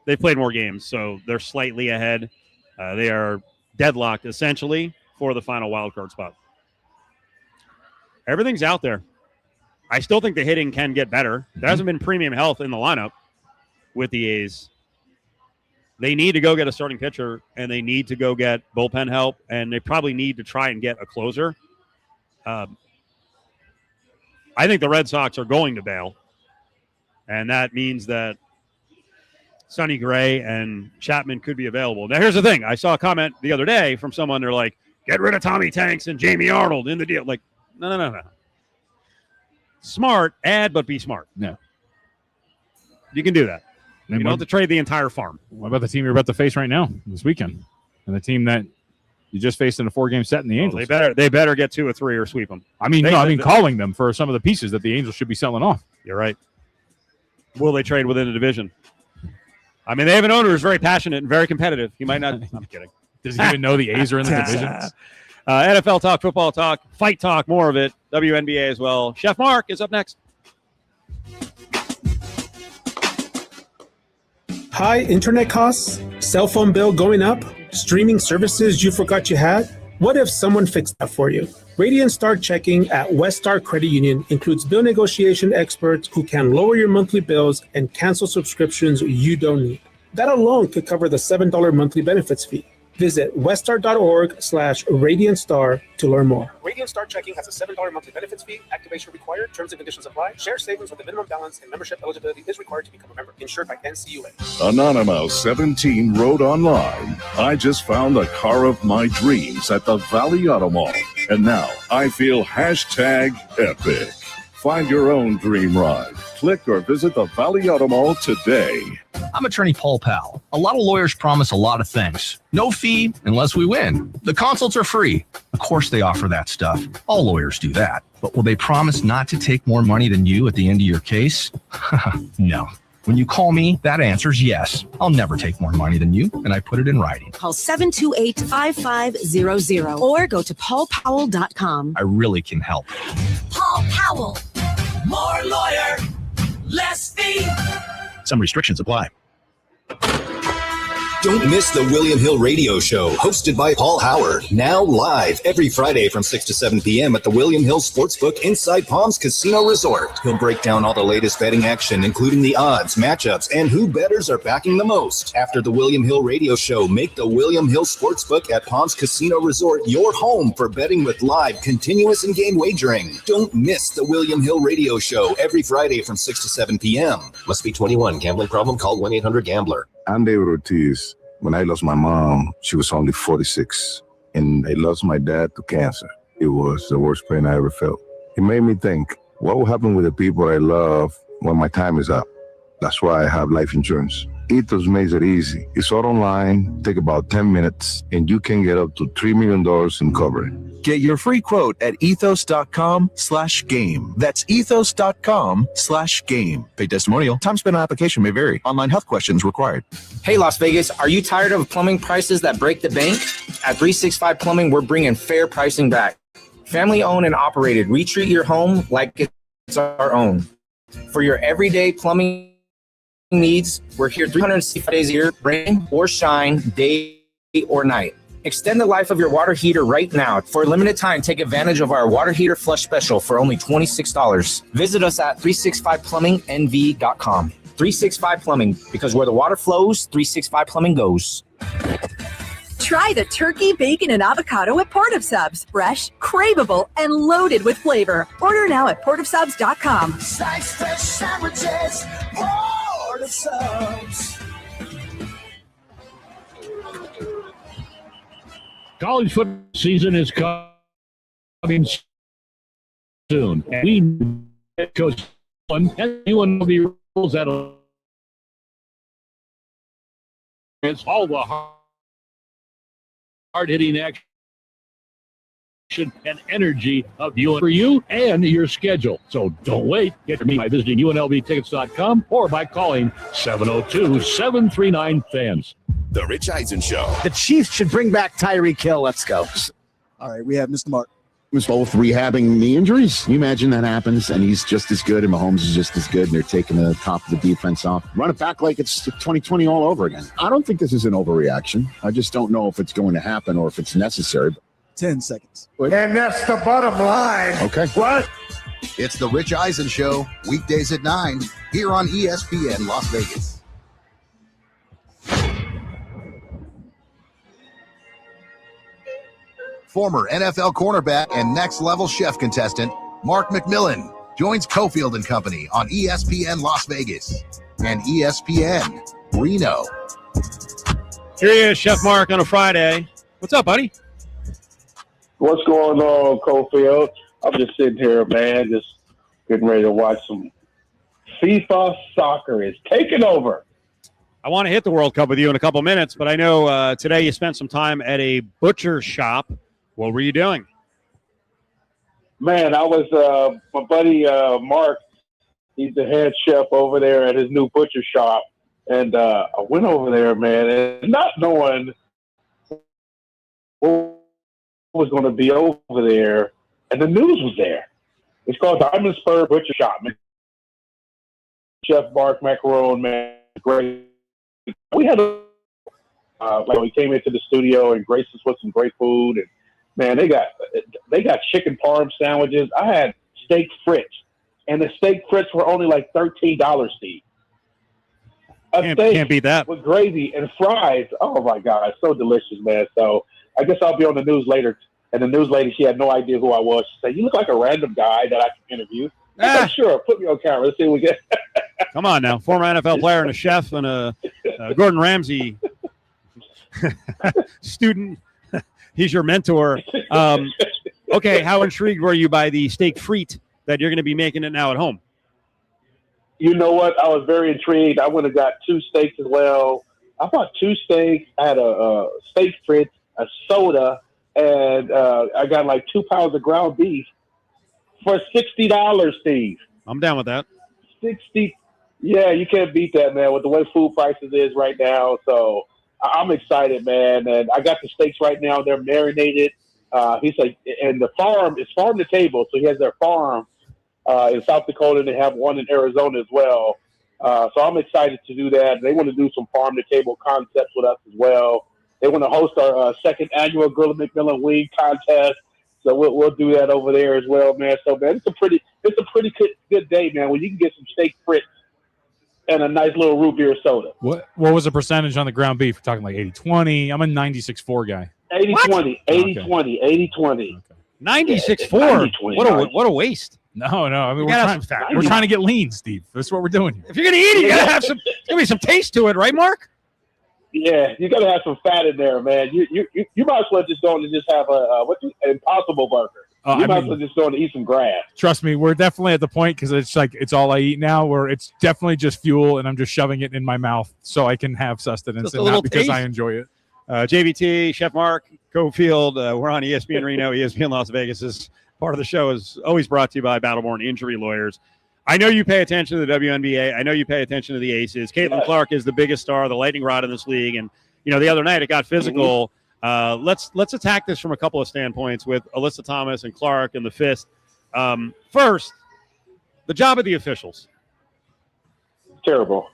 Speaker 5: They played more games, so they're slightly ahead. They are deadlocked, essentially, for the final wildcard spot. Everything's out there. I still think the hitting can get better. There hasn't been premium health in the lineup with the A's. They need to go get a starting pitcher, and they need to go get bullpen help, and they probably need to try and get a closer. I think the Red Sox are going to bail, and that means that Sonny Gray and Chapman could be available. Now, here's the thing. I saw a comment the other day from someone. They're like, get rid of Tommy Tanks and Jamie Arnold in the deal. Like, no. Smart, add, but be smart.
Speaker 7: No.
Speaker 5: You can do that. You don't have to trade the entire farm.
Speaker 7: What about the team you're about to face right now this weekend? And the team that you just faced in a 4-game set in the Angels?
Speaker 5: They better get 2 or 3 or sweep them.
Speaker 7: I mean, calling them for some of the pieces that the Angels should be selling off.
Speaker 5: You're right. Will they trade within the division? I mean, they have an owner who's very passionate and very competitive. He might not. I'm kidding.
Speaker 7: Does he even know the A's are in the divisions?
Speaker 5: NFL talk, football talk, fight talk, more of it. WNBA as well. Chef Mark is up next.
Speaker 16: High internet costs, cell phone bill going up, streaming services you forgot you had? What if someone fixed that for you? Radiant Star Checking at West Star Credit Union includes bill negotiation experts who can lower your monthly bills and cancel subscriptions you don't need. That alone could cover the $7 monthly benefits fee. Visit weststar.org/RadiantStar to learn more.
Speaker 19: Radiant Star Checking has a $7 monthly benefits fee. Activation required. Terms and conditions apply. Share savings with a minimum balance and membership eligibility is required to become a member. Insured by NCUA.
Speaker 20: Anonymous 17 wrote online, I just found the car of my dreams at the Valley Auto Mall. And now I feel #epic. Find your own dream ride. Click or visit the Valley Auto Mall today.
Speaker 21: I'm attorney Paul Powell. A lot of lawyers promise a lot of things. No fee unless we win. The consults are free. Of course they offer that stuff. All lawyers do that. But will they promise not to take more money than you at the end of your case? No. When you call me, that answer's yes. I'll never take more money than you, and I put it in writing.
Speaker 23: Call 728-5500 or go to paulpowell.com.
Speaker 21: I really can help.
Speaker 15: Paul Powell. More lawyer, less fee.
Speaker 21: Some restrictions apply.
Speaker 24: Don't miss the William Hill Radio Show, hosted by Paul Howard. Now live every Friday from 6 to 7 p.m. at the William Hill Sportsbook inside Palms Casino Resort. He'll break down all the latest betting action, including the odds, matchups, and who bettors are backing the most. After the William Hill Radio Show, make the William Hill Sportsbook at Palms Casino Resort your home for betting with live, continuous, and game wagering. Don't miss the William Hill Radio Show every Friday from 6 to 7 p.m. Must be 21. Gambling problem? Call 1-800-GAMBLER.
Speaker 25: I'm David Ortiz. When I lost my mom, she was only 46, and I lost my dad to cancer. It was the worst pain I ever felt. It made me think, what will happen with the people I love when my time is up? That's why I have life insurance. Ethos makes it easy. It's all online, take about 10 minutes, and you can get up to $3 million in coverage.
Speaker 26: Get your free quote at ethos.com/game. That's ethos.com/game. Pay testimonial. Time spent on application may vary. Online health questions required.
Speaker 10: Hey, Las Vegas, are you tired of plumbing prices that break the bank? At 365 Plumbing, we're bringing fair pricing back. Family owned and operated. We treat your home like it's our own. For your everyday plumbing needs, we're here 365 days a year, rain or shine, day or night. Extend the life of your water heater right now. For a limited time, take advantage of our water heater flush special for only $26. Visit us at 365plummingnv.com. 365 Plumbing, because where the water flows, 365 Plumbing goes.
Speaker 33: Try the turkey, bacon, and avocado at Port of Subs. Fresh, craveable, and loaded with flavor. Order now at portofsubs.com.
Speaker 15: Slice fresh sandwiches, Port of Subs.
Speaker 17: College football season is coming soon. And we coach one anyone will be rules that it's all the hard-hitting action and energy of you for you and your schedule. So don't wait. Get your meeting by visiting UNLVtickets.com or by calling 702-739-FANS.
Speaker 6: The Rich Eisen Show.
Speaker 28: The Chiefs should bring back Tyreek Hill. Let's go.
Speaker 29: All right, we have Mr. Mark.
Speaker 1: was both rehabbing knee injuries. You imagine that happens, and he's just as good, and Mahomes is just as good, and they're taking the top of the defense off. Run it back like it's 2020 all over again. I don't think this is an overreaction. I just don't know if it's going to happen or if it's necessary.
Speaker 2: 10 seconds.
Speaker 18: And that's the bottom line.
Speaker 1: Okay.
Speaker 18: What?
Speaker 3: It's the Rich Eisen Show, weekdays at 9, here on ESPN Las Vegas. Former NFL cornerback and next-level chef contestant Mark McMillan joins Cofield and Company on ESPN Las Vegas and ESPN Reno.
Speaker 5: Here he is, Chef Mark, on a Friday. What's up, buddy?
Speaker 4: What's going on, Cofield? I'm just sitting here, man, just getting ready to watch some FIFA soccer. Is taking over.
Speaker 5: I want to hit the World Cup with you in a couple minutes, but I know today you spent some time at a butcher shop. What were you doing?
Speaker 4: Man, I was my buddy Mark. He's the head chef over there at his new butcher shop, and I went over there, man, and not knowing what was going to be over there, and the news was there. It's called Diamond Spur Butcher Shop. Man. Chef Mark Macaron, man, great. We had we came into the studio and graced us with some great food, and man, they got chicken parm sandwiches. I had steak frites, and the steak frites were only like $13, Steve.
Speaker 5: Can't beat that.
Speaker 4: With gravy and fries. Oh my God, it's so delicious, man. So I guess I'll be on the news later. And the news lady, she had no idea who I was. She said, "You look like a random guy that I can interview." I said, "Sure, put me on camera. Let's see what we get."
Speaker 5: Come on now, former NFL player and a chef and a Gordon Ramsay student. He's your mentor. Okay, how intrigued were you by the steak frite that you're going to be making it now at home?
Speaker 4: You know what? I was very intrigued. I went and got 2 steaks as well. I bought 2 steaks. I had a steak frit, a soda, and I got like 2 pounds of ground beef for $60, Steve.
Speaker 5: I'm down with that.
Speaker 4: 60. Yeah, you can't beat that, man, with the way food prices is right now. So I'm excited, man. And I got the steaks right now. They're marinated. He's like, and the farm is farm to table. So he has their farm in South Dakota, and they have one in Arizona as well. So I'm excited to do that. They want to do some farm to table concepts with us as well. They want to host our second annual Grill of McMillan Wing contest. So we'll do that over there as well, man. So man, it's a pretty good day, man, when you can get some steak frites and a nice little root beer soda.
Speaker 7: What was the percentage on the ground beef? We're talking like 80-20. I'm a 96-4 guy.
Speaker 4: 80-20, 80-20, 80-20.
Speaker 5: 96-4. What a waste.
Speaker 7: No. I mean, we're trying to get lean, Steve. That's what we're doing here.
Speaker 5: If you're going to eat it, you got to have some. There's going to be some taste to it, right, Mark?
Speaker 4: Yeah, you got to have some fat in there, man. You might as well just go and just have an Impossible Burger. You might as well just go and eat some grass.
Speaker 7: Trust me, we're definitely at the point, because it's like it's all I eat now, where it's definitely just fuel, and I'm just shoving it in my mouth so I can have sustenance, and not because I enjoy it.
Speaker 5: JVT, Chef Mark, Cofield, we're on ESPN Reno, ESPN Las Vegas. This part of the show is always brought to you by Battleborn Injury Lawyers. I know you pay attention to the WNBA. I know you pay attention to the Aces. Caitlin Clark is the biggest star, the lightning rod in this league. And, the other night it got physical. Let's attack this from a couple of standpoints with Alyssa Thomas and Clark and the fist. First, the job of the officials.
Speaker 4: Terrible.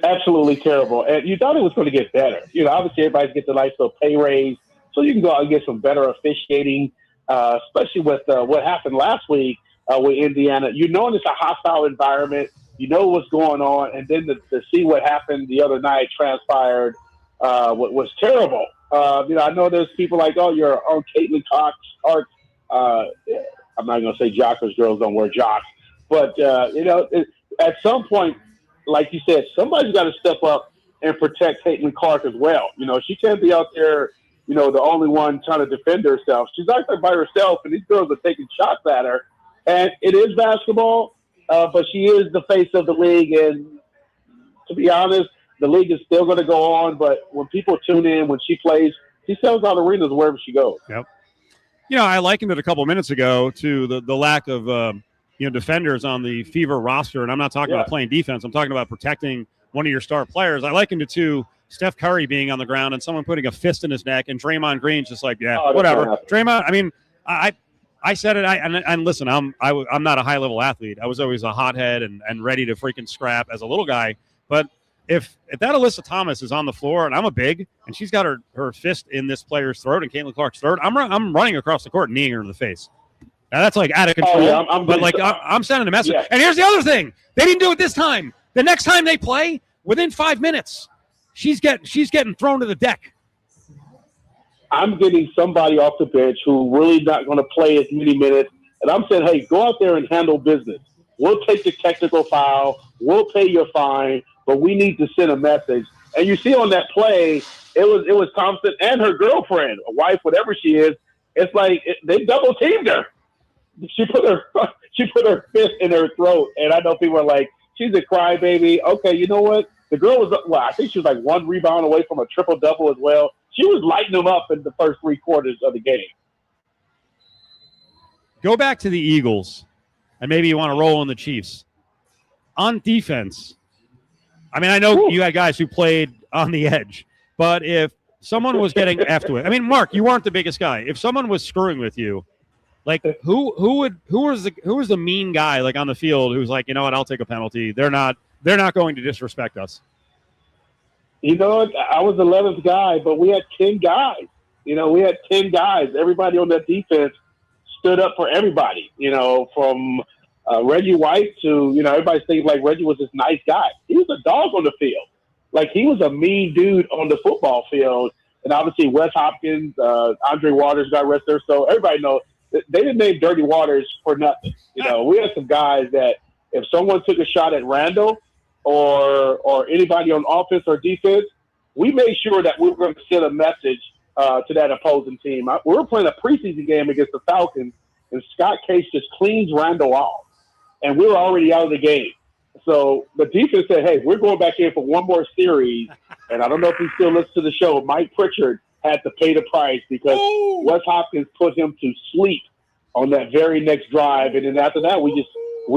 Speaker 4: Absolutely terrible. And you thought it was going to get better. Obviously everybody's getting a nice little pay raise, so you can go out and get some better officiating, especially with what happened last week with Indiana. It's a hostile environment. You know what's going on, and then to see what happened the other night transpired was terrible. I know there's people like, oh, you're on Caitlin Clark. I'm not going to say jock because girls don't wear jocks. But, at some point, like you said, somebody's got to step up and protect Caitlin Clark as well. She can't be out there, the only one trying to defend herself. She's out there by herself, and these girls are taking shots at her. And it is basketball, but she is the face of the league. And to be honest, the league is still going to go on. But when people tune in, when she plays, she sells out arenas wherever she goes.
Speaker 5: Yep. I likened it a couple minutes ago to the lack of defenders on the Fever roster. And I'm not talking about playing defense. I'm talking about protecting one of your star players. I likened it to Steph Curry being on the ground and someone putting a fist in his neck, and Draymond Green's just like, yeah,
Speaker 4: Oh, that's
Speaker 5: whatever.
Speaker 4: not
Speaker 5: Draymond, I mean, I said it. And listen, I'm not a high level athlete. I was always a hothead and ready to freaking scrap as a little guy. But if that Alyssa Thomas is on the floor and I'm a big and she's got her fist in this player's throat and Caitlin Clark's throat, I'm running across the court and kneeing her in the face. Now that's like out of control.
Speaker 4: Oh, yeah,
Speaker 5: but like I'm sending a message.
Speaker 4: Yeah.
Speaker 5: And here's the other thing: they didn't do it this time. The next time they play, within 5 minutes, she's getting thrown to the deck.
Speaker 4: I'm getting somebody off the bench who really not going to play as many minutes. And I'm saying, hey, go out there and handle business. We'll take the technical foul. We'll pay your fine, but we need to send a message. And you see on that play, it was Thompson and her girlfriend, a wife, whatever she is. It's like they double teamed her. She put her fist in her throat, and I know people are like, she's a crybaby. Okay, you know what? The girl was, I think she was like one rebound away from a triple-double as well. She was lighting them up in the first 3 quarters of the game.
Speaker 5: Go back to the Eagles, and maybe you want to roll on the Chiefs. On defense, I mean, I know you had guys who played on the edge, but if someone was getting after it, I mean, Mark, you weren't the biggest guy. If someone was screwing with you, like who was the mean guy like on the field who's like, you know what, I'll take a penalty. They're not going to disrespect us.
Speaker 4: You know, I was the 11th guy, but we had 10 guys. You know, we had 10 guys. Everybody on that defense stood up for everybody, you know, from Reggie White to, you know, everybody thinks like Reggie was this nice guy. He was a dog on the field. Like, he was a mean dude on the football field. And obviously Wes Hopkins, Andre Waters got arrested. So everybody knows they didn't name Dirty Waters for nothing. You know, we had some guys that if someone took a shot at Randall or anybody on offense or defense, we made sure that we were going to send a message to that opposing team. We were playing a preseason game against the Falcons, and Scott Case just cleans Randall off, and we were already out of the game. So the defense said, hey, we're going back in for one more series, and I don't know if he still listens to the show. Mike Pritchard had to pay the price because Wes Hopkins put him to sleep on that very next drive, and then after that, we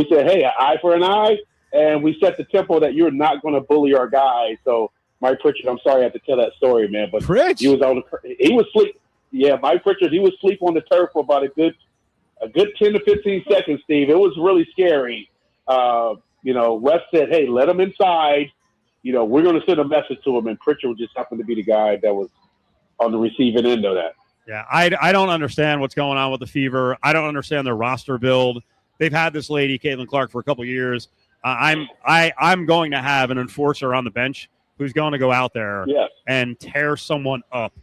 Speaker 4: said, hey, an eye for an eye, and we set the tempo that you're not going to bully our guys. So Mike Pritchard, I'm sorry I have to tell that story, man, but he was sleep. Yeah, Mike Pritchard, he was sleep on the turf for about a good 10 to 15 seconds, Steve. It was really scary. You know, Wes said, hey, let him inside. You know, we're going to send a message to him, and Pritchard just happened to be the guy that was on the receiving end of that.
Speaker 5: Yeah, I don't understand what's going on with the Fever. I don't understand their roster build. They've had this lady, Caitlin Clark, for a couple of years. I'm going to have an enforcer on the bench who's going to go out there and tear someone up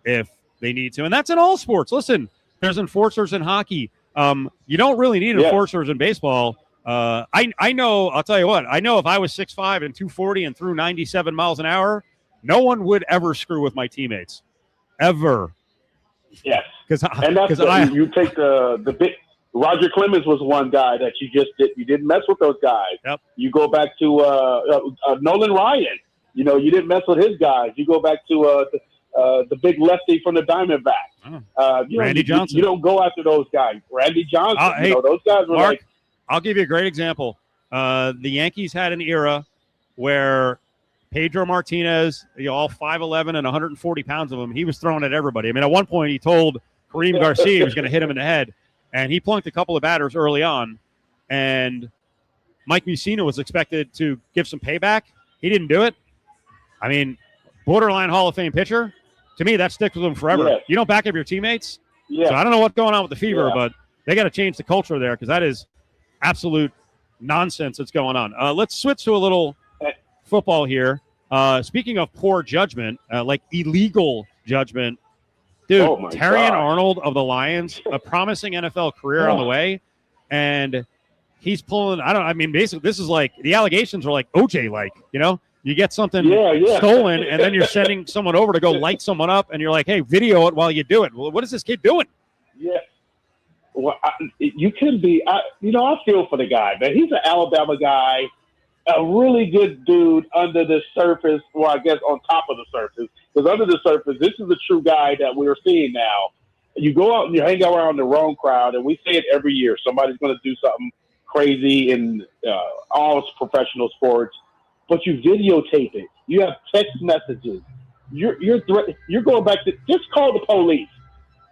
Speaker 5: if they need to. And that's in all sports. Listen, there's enforcers in hockey. You don't really need enforcers in baseball. I know, I'll tell you what, I know if I was 6'5" and 240 and threw 97 miles an hour, no one would ever screw with my teammates. Ever.
Speaker 4: Yes. You take the big Roger Clemens was one guy that you didn't mess with those guys.
Speaker 5: Yep.
Speaker 4: You go back to Nolan Ryan. You know, you didn't mess with his guys. You go back to the big lefty from the Diamondbacks.
Speaker 5: Randy Johnson.
Speaker 4: You don't go after those guys. Randy Johnson.
Speaker 5: Hey,
Speaker 4: those guys were
Speaker 5: Mark, I'll give you a great example. The Yankees had an era where Pedro Martinez, all 5'11" and 140 pounds of him, he was throwing at everybody. I mean, at one point he told Kareem Garcia he was going to hit him in the head, and he plunked a couple of batters early on, and Mike Mussina was expected to give some payback. He didn't do it. I mean, borderline Hall of Fame pitcher. To me, that sticks with him forever.
Speaker 4: Yes.
Speaker 5: You don't back up your teammates.
Speaker 4: Yes.
Speaker 5: So I don't know what's going on with the Fever, but they got to change the culture there because that is absolute nonsense that's going on. Let's switch to a little football here. Speaking of poor judgment, like illegal judgment, dude, Terrion Arnold of the Lions, a promising NFL career on the way, and he's pulling. Basically, this is like the allegations are like OJ, like, you know, you get something stolen, and then you're sending someone over to go light someone up, and you're like, hey, video it while you do it. Well, what is this kid doing?
Speaker 4: Yeah. Well, you can be, I feel for the guy, man. He's an Alabama guy, a really good dude under the surface, well, I guess on top of the surface. Because under the surface, this is the true guy that we're seeing now. You go out and you hang out around the wrong crowd, and we say it every year. Somebody's going to do something crazy in all professional sports, but you videotape it. You have text messages. You're going back to just call the police.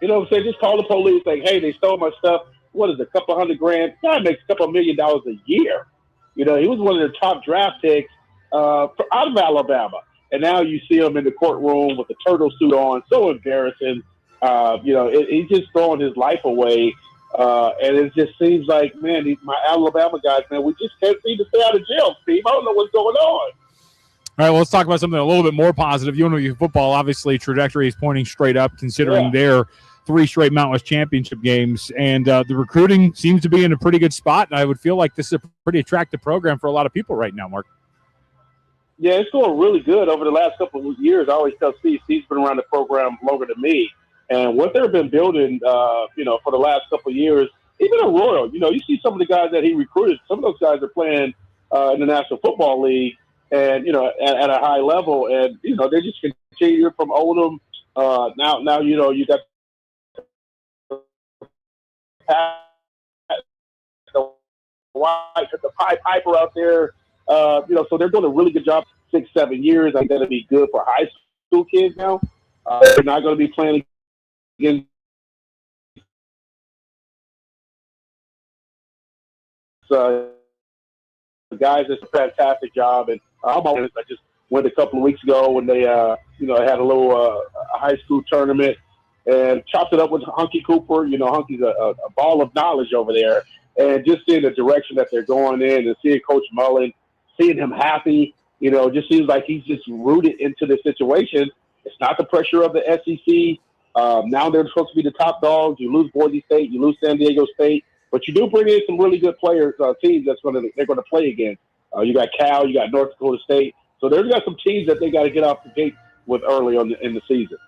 Speaker 4: You know what I'm saying? Just call the police, like, hey, they stole my stuff. What is it, a couple $100,000? Guy makes a couple $1 million a year. You know, he was one of the top draft picks out of Alabama. And now you see him in the courtroom with the turtle suit on. So embarrassing. You know, he's just throwing his life away. And it just seems like, man, my Alabama guys, man, we just can't seem to stay out of jail, Steve. I don't know what's going on.
Speaker 7: All right, well, let's talk about something a little bit more positive. UNLV football, obviously, trajectory is pointing straight up considering their 3 straight Mountain West Championship games. And the recruiting seems to be in a pretty good spot. And I would feel like this is a pretty attractive program for a lot of people right now, Mark.
Speaker 4: Yeah, it's going really good over the last couple of years. I always tell Steve, Steve's been around the program longer than me. And what they've been building, you know, for the last couple of years, even at Royal, you know, you see some of the guys that he recruited, some of those guys are playing in the National Football League and, you know, at a high level. And, you know, they just continue from Oldham. Now, you know, you got the Piper out there. You know, so they're doing a really good job. 6-7 years, I'm going to be good for high school kids now. They're not going to be playing against the guys. It's a fantastic job, and I just went a couple of weeks ago when they, you know, had a little high school tournament and chopped it up with Hunky Cooper. You know, Hunky's a ball of knowledge over there, and just seeing the direction that they're going in and seeing Coach Mullen, seeing him happy, you know, just seems like he's just rooted into the situation. It's not the pressure of the SEC. Now they're supposed to be the top dogs. You lose Boise State, you lose San Diego State, but you do bring in some really good players, teams they're going to play against. You got Cal, you got North Dakota State, so they've got some teams that they got to get off the gate with early in the season.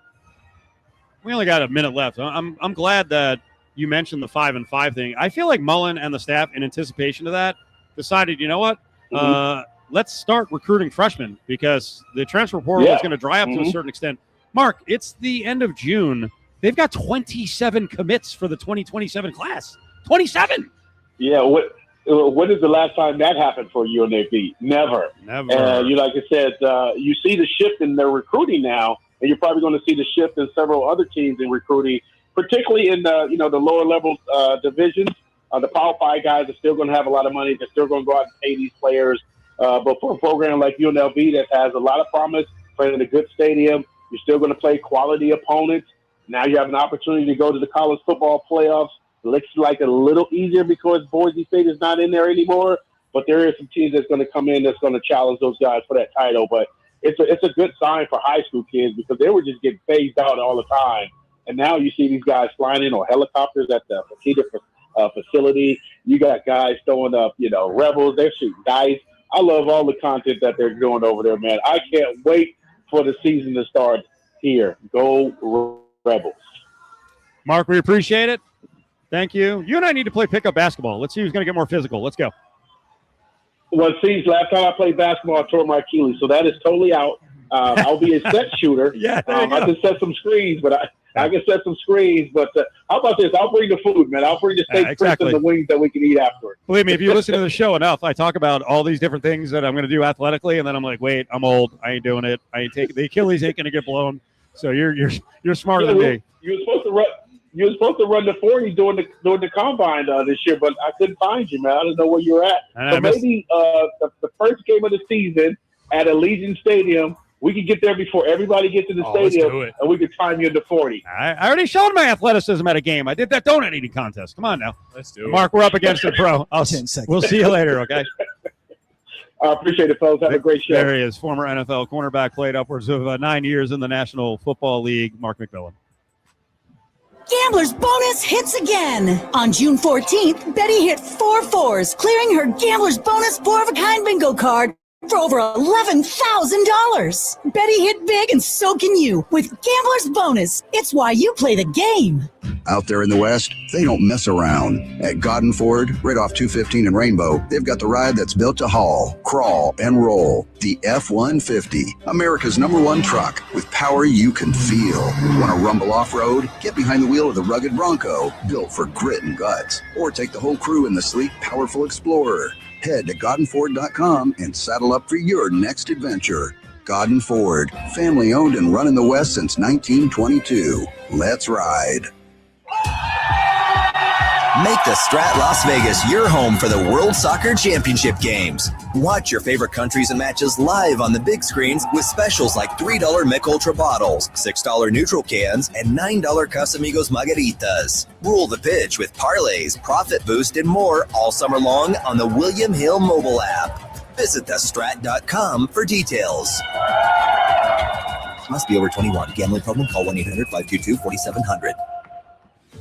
Speaker 5: We only got a minute left. I'm glad that you mentioned the 5-5 thing. I feel like Mullen and the staff, in anticipation of that, decided, you know what, let's start recruiting freshmen because the transfer portal is going to dry up to a certain extent. Mark, it's the end of June. They've got 27 commits for the 2027 class. 27.
Speaker 4: Yeah. When is the last time that happened for UNLV? Never. You like I said, you see the shift in their recruiting now, and you're probably going to see the shift in several other teams in recruiting, particularly in the the lower level divisions. The Power 5 guys are still going to have a lot of money. They're still going to go out and pay these players. But for a program like UNLV that has a lot of promise, playing in a good stadium, you're still going to play quality opponents. Now you have an opportunity to go to the college football playoffs. It looks like a little easier because Boise State is not in there anymore. But there are some teams that's going to come in that's going to challenge those guys for that title. But it's a good sign for high school kids because they were just getting phased out all the time. And now you see these guys flying in on helicopters at the facility. You got guys throwing up, rebels. They're shooting dice. I love all the content that they're doing over there, man. I can't wait for the season to start here. Go Rebels.
Speaker 5: Mark, we appreciate it. Thank you. You and I need to play pickup basketball. Let's see who's going to get more physical. Let's go.
Speaker 4: Well, see, last time I played basketball, I tore my Achilles, so that is totally out. I'll be a set shooter. I can set some screens, but I can set some screens. But how about this? I'll bring the food, man. I'll bring the steak and the wings that we can eat afterwards.
Speaker 5: Believe me, if you listen to the show enough, I talk about all these different things that I'm going to do athletically, and then I'm like, wait, I'm old. I ain't doing it. I ain't taking the Achilles ain't going to get blown. So you're smarter than me.
Speaker 4: You were supposed to run the 40 during the combine this year, but I couldn't find you, man. I don't know where you're at. So maybe the first game of the season at Allegiant Stadium, we could get there before everybody gets to the stadium, and we could time you in the 40.
Speaker 5: I already showed my athleticism at a game. I did that donut eating contest. Come on now.
Speaker 7: Let's do it.
Speaker 5: Mark, we're up against it, bro. We'll see you later, okay?
Speaker 4: I appreciate it, folks. Have a great show.
Speaker 5: There he is, former NFL cornerback, played upwards of 9 years in the National Football League, Mark McMillan.
Speaker 23: Gambler's bonus hits again. On June 14th, Betty hit 4 fours, clearing her Gambler's bonus 4-of-a-kind bingo card for over $11,000. Betty hit big and so can you with Gambler's bonus. It's why you play the game.
Speaker 2: Out there in the West, they don't mess around. At Godden Ford, right off 215 and Rainbow, they've got the ride that's built to haul, crawl, and roll. The F-150, America's #1 truck with power you can feel. Want to rumble off-road? Get behind the wheel of the rugged Bronco, built for grit and guts. Or take the whole crew in the sleek, powerful Explorer. Head to GoddenFord.com and saddle up for your next adventure. Godden Ford, family owned and run in the West since 1922. Let's ride.
Speaker 24: Make the Strat Las Vegas your home for the World Soccer Championship games. Watch your favorite countries and matches live on the big screens with specials like $3 Mick Ultra bottles, $6 neutral cans, and $9 Casamigos margaritas. Rule the pitch with parlays, profit boost, and more all summer long on the William Hill mobile app. Visit thestrat.com for details. Must be over 21. Gambling problem? Call 1-800-522-4700.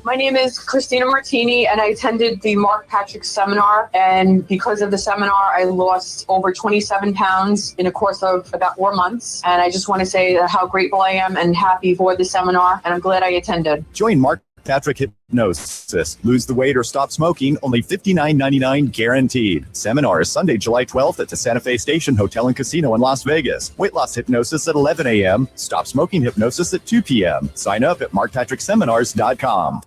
Speaker 8: My name is Christina Martini, and I attended the Mark Patrick seminar. And because of the seminar, I lost over 27 pounds in a course of about 4 months. And I just want to say how grateful I am and happy for the seminar. And I'm glad I attended.
Speaker 24: Join Mark Patrick Hypnosis. Lose the weight or stop smoking, only $59.99 guaranteed. Seminar is Sunday, July 12th at the Santa Fe Station Hotel and Casino in Las Vegas. Weight loss hypnosis at 11 a.m. Stop smoking hypnosis at 2 p.m. Sign up at markpatrickseminars.com.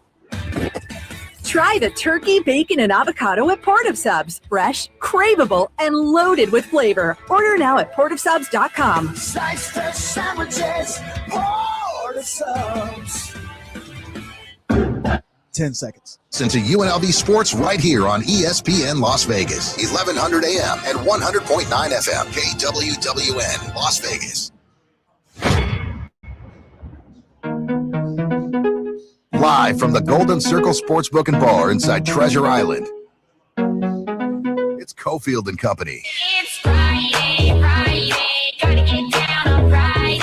Speaker 33: Try the turkey, bacon, and avocado at Port of Subs. Fresh, craveable, and loaded with flavor. Order now at portofsubs.com.
Speaker 18: Slice the sandwiches, Port of Subs.
Speaker 3: 10 seconds. Listen to UNLV Sports right here on ESPN Las Vegas, 1100 AM and 100.9 FM, KWWN, Las Vegas. Live from the Golden Circle Sportsbook and Bar inside Treasure Island, it's Cofield and Company.
Speaker 9: It's Friday, gotta get down on Friday.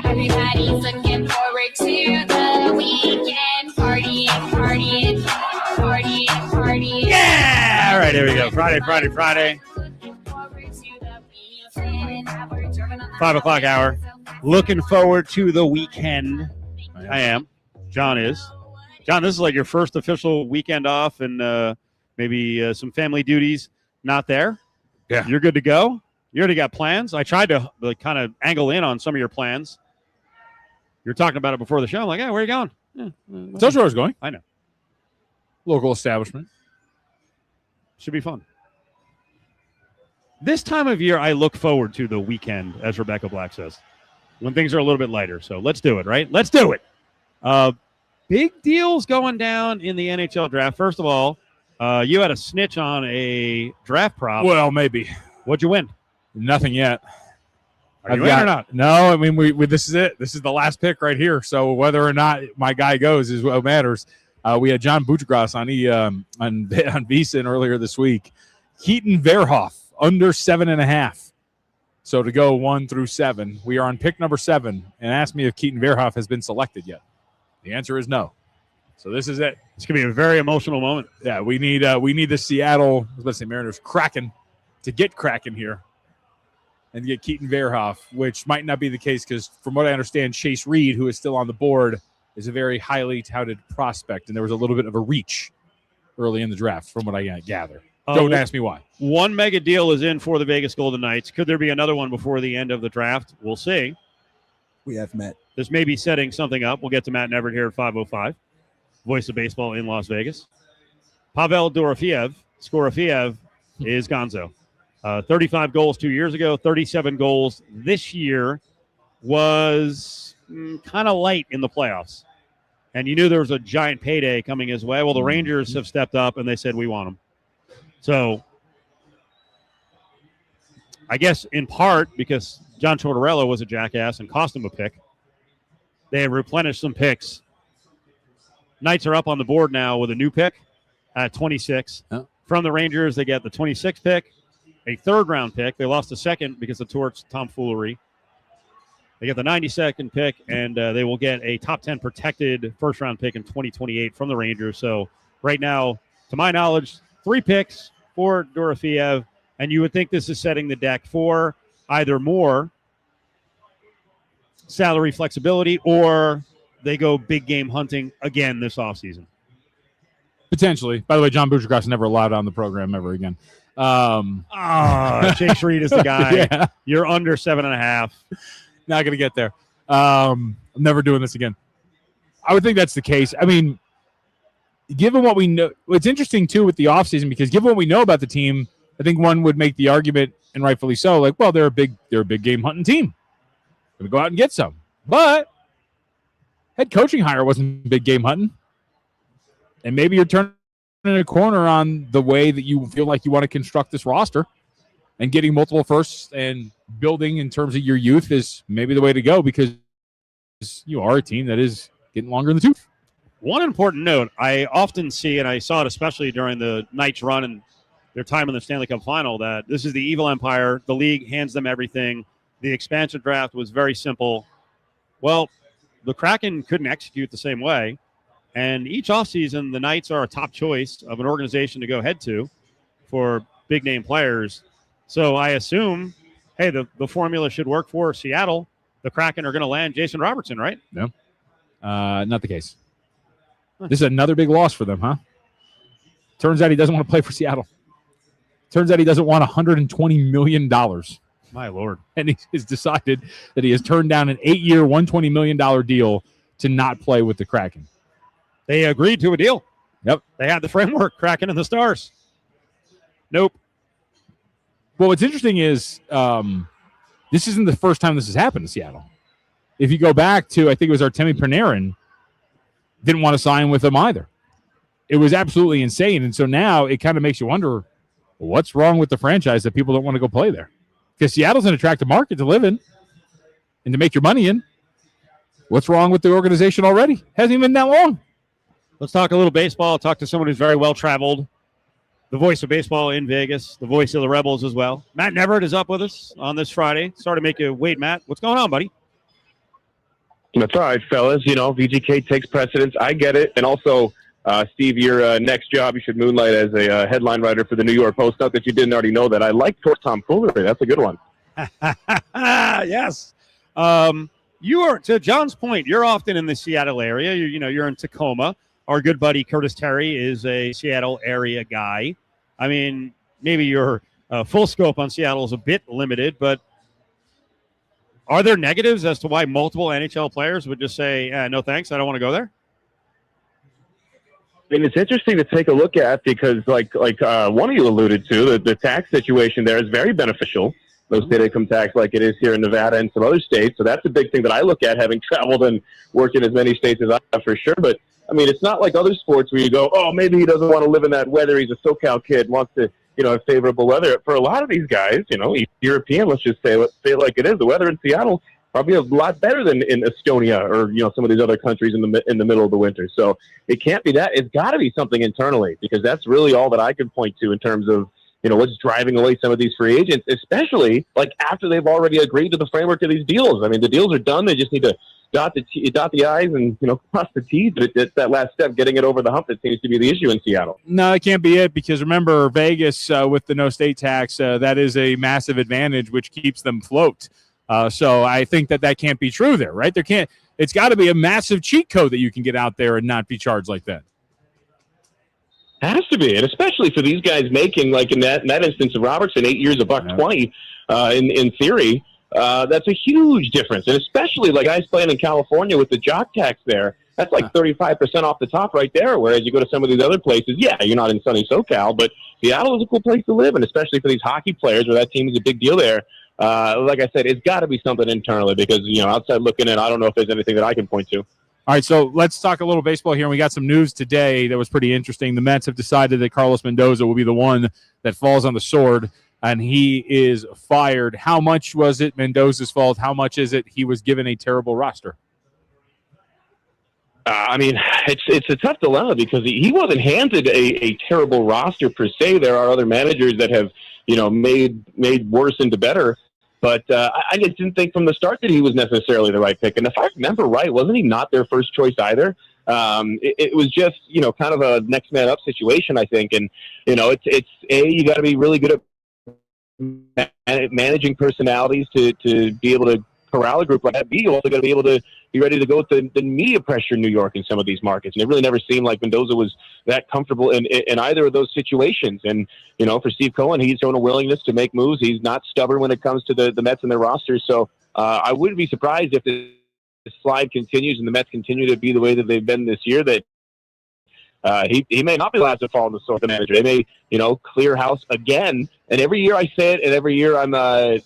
Speaker 9: Everybody's looking forward to the weekend. Partying.
Speaker 5: Yeah! All right, here we go. Friday. 5 o'clock hour. Looking forward to the weekend. I am. John is. John, this is like your first official weekend off and maybe some family duties not there.
Speaker 7: Yeah.
Speaker 5: You're good to go? You already got plans? I tried to kind of angle in on some of your plans. You're talking about it before the show. I'm like, hey, where are you going? Yeah,
Speaker 7: That's where I was going.
Speaker 5: I know.
Speaker 7: Local establishment.
Speaker 5: Should be fun. This time of year, I look forward to the weekend, as Rebecca Black says, when things are a little bit lighter. So let's do it, right? Let's do it. Big deals going down in the NHL draft. First of all, you had a snitch on a draft prop.
Speaker 7: Well, maybe.
Speaker 5: What'd you win?
Speaker 7: Nothing yet.
Speaker 5: Are you in or not?
Speaker 7: No, I mean, we this is it. This is the last pick right here. So whether or not my guy goes is what matters. We had John Buchgras on VSiN earlier this week. Keaton Verhoff, under 7.5. So to go 1 through 7, we are on pick number 7, and asked me if Keaton Verhoff has been selected yet. The answer is no. So this is it.
Speaker 5: It's gonna be a very emotional moment.
Speaker 7: Yeah, we need the Seattle, I was about to say Mariners, Kraken to get Kraken here and get Keaton Verhoff, which might not be the case because from what I understand, Chase Reed, who is still on the board, is a very highly touted prospect, and there was a little bit of a reach early in the draft from what I gather. Don't ask me why.
Speaker 5: One mega deal is in for the Vegas Golden Knights. Could there be another one before the end of the draft? We'll see.
Speaker 3: We have met.
Speaker 5: This may be setting something up. We'll get to Matt and Everett here at 5:05. Voice of baseball in Las Vegas. Pavel Dorofeyev is gonzo. 35 goals 2 years ago, 37 goals this year. Was kind of light in the playoffs. And you knew there was a giant payday coming his way. Well, the Rangers have stepped up, and they said, we want him. So I guess in part because John Tortorella was a jackass and cost him a pick, they have replenished some picks. Knights are up on the board now with a new pick at 26.
Speaker 7: Oh.
Speaker 5: From the Rangers, they get the 26th pick, a third-round pick. They lost a second because of Tort's tomfoolery. They get the 92nd pick, and they will get a top 10 protected first-round pick in 2028 from the Rangers. So right now, to my knowledge, 3 picks for Dorofeyev, and you would think this is setting the deck for either more salary flexibility or they go big game hunting again this offseason.
Speaker 7: Potentially. By the way, John Buchgras never allowed on the program ever again.
Speaker 5: Chase Reed is the guy.
Speaker 7: Yeah.
Speaker 5: You're under 7.5.
Speaker 7: Not going to get there. I'm never doing this again. I would think that's the case. I mean, given what we know, it's interesting, too, with the offseason, because given what we know about the team, I think one would make the argument and rightfully so. Like, well, they're a big game hunting team. Going to go out and get some. But head coaching hire wasn't big game hunting. And maybe you're turning a corner on the way that you feel like you want to construct this roster, and getting multiple firsts and building in terms of your youth is maybe the way to go, because you are a team that is getting longer in the tooth.
Speaker 5: One important note I often see, and I saw it especially during the Knights run and their time in the Stanley Cup final, that this is the evil empire. The league hands them everything. The expansion draft was very simple. Well, the Kraken couldn't execute the same way. And each offseason, the Knights are a top choice of an organization to go head to for big-name players. So I assume, hey, the formula should work for Seattle. The Kraken are going to land Jason Robertson, right?
Speaker 7: No, not the case. This is another big loss for them, huh? Turns out he doesn't want to play for Seattle. Turns out he doesn't want $120 million.
Speaker 5: My Lord.
Speaker 7: And he has decided that he has turned down an 8-year, $120 million deal to not play with the Kraken.
Speaker 5: They agreed to a deal.
Speaker 7: Yep.
Speaker 5: They had the framework, Kraken and the Stars. Nope.
Speaker 7: Well, what's interesting is this isn't the first time this has happened to Seattle. If you go back to, I think it was Artemi Panarin, didn't want to sign with them either. It was absolutely insane. And so now it kind of makes you wonder, what's wrong with the franchise that people don't want to go play there? Because Seattle's an attractive market to live in and to make your money in. What's wrong with the organization already? Hasn't even been that long.
Speaker 5: Let's talk a little baseball. Talk to someone who's very well-traveled. The voice of baseball in Vegas, the voice of the Rebels as well. Matt Neverett is up with us on this Friday. Sorry to make you wait, Matt. What's going on, buddy?
Speaker 11: That's all right, fellas. You know, VGK takes precedence. I get it. And also, Steve, your next job, you should moonlight as a headline writer for the New York Post. Not that you didn't already know that. I like tomfoolery. That's a good one.
Speaker 5: Yes. You are, to John's point, you're often in the Seattle area. You're in Tacoma. Our good buddy Curtis Terry is a Seattle area guy. I mean, maybe your full scope on Seattle is a bit limited, but are there negatives as to why multiple NHL players would just say, no thanks, I don't want to go there?
Speaker 11: I mean, it's interesting to take a look at because, like one of you alluded to, the tax situation there is very beneficial. No state income tax like it is here in Nevada and some other states. So that's a big thing that I look at, having traveled and worked in as many states as I have for sure. But, I mean, it's not like other sports where you go, oh, maybe he doesn't want to live in that weather. He's a SoCal kid, wants to, have favorable weather. For a lot of these guys, European, let's say it like it is. The weather in Seattle probably a lot better than in Estonia or, some of these other countries in the middle of the winter. So it can't be that. It's got to be something internally, because that's really all that I can point to in terms of, what's driving away some of these free agents, especially like after they've already agreed to the framework of these deals. I mean, the deals are done. They just need to dot the I's and, cross the T's. But it's that last step, getting it over the hump, that seems to be the issue in Seattle.
Speaker 7: No, it can't be it, because remember, Vegas with the no state tax, that is a massive advantage, which keeps them afloat. So I think that can't be true there, right? It's got to be a massive cheat code that you can get out there and not be charged like that.
Speaker 11: Has to be, and especially for these guys making, like in that instance of Robertson, 8 years, $120 in theory. That's a huge difference, and especially like guys playing in California with the jock tax there. That's like 35% off the top right there. Whereas you go to some of these other places, you're not in sunny SoCal, but Seattle is a cool place to live, and especially for these hockey players where that team is a big deal there. Like I said, it's got to be something internally, because outside looking in, I don't know if there's anything that I can point to.
Speaker 7: All right, so let's talk a little baseball here. And we got some news today that was pretty interesting. The Mets have decided that Carlos Mendoza will be the one that falls on the sword, and he is fired. How much was it Mendoza's fault? How much is it he was given a terrible roster?
Speaker 11: I mean, it's a tough dilemma, because he wasn't handed a terrible roster per se. There are other managers that have, made worse into better. But I just didn't think from the start that he was necessarily the right pick. And if I remember right, wasn't he not their first choice either? It was just, kind of a next man up situation, I think. And, it's you got to be really good at managing personalities to be able to corral a group like that. B, you also got to be able to be ready to go with the media pressure in New York in some of these markets. And it really never seemed like Mendoza was that comfortable in either of those situations. And, for Steve Cohen, he's shown a willingness to make moves. He's not stubborn when it comes to the Mets and their rosters. So I wouldn't be surprised if the slide continues and the Mets continue to be the way that they've been this year, that he may not be the last to fall on the sword, the manager. They may, clear house again And every year I say it, and every year I'm, kind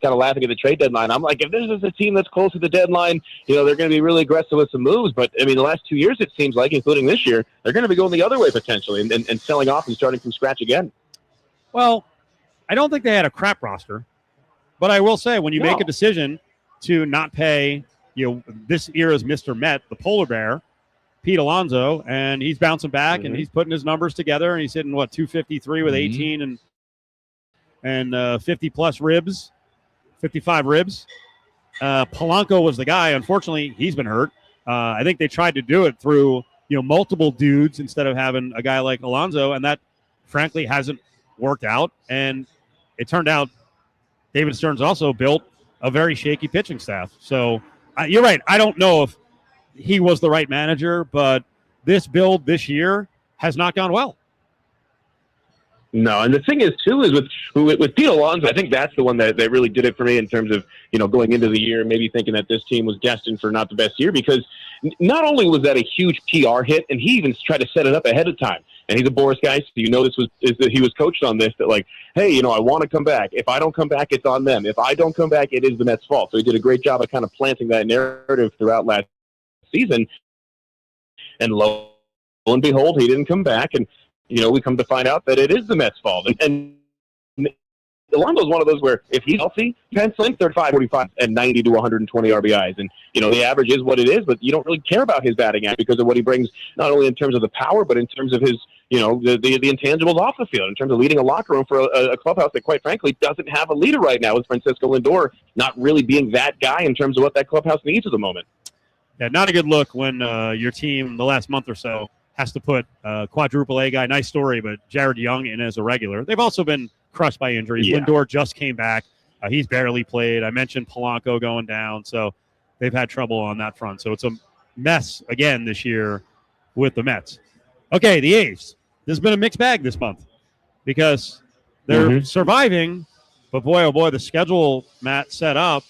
Speaker 11: of laughing at the trade deadline. I'm like, if this is a team that's close to the deadline, they're going to be really aggressive with some moves. But, I mean, the last 2 years, it seems like, including this year, they're going to be going the other way potentially and selling off and starting from scratch again.
Speaker 5: Well, I don't think they had a crap roster. But I will say, when you make a decision to not pay, this era's Mr. Met, the polar bear, Pete Alonso, and he's bouncing back and he's putting his numbers together, and he's hitting 253 with 18 and 50 plus ribs, 55 ribs. Polanco was the guy. Unfortunately, he's been hurt. I think they tried to do it through multiple dudes instead of having a guy like Alonso, and that frankly hasn't worked out. And it turned out David Stearns also built a very shaky pitching staff. So you're right. I don't know if he was the right manager, but this build this year has not gone well.
Speaker 11: No, and the thing is, too, is with Pete Alonso, I think that's the one that really did it for me in terms of, going into the year, maybe thinking that this team was destined for not the best year, because not only was that a huge PR hit, and he even tried to set it up ahead of time. And he's a Boris guy, so he was coached on this, that like, hey, I want to come back. If I don't come back, it's on them. If I don't come back, it is the Mets' fault. So he did a great job of kind of planting that narrative throughout last season. And lo and behold, he didn't come back, and we come to find out that it is the Mets' fault. And Alonso's one of those where if he's healthy, penciling 35, 45, and 90 to 120 RBIs. And, the average is what it is, but you don't really care about his batting average because of what he brings, not only in terms of the power, but in terms of his, the intangibles off the field, in terms of leading a locker room for a clubhouse that, quite frankly, doesn't have a leader right now, with Francisco Lindor not really being that guy in terms of what that clubhouse needs at the moment.
Speaker 5: Yeah, not a good look when your team the last month or so has to put quadruple A guy. Nice story, but Jared Young in as a regular. They've also been crushed by injuries.
Speaker 11: Yeah.
Speaker 5: Lindor just came back. He's barely played. I mentioned Polanco going down, so they've had trouble on that front. So it's a mess again this year with the Mets. Okay, the A's. This has been a mixed bag this month because they're surviving, but boy, oh boy, the schedule, Matt, set up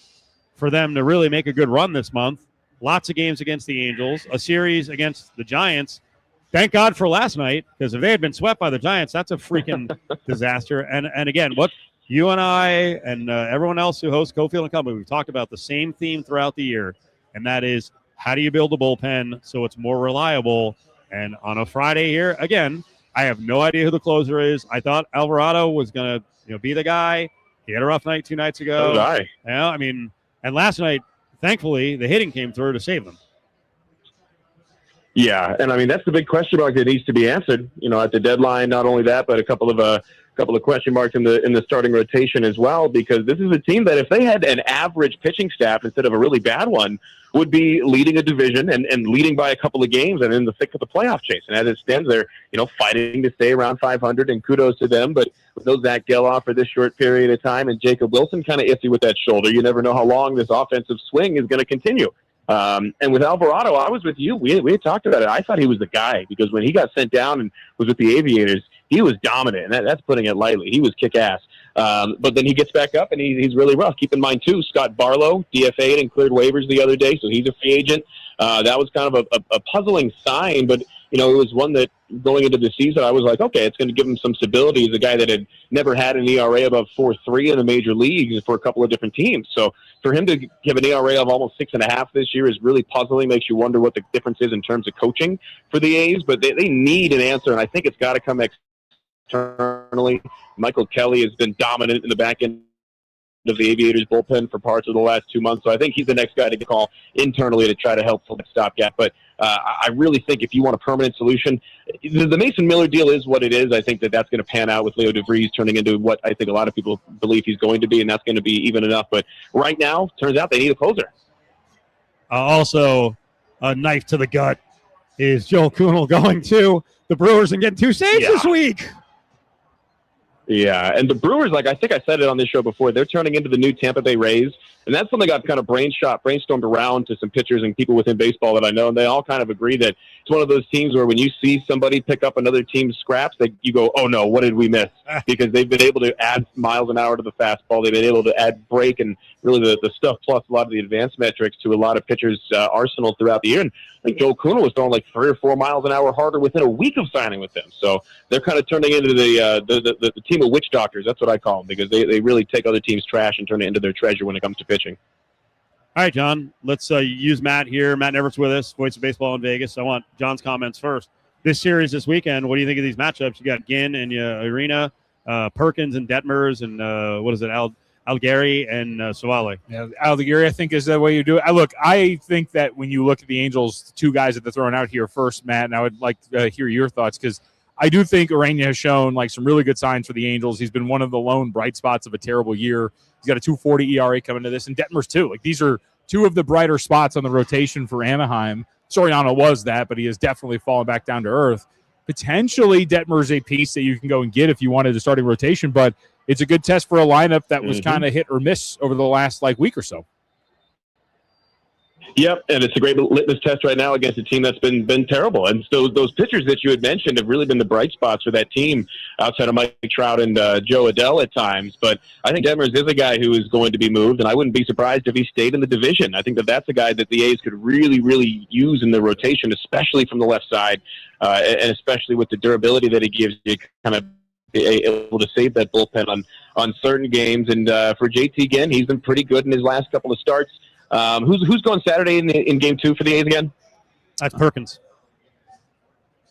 Speaker 5: for them to really make a good run this month. Lots of games against the Angels, a series against the Giants. Thank God for last night, because if they had been swept by the Giants, that's a freaking disaster. And again, what you and I and everyone else who hosts Cofield and Company, we've talked about the same theme throughout the year, and that is how do you build a bullpen so it's more reliable? And on a Friday here, again, I have no idea who the closer is. I thought Alvarado was going to be the guy. He had a rough night 2 nights ago.
Speaker 11: So did I.
Speaker 5: Yeah, I mean, and last night, thankfully, the hitting came through to save them.
Speaker 11: Yeah, and I mean that's the big question mark that needs to be answered. At the deadline, not only that, but a couple of question marks in the starting rotation as well. Because this is a team that, if they had an average pitching staff instead of a really bad one, would be leading a division and leading by a couple of games and in the thick of the playoff chase. And as it stands, they're fighting to stay around 500, and kudos to them. But with no Zach Geloff for this short period of time, and Jacob Wilson kind of iffy with that shoulder, you never know how long this offensive swing is going to continue. And with Alvarado, I was with you. We had talked about it. I thought he was the guy because when he got sent down and was with the Aviators, he was dominant. And that's putting it lightly. He was kick-ass. But then he gets back up, and he's really rough. Keep in mind, too, Scott Barlow DFA'd and cleared waivers the other day, so he's a free agent. That was kind of a puzzling sign, but it was one that going into the season, I was like, okay, it's going to give him some stability. He's a guy that had never had an ERA above 4.3 in the major leagues for a couple of different teams. So for him to give an ERA of almost 6.5 this year is really puzzling. Makes you wonder what the difference is in terms of coaching for the A's. But they need an answer, and I think it's got to come externally. Michael Kelly has been dominant in the back end of the Aviators bullpen for parts of the last 2 months. So I think he's the next guy to call internally to try to help fill that stopgap. But I really think if you want a permanent solution, the Mason Miller deal is what it is. I think that's going to pan out with Leo DeVries turning into what I think a lot of people believe he's going to be, and that's going to be even enough. But right now, turns out they need a closer.
Speaker 5: Also, a knife to the gut is Joel Kuhnel going to the Brewers and getting 2 saves this week.
Speaker 11: Yeah, and the Brewers, like I think I said it on this show before, they're turning into the new Tampa Bay Rays. And that's something I've kind of brainstormed around to some pitchers and people within baseball that I know, and they all kind of agree that it's one of those teams where when you see somebody pick up another team's scraps, that you go, oh no, what did we miss? Because they've been able to add miles an hour to the fastball. They've been able to add break and really the stuff plus a lot of the advanced metrics to a lot of pitchers' arsenal throughout the year. And I think Joe Kuhnel was throwing like 3 or 4 miles an hour harder within a week of signing with them. So they're kind of turning into the team team of witch doctors. That's what I call them, because they really take other teams' trash and turn it into their treasure when it comes to pitching.
Speaker 5: All right, John, let's use Matt here. Matt Nevert's with us, voice of baseball in Vegas. I want John's comments first. This series this weekend, what do you think of these matchups? You got Ginn and Arena, Perkins and Detmers, and Algieri and Savale.
Speaker 7: Yeah, Algieri, I think, is the way you do it. I think that when you look at the Angels, the two guys that they're throwing out here first, Matt, and I would like to hear your thoughts, because I do think Arena has shown like some really good signs for the Angels. He's been one of the lone bright spots of a terrible year. He's got a 2.40 ERA coming to this, and Detmers too. Like, these are two of the brighter spots on the rotation for Anaheim. Soriano was that, but he has definitely fallen back down to earth. Potentially, Detmer's a piece that you can go and get if you wanted to starting rotation, but it's a good test for a lineup that was kind of hit or miss over the last week or so.
Speaker 11: Yep, and it's a great litmus test right now against a team that's been terrible. And so those pitchers that you had mentioned have really been the bright spots for that team outside of Mike Trout and Joe Adell at times. But I think Detmers is a guy who is going to be moved, and I wouldn't be surprised if he stayed in the division. I think that's a guy that the A's could really, really use in the rotation, especially from the left side, and especially with the durability that he gives you, kind of able to save that bullpen on certain games. And for JT Ginn, he's been pretty good in his last couple of starts. Who's going Saturday in game 2 for the A's again?
Speaker 5: That's Perkins.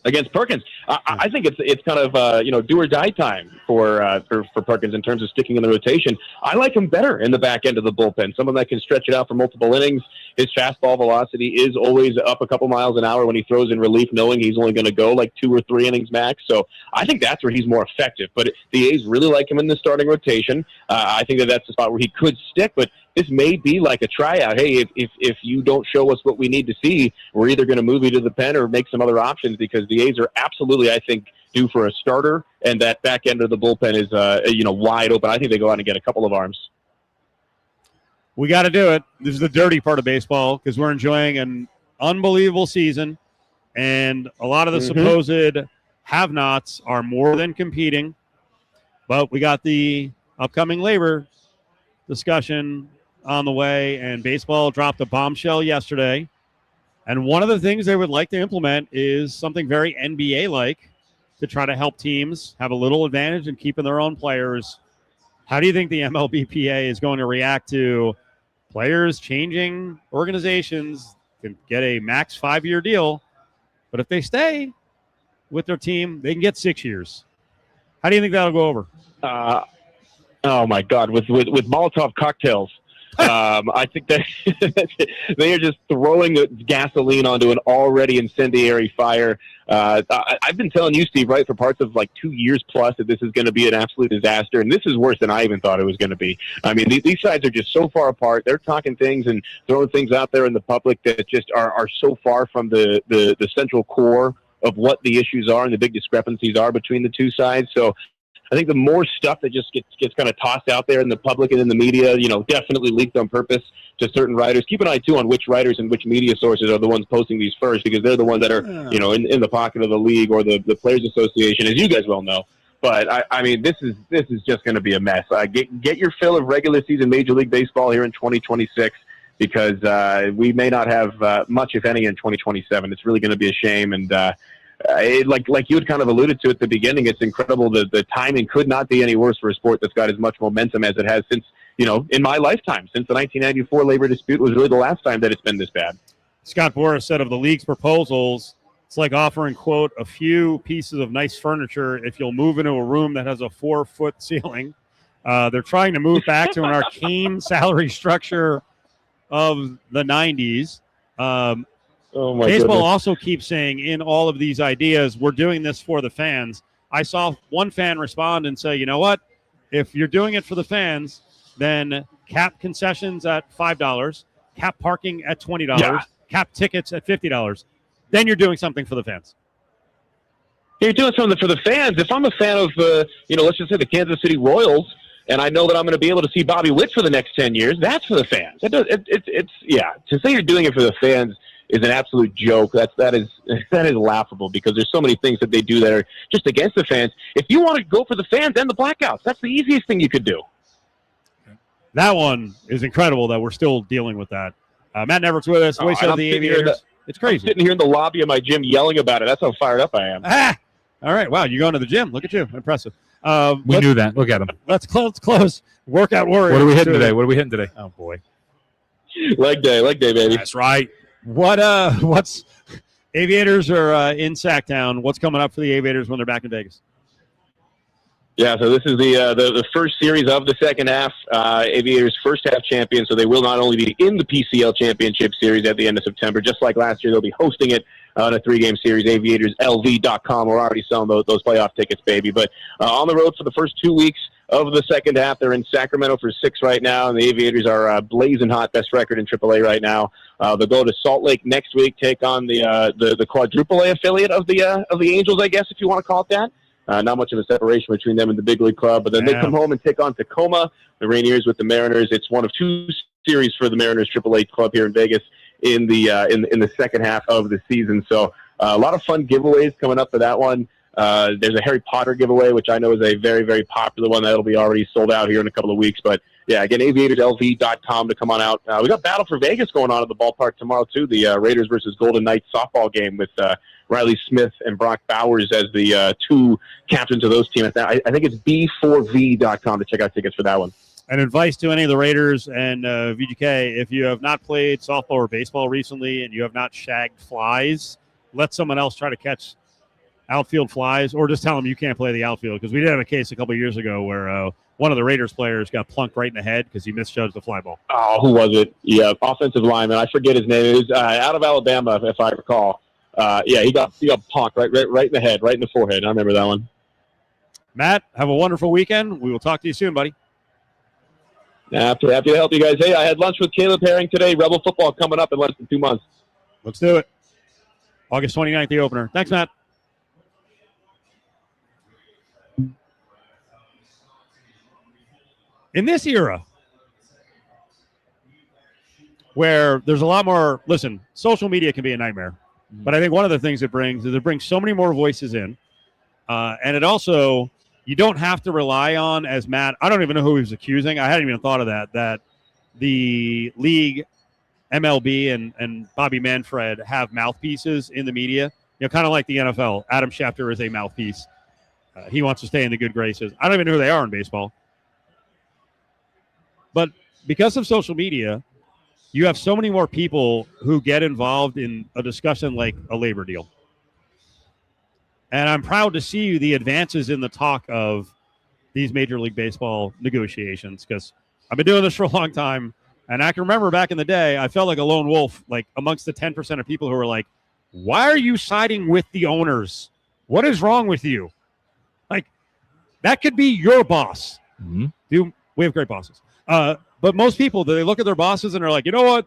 Speaker 11: Against Perkins. I think it's kind of do or die time for Perkins in terms of sticking in the rotation. I like him better in the back end of the bullpen, someone that can stretch it out for multiple innings. His fastball velocity is always up a couple miles an hour when he throws in relief, knowing he's only going to go like 2 or 3 innings max. So I think that's where he's more effective. But the A's really like him in the starting rotation. I think that's the spot where he could stick, but this may be like a tryout. Hey, if you don't show us what we need to see, we're either going to move you to the pen or make some other options, because the A's are absolutely, I think, due for a starter, and that back end of the bullpen is wide open. I think they go out and get a couple of arms.
Speaker 5: We got to do it. This is the dirty part of baseball, because we're enjoying an unbelievable season, and a lot of the supposed have-nots are more than competing. But we got the upcoming labor discussion on the way, and baseball dropped a bombshell yesterday. And one of the things they would like to implement is something very NBA-like to try to help teams have a little advantage in keeping their own players. How do you think the MLBPA is going to react to players changing organizations, can get a max 5-year deal, but if they stay with their team, they can get 6 years? How do you think that'll go over?
Speaker 11: Oh my God, with Molotov cocktails. I think that they are just throwing gasoline onto an already incendiary fire. I've been telling you, Steve, right, for parts of 2 years plus, that this is going to be an absolute disaster, and this is worse than I even thought it was going to be. I mean, these sides are just so far apart. They're talking things and throwing things out there in the public that just are so far from the central core of what the issues are and the big discrepancies are between the two sides. So I think the more stuff that just gets kind of tossed out there in the public and in the media, definitely leaked on purpose to certain writers. Keep an eye, too, on which writers and which media sources are the ones posting these first, because they're the ones that are, in the pocket of the league or the Players Association, as you guys well know. But, I mean, this is just going to be a mess. Get your fill of regular season Major League Baseball here in 2026, because we may not have much, if any, in 2027. It's really going to be a shame, and like you had kind of alluded to at the beginning, it's incredible. The timing could not be any worse for a sport that's got as much momentum as it has since, in my lifetime, since the 1994 labor dispute was really the last time that it's been this bad.
Speaker 5: Scott Boras said of the league's proposals, it's like offering, quote, a few pieces of nice furniture if you'll move into a room that has a 4-foot ceiling. They're trying to move back to an arcane salary structure of the 90s. Baseball
Speaker 11: goodness.
Speaker 5: also keeps saying in all of these ideas, we're doing this for the fans. I saw one fan respond and say, you know what? If you're doing it for the fans, then cap concessions at $5, cap parking at $20, cap tickets at $50. Then you're doing something for the fans.
Speaker 11: You're doing something for the fans. If I'm a fan of, let's just say the Kansas City Royals, and I know that I'm going to be able to see Bobby Witt for the next 10 years, that's for the fans. To say you're doing it for the fans is an absolute joke. That is laughable, because there's so many things that they do that are just against the fans. If you want to go for the fans, then the blackouts. That's the easiest thing you could do.
Speaker 5: That one is incredible that we're still dealing with that. Matt Nevert's with us, voice of the Aviators. It's crazy.
Speaker 11: I'm sitting here in the lobby of my gym yelling about it. That's how fired up I am.
Speaker 5: All right. Wow, you're going to the gym. Look at you. Impressive.
Speaker 7: We knew that. Look at him.
Speaker 5: Let's close. Workout warrior.
Speaker 7: What are we hitting today? What are we hitting today?
Speaker 5: Oh boy.
Speaker 11: Leg day, baby.
Speaker 7: That's right.
Speaker 5: What's Aviators are in Sacktown. What's coming up for the Aviators when they're back in Vegas?
Speaker 11: Yeah, so this is the first series of the second half. Aviators first half champions, so they will not only be in the PCL Championship Series at the end of September, just like last year, they'll be hosting it on a 3-game series. AviatorsLV.com. We're already selling those playoff tickets, baby. But on the road for the first 2 weeks of the second half, they're in Sacramento for 6 right now, and the Aviators are blazing hot, best record in AAA right now. They'll go to Salt Lake next week, take on the quadruple A affiliate of the Angels, I guess, if you want to call it that. Not much of a separation between them and the big league club, but then they come home and take on Tacoma, the Rainiers with the Mariners. It's one of 2 series for the Mariners AAA club here in Vegas in the second half of the season. So a lot of fun giveaways coming up for that one. There's a Harry Potter giveaway, which I know is a very, very popular one that'll be already sold out here in a couple of weeks. But yeah, again, AviatorsLV.com to come on out. We got Battle for Vegas going on at the ballpark tomorrow too. The Raiders versus Golden Knights softball game with Riley Smith and Brock Bowers as the 2 captains of those teams. I think it's B4V.com to check out tickets for that one.
Speaker 5: And advice to any of the Raiders and VGK, if you have not played softball or baseball recently and you have not shagged flies, let someone else try to catch outfield flies, or just tell them you can't play the outfield. Because we did have a case a couple of years ago where one of the Raiders players got plunked right in the head because he misjudged the fly ball.
Speaker 11: Oh, who was it? Yeah, offensive lineman. I forget his name. It was out of Alabama, if I recall. Yeah, he got punked right in the head, right in the forehead. I remember that one.
Speaker 5: Matt, have a wonderful weekend. We will talk to you soon, buddy.
Speaker 11: Happy to help you guys. Hey, I had lunch with Caleb Herring today. Rebel football coming up in less than 2 months.
Speaker 5: Let's do it. August 29th, the opener. Thanks, Matt. In this era, where there's a lot more, listen, social media can be a nightmare, but I think one of the things it brings is it brings so many more voices in, and it also, you don't have to rely on, as Matt, I don't even know who he was accusing, I hadn't even thought of that the league, MLB, and Bobby Manfred have mouthpieces in the media, kind of like the NFL. Adam Schefter is a mouthpiece. He wants to stay in the good graces. I don't even know who they are in baseball. But because of social media, you have so many more people who get involved in a discussion like a labor deal. And I'm proud to see the advances in the talk of these Major League Baseball negotiations, because I've been doing this for a long time. And I can remember back in the day, I felt like a lone wolf, like amongst the 10% of people who were like, why are you siding with the owners? What is wrong with you? Like, that could be your boss.
Speaker 7: Mm-hmm.
Speaker 5: Dude, we have great bosses. But most people, they look at their bosses and they're like, you know what?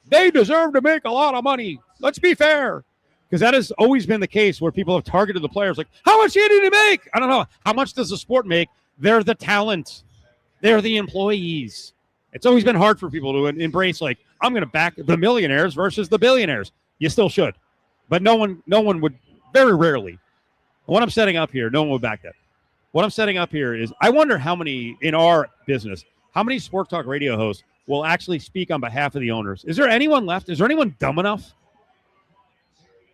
Speaker 5: They deserve to make a lot of money. Let's be fair. Because that has always been the case where people have targeted the players like, how much do you need to make? I don't know. How much does the sport make? They're the talent. They're the employees. It's always been hard for people to embrace, like, I'm going to back the millionaires versus the billionaires. You still should. But no one would, very rarely. What I'm setting up here, no one would back that. What I'm setting up here is, I wonder how many in our business, how many Sport Talk radio hosts will actually speak on behalf of the owners? Is there anyone left? Is there anyone dumb enough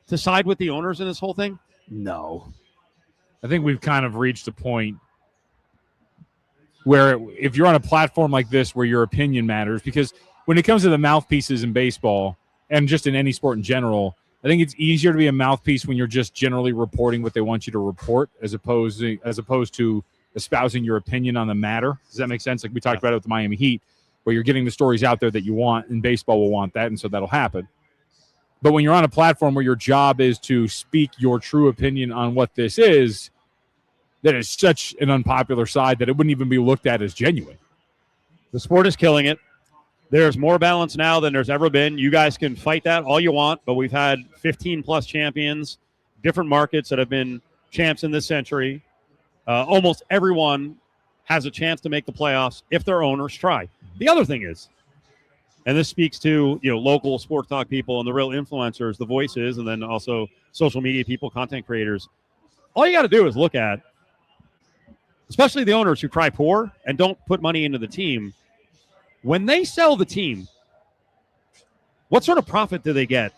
Speaker 5: to side with the owners in this whole thing?
Speaker 7: No. I think we've kind of reached a point where if you're on a platform like this where your opinion matters, because when it comes to the mouthpieces in baseball and just in any sport in general, I think it's easier to be a mouthpiece when you're just generally reporting what they want you to report as opposed to espousing your opinion on the matter. Does that make sense? Like we talked about it with the Miami Heat, where you're getting the stories out there that you want, and baseball will want that, and so that'll happen. But when you're on a platform where your job is to speak your true opinion on what this is, that is such an unpopular side that it wouldn't even be looked at as genuine.
Speaker 5: The sport is killing it. There's more balance now than there's ever been. You guys can fight that all you want, but we've had 15-plus champions, different markets that have been champs in this century. Almost everyone has a chance to make the playoffs if their owners try. The other thing is, and this speaks to local sport talk people and the real influencers, the voices, and then also social media people, content creators. All you got to do is look at, especially the owners who cry poor and don't put money into the team. When they sell the team, what sort of profit do they get?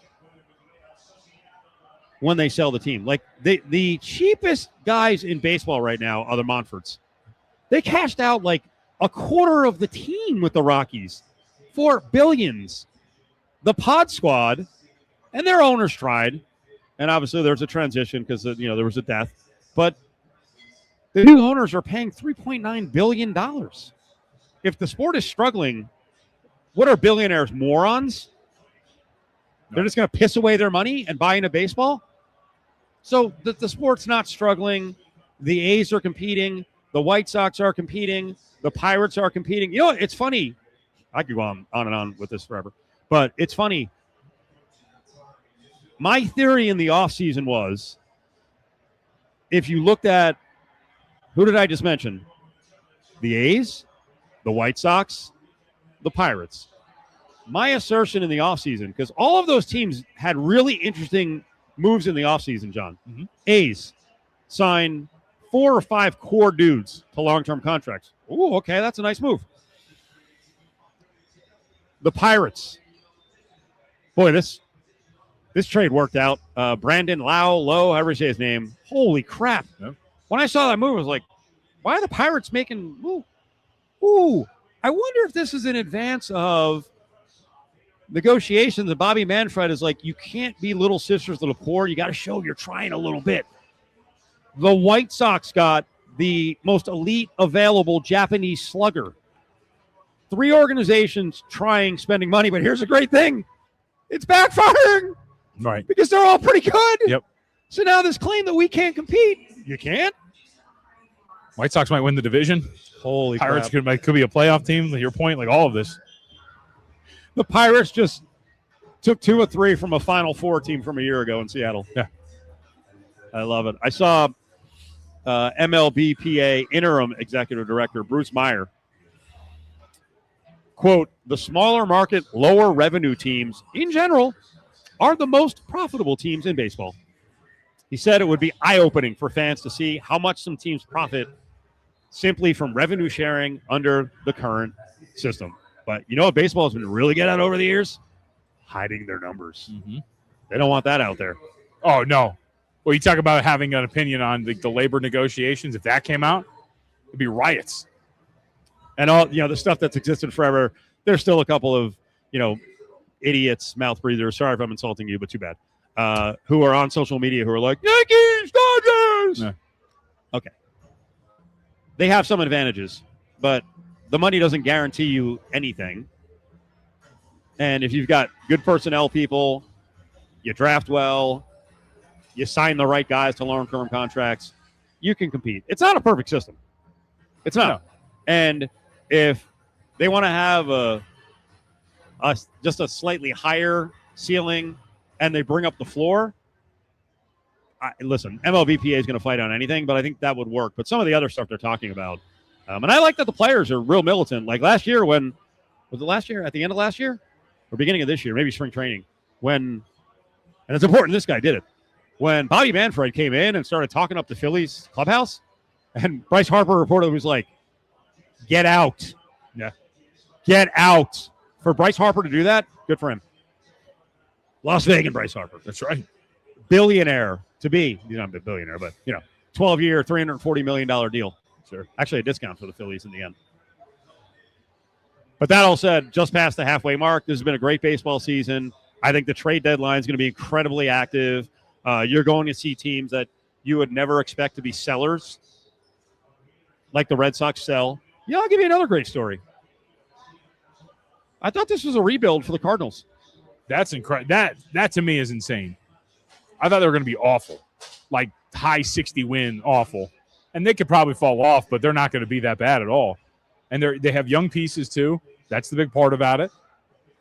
Speaker 5: when they sell the team. Like the cheapest guys in baseball right now are the Monforts. They cashed out like a quarter of the team with the Rockies for billions. The Pod Squad and their owners tried, and obviously there's a transition because there was a death, but the new owners are paying $3.9 billion. If the sport is struggling, what are billionaires, morons? They're just going to piss away their money and buy into baseball? So the sport's not struggling. The A's are competing. The White Sox are competing. The Pirates are competing. You know what? It's funny. I could go on and on with this forever. But it's funny. My theory in the offseason was, if you looked at, who did I just mention? The A's, the White Sox, the Pirates. My assertion in the offseason, because all of those teams had really interesting moves in the offseason, John.
Speaker 7: Mm-hmm.
Speaker 5: A's signed 4 or 5 core dudes to long-term contracts. Ooh, okay, that's a nice move. The Pirates. Boy, this trade worked out. Brandon Lowe, however you say his name. Holy crap.
Speaker 7: Yep.
Speaker 5: When I saw that move, I was like, why are the Pirates making... Ooh, I wonder if this is in advance of negotiations. And Bobby Manfred is like, you can't be little sisters of the poor. You got to show you're trying a little bit. The White Sox got the most elite available Japanese slugger. 3 organizations spending money, but here's a great thing. It's backfiring.
Speaker 7: Right.
Speaker 5: Because they're all pretty good.
Speaker 7: Yep.
Speaker 5: So now this claim that we can't compete. You can't?
Speaker 7: White Sox might win the division.
Speaker 5: Holy
Speaker 7: Pirates
Speaker 5: crap.
Speaker 7: could be a playoff team. To your point, like all of this.
Speaker 5: The Pirates just took 2 or 3 from a Final Four team from a year ago in Seattle.
Speaker 7: Yeah.
Speaker 5: I love it. I saw MLBPA interim executive director Bruce Meyer. Quote, the smaller market, lower revenue teams in general are the most profitable teams in baseball. He said it would be eye-opening for fans to see how much some teams profit simply from revenue sharing under the current system. But you know what baseball has been really good at over the years? Hiding their numbers.
Speaker 7: Mm-hmm.
Speaker 5: They don't want that out there.
Speaker 7: Oh, no. Well, you talk about having an opinion on the labor negotiations. If that came out, it'd be riots.
Speaker 5: And all the stuff that's existed forever. There's still a couple of idiots, mouth breathers. Sorry if I'm insulting you, but too bad. Who are on social media who are like Yankees, Dodgers.
Speaker 7: Yeah.
Speaker 5: Okay, they have some advantages, but the money doesn't guarantee you anything. And if you've got good personnel people, you draft well, you sign the right guys to long-term contracts, you can compete. It's not a perfect system. It's not.
Speaker 7: No.
Speaker 5: And if they want to have just a slightly higher ceiling and they bring up the floor, listen, MLBPA is going to fight on anything, but I think that would work. But some of the other stuff they're talking about, and I like that the players are real militant. Like last year at the end of last year or beginning of this year, maybe spring training, and it's important this guy did it, when Bobby Manfred came in and started talking up the Phillies clubhouse, and Bryce Harper reportedly was like, get out.
Speaker 7: Yeah.
Speaker 5: Get out. For Bryce Harper to do that, good for him. Las Vegas Bryce Harper.
Speaker 7: That's right.
Speaker 5: Billionaire to be. He's not a billionaire, but 12-year, $340 million deal. Sure. Actually, a discount for the Phillies in the end. But that all said, just past the halfway mark, this has been a great baseball season. I think the trade deadline is going to be incredibly active. You're going to see teams that you would never expect to be sellers, like the Red Sox sell. Yeah, I'll give you another great story. I thought this was a rebuild for the Cardinals.
Speaker 7: That's incredible. That to me is insane. I thought they were going to be awful, like high 60 win, awful, and they could probably fall off, but they're not going to be that bad at all. And they have young pieces too. That's the big part about it,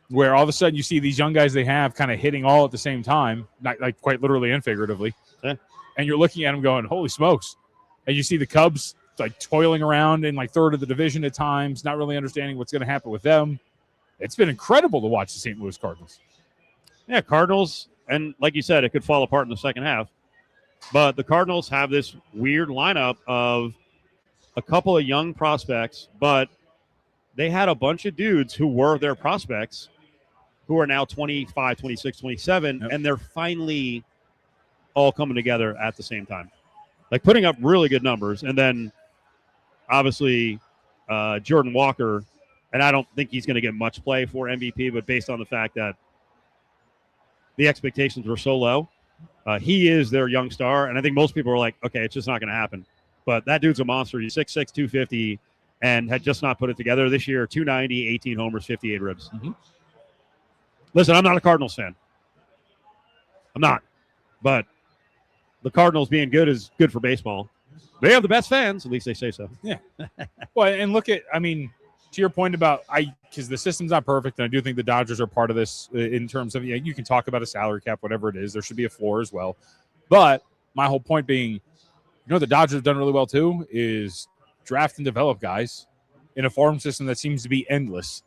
Speaker 7: where all of a sudden you see these young guys they have kind of hitting all at the same time, not like quite literally and figuratively.
Speaker 5: Yeah.
Speaker 7: And you're looking at them going, holy smokes. And you see the Cubs like toiling around in like third of the division at times, not really understanding what's going to happen with them. It's been incredible to watch the St. Louis Cardinals.
Speaker 5: Yeah, Cardinals, and like you said, it could fall apart in the second half. But the Cardinals have this weird lineup of a couple of young prospects, but they had a bunch of dudes who were their prospects who are now 25, 26, 27, and they're finally all coming together at the same time. Like putting up really good numbers. And then obviously Jordan Walker, and I don't think he's going to get much play for MVP, but based on the fact that the expectations were so low, he is their young star. And I think most people are like, okay, it's just not going to happen. But that dude's a monster. He's 6'6", 250, and had just not put it together this year. 290, 18 homers, 58 ribs.
Speaker 7: Mm-hmm.
Speaker 5: Listen, I'm not a Cardinals fan. I'm not. But the Cardinals being good is good for baseball. They have the best fans. At least they say so.
Speaker 7: Yeah. Well, and look at, I mean, to your point about because the system's not perfect, and I do think the Dodgers are part of this in terms of, you can talk about a salary cap, whatever it is. There should be a floor as well. But my whole point being, the Dodgers have done really well too is draft and develop guys in a farm system that seems to be endless.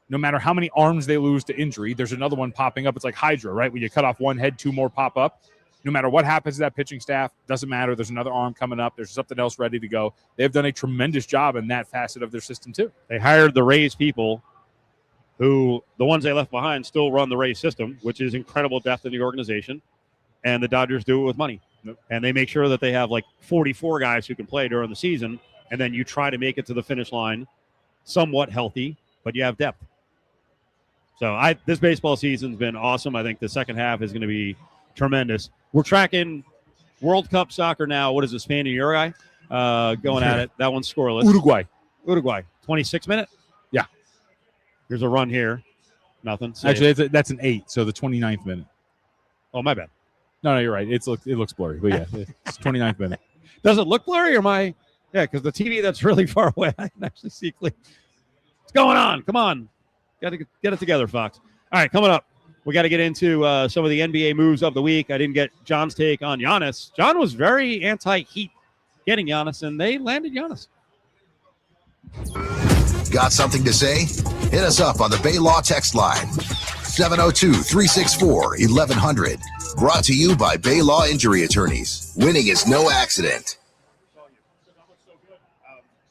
Speaker 7: No matter how many arms they lose to injury, there's another one popping up. It's like Hydra, right? When you cut off one head, two more pop up. No matter what happens to that pitching staff, doesn't matter. There's another arm coming up. There's something else ready to go. They've done a tremendous job in that facet of their system too.
Speaker 5: They hired the Rays people who, the ones they left behind, still run the Rays system, which is incredible depth in the organization. And the Dodgers do it with money.
Speaker 7: Yep.
Speaker 5: And they make sure that they have like 44 guys who can play during the season. And then you try to make it to the finish line somewhat healthy, but you have depth. So this baseball season's been awesome. I think the second half is going to be tremendous. We're tracking World Cup soccer now. What is it, Spain and Uruguay? Going at it. That one's scoreless. Uruguay. 26 minute?
Speaker 7: Yeah.
Speaker 5: Here's a run here. Nothing.
Speaker 7: Actually, that's an 8, so the 29th minute.
Speaker 5: Oh, my bad.
Speaker 7: No, you're right. It looks blurry, but yeah, it's 29th minute.
Speaker 5: Does it look blurry or am I? Yeah, because the TV that's really far away, I can actually see clearly. What's going on? Come on. Got to get it together, Fox. All right, coming up, we got to get into some of the NBA moves of the week. I didn't get John's take on Giannis. John was very anti-Heat getting Giannis, and they landed Giannis.
Speaker 3: Got something to say? Hit us up on the Bay Law text line. 702-364-1100. Brought to you by Bay Law Injury Attorneys. Winning is no accident.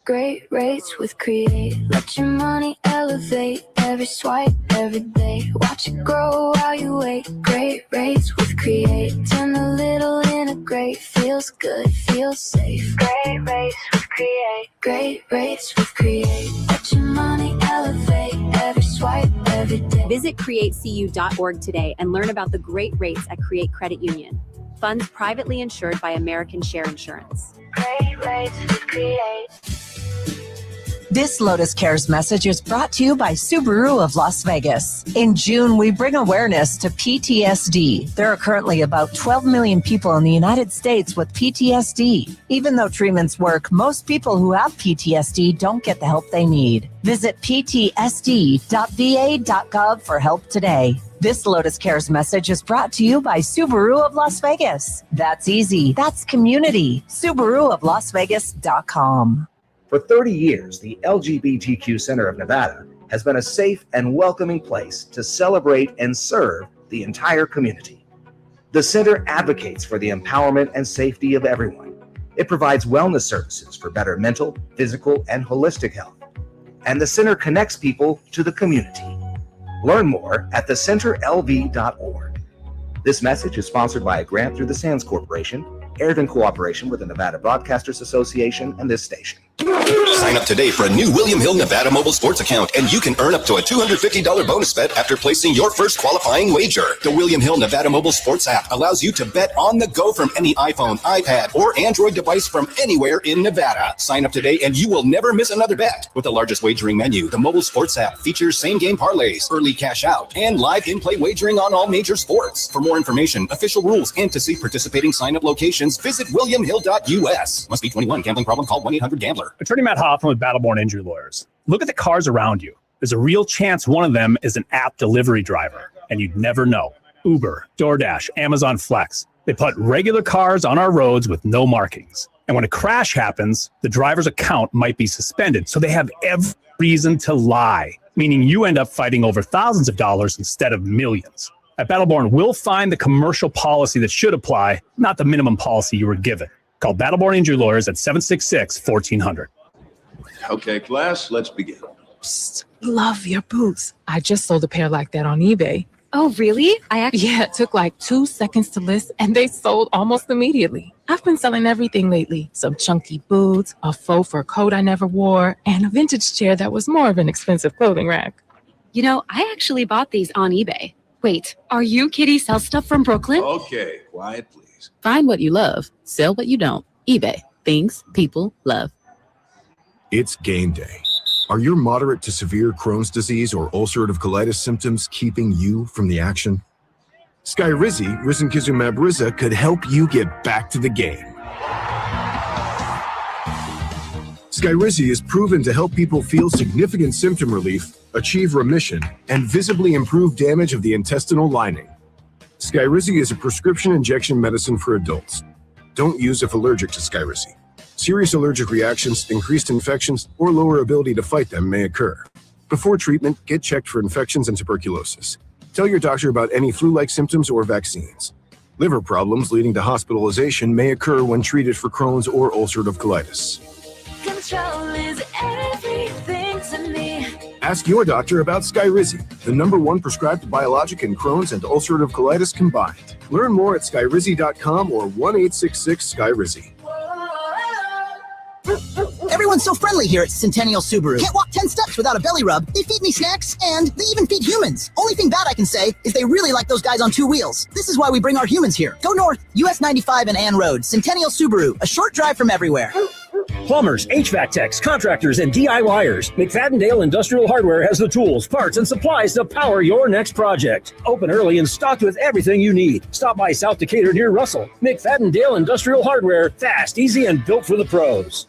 Speaker 9: Great rates with Create. Let your money elevate. Every swipe, every day. Watch it grow while you wait. Great rates with Create. Turn a little into great. Feels good, feels safe. Great rates with Create. Great rates with Create. Let your money elevate. Every swipe, every day.
Speaker 12: Visit createcu.org today and learn about the great rates at Create Credit Union. Funds privately insured by American Share Insurance.
Speaker 9: Great rates with Create.
Speaker 23: This Lotus Cares message is brought to you by Subaru of Las Vegas. In June, we bring awareness to PTSD. There are currently about 12 million people in the United States with PTSD. Even though treatments work, most people who have PTSD don't get the help they need. Visit ptsd.va.gov for help today. This Lotus Cares message is brought to you by Subaru of Las Vegas. That's easy. That's community. SubaruofLasVegas.com.
Speaker 13: For 30 years, the LGBTQ Center of Nevada has been a safe and welcoming place to celebrate and serve the entire community. The center advocates for the empowerment and safety of everyone. It provides wellness services for better mental, physical, and holistic health. And the center connects people to the community. Learn more at thecenterlv.org. This message is sponsored by a grant through the Sands Corporation, aired in cooperation with the Nevada Broadcasters Association and this station.
Speaker 24: Sign up today for a new William Hill Nevada mobile sports account, and you can earn up to a $250 bonus bet after placing your first qualifying wager. The William Hill Nevada mobile sports app allows you to bet on the go from any iPhone, iPad, or Android device from anywhere in Nevada. Sign up today and you will never miss another bet. With the largest wagering menu, the mobile sports app features same-game parlays, early cash out, and live in-play wagering on all major sports. For more information, official rules, and to see participating sign-up locations, visit williamhill.us. Must be 21. Gambling problem? Call 1-800-GAMBLER.
Speaker 14: Attorney Matt Hoffman with Battleborn Injury Lawyers. Look at the cars around you. There's a real chance one of them is an app delivery driver, and you'd never know. Uber, DoorDash, Amazon Flex. They put regular cars on our roads with no markings. And when a crash happens, the driver's account might be suspended, so they have every reason to lie, meaning you end up fighting over thousands of dollars instead of millions. At Battleborn, we'll find the commercial policy that should apply, not the minimum policy you were given. Call Battleborn Injury Lawyers at 766-1400.
Speaker 16: Okay, class, let's begin.
Speaker 13: Psst, love your boots. I just sold a pair like that on eBay.
Speaker 16: Oh, really?
Speaker 19: Yeah, it took like 2 seconds to list and they sold almost immediately. I've been selling everything lately. Some chunky boots, a faux fur coat I never wore, and a vintage chair that was more of an expensive clothing rack.
Speaker 16: You know, I actually bought these on eBay. Wait, are you Kitty Sell Stuff from Brooklyn?
Speaker 20: Okay, quiet please.
Speaker 19: Find what you love, sell what you don't. eBay. Things people love.
Speaker 21: It's game day. Are your moderate to severe Crohn's disease or ulcerative colitis symptoms keeping you from the action? Skyrizi, risankizumab Riza, could help you get back to the game. Skyrizi is proven to help people feel significant symptom relief, achieve remission, and visibly improve damage of the intestinal lining. Skyrizi is a prescription injection medicine for adults. Don't use if allergic to Skyrizi. Serious allergic reactions, increased infections, or lower ability to fight them may occur. Before treatment, get checked for infections and tuberculosis. Tell your doctor about any flu-like symptoms or vaccines. Liver problems leading to hospitalization may occur when treated for Crohn's or ulcerative colitis.
Speaker 9: Control is everything to me.
Speaker 21: Ask your doctor about Skyrizi, the #1 prescribed biologic in Crohn's and ulcerative colitis combined. Learn more at skyrizi.com or 1-866-SKYRIZI.
Speaker 22: Everyone's so friendly here at Centennial Subaru. Can't walk 10 steps without a belly rub. They feed me snacks, and they even feed humans. Only thing bad I can say is they really like those guys on 2 wheels. This is why we bring our humans here. Go north, US 95 and Ann Road, Centennial Subaru, a short drive from everywhere.
Speaker 25: Plumbers, HVAC techs, contractors, and DIYers. McFadden Industrial Hardware has the tools, parts, and supplies to power your next project. Open early and stocked with everything you need. Stop by South Decatur near Russell. McFadden Industrial Hardware. Fast, easy, and built for the pros.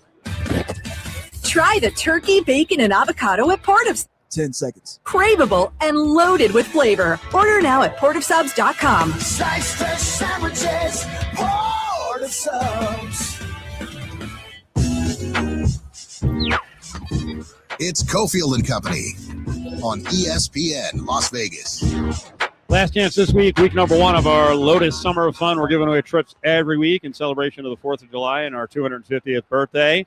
Speaker 33: Try the turkey, bacon, and avocado at Port of
Speaker 26: 10 seconds.
Speaker 33: Craveable and loaded with flavor. Order now at portofsubs.com.
Speaker 18: Slice fresh sandwiches, Port of Subs.
Speaker 2: It's Cofield and Company on ESPN Las Vegas.
Speaker 5: Last chance this week, week number 1 of our Lotus Summer of Fun. We're giving away trips every week in celebration of the 4th of July and our 250th birthday.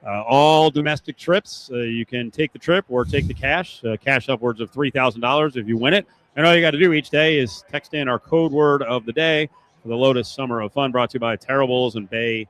Speaker 5: All domestic trips. You can take the trip or take the cash. Cash upwards of $3,000 if you win it. And all you got to do each day is text in our code word of the day for the Lotus Summer of Fun, brought to you by Terribles and Bay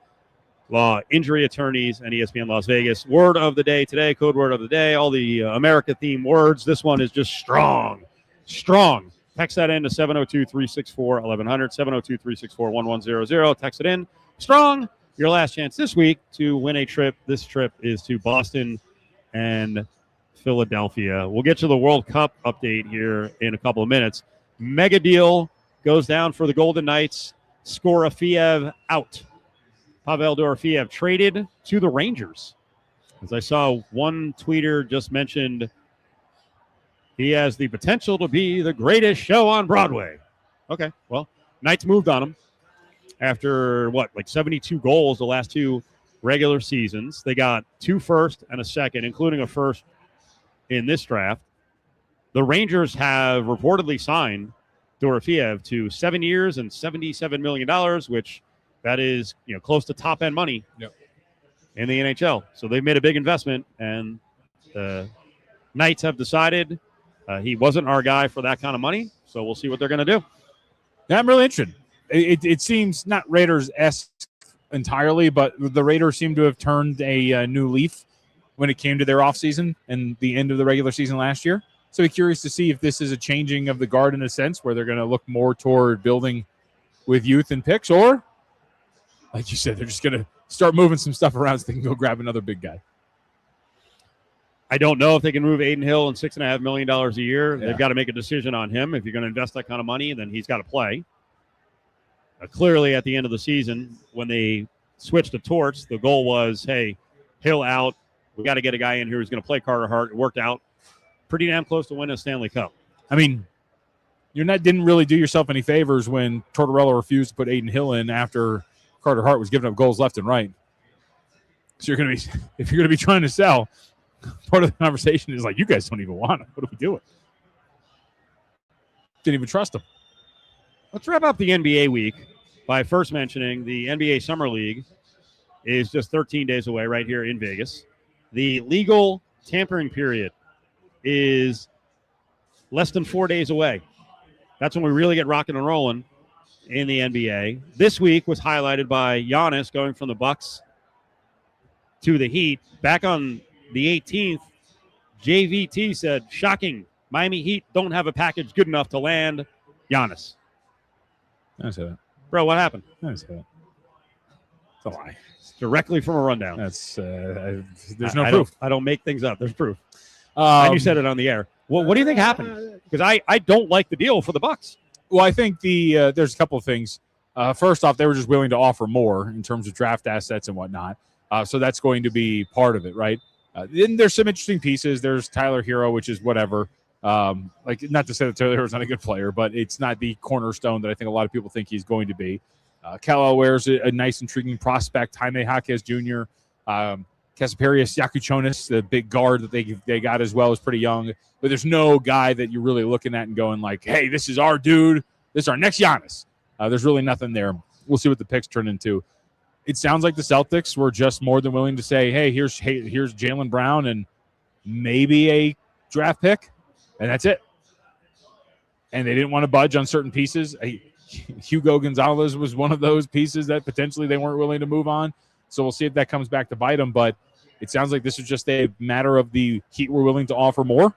Speaker 5: Law Injury Attorneys and ESPN Las Vegas. Word of the day today, code word of the day, all the America-themed words. This one is just strong. Strong. Text that in to 702-364-1100, 702-364-1100. Text it in. Strong. Your last chance this week to win a trip. This trip is to Boston and Philadelphia. We'll get to the World Cup update here in a couple of minutes. Mega deal goes down for the Golden Knights. Skorafiev out. Pavel Dorofeev traded to the Rangers. As I saw one tweeter just mentioned, he has the potential to be the greatest show on Broadway. Okay, well, Knights moved on him. After, 72 goals the last 2 regular seasons. They got 2 firsts and a second, including a first in this draft. The Rangers have reportedly signed Dorofeev to 7 years and $77 million, which that is close to top-end money in the NHL. So they've made a big investment, and the Knights have decided he wasn't our guy for that kind of money, so we'll see what they're going to do.
Speaker 7: Yeah, I'm really interested. It seems not Raiders-esque entirely, but the Raiders seem to have turned a new leaf when it came to their offseason and the end of the regular season last year. So I'm curious to see if this is a changing of the guard in a sense where they're going to look more toward building with youth and picks, or, like you said, they're just going to start moving some stuff around so they can go grab another big guy.
Speaker 5: I don't know if they can move Aiden Hill and $6.5 million a year.
Speaker 7: Yeah.
Speaker 5: They've got to make a decision on him. If you're going to invest that kind of money, then he's got to play. Clearly, at the end of the season, when they switched to Torts, the goal was, hey, Hill out. We got to get a guy in here who's going to play Carter Hart. It worked out pretty damn close to win a Stanley Cup.
Speaker 7: I mean, didn't really do yourself any favors when Tortorella refused to put Aiden Hill in after Carter Hart was giving up goals left and right. So if you're going to be trying to sell, part of the conversation is like, you guys don't even want him. What are we doing? Didn't even trust him.
Speaker 5: Let's wrap up the NBA week by first mentioning the NBA Summer League is just 13 days away right here in Vegas. The legal tampering period is less than 4 days away. That's when we really get rocking and rolling in the NBA. This week was highlighted by Giannis going from the Bucks to the Heat. Back on the 18th, JVT said, shocking, Miami Heat don't have a package good enough to land Giannis.
Speaker 7: I said that.
Speaker 5: Bro, what happened?
Speaker 7: I said that. It's a lie.
Speaker 5: It's directly from a rundown.
Speaker 7: That's there's no proof.
Speaker 5: I don't make things up. There's proof. And you said it on the air. Well, what do you think happened? Because I don't like the deal for the Bucks.
Speaker 7: Well, I think there's a couple of things. First off, they were just willing to offer more in terms of draft assets and whatnot. So that's going to be part of it, right? Then there's some interesting pieces. There's Tyler Hero, which is whatever. Like, not to say that Tyler Hero's not a good player, but it's not the cornerstone that I think a lot of people think he's going to be. Cal Ware's a nice, intriguing prospect. Jaime Jaquez Jr., Casiparius Yakuchonis, the big guard that they got as well, is pretty young. But there's no guy that you're really looking at and going like, hey, this is our dude. This is our next Giannis. There's really nothing there. We'll see what the picks turn into. It sounds like the Celtics were just more than willing to say, hey, here's Jaylen Brown and maybe a draft pick, and that's it. And they didn't want to budge on certain pieces. Hugo Gonzalez was one of those pieces that potentially they weren't willing to move on. So we'll see if that comes back to bite them. But it sounds like this is just a matter of the Heat were willing to offer more.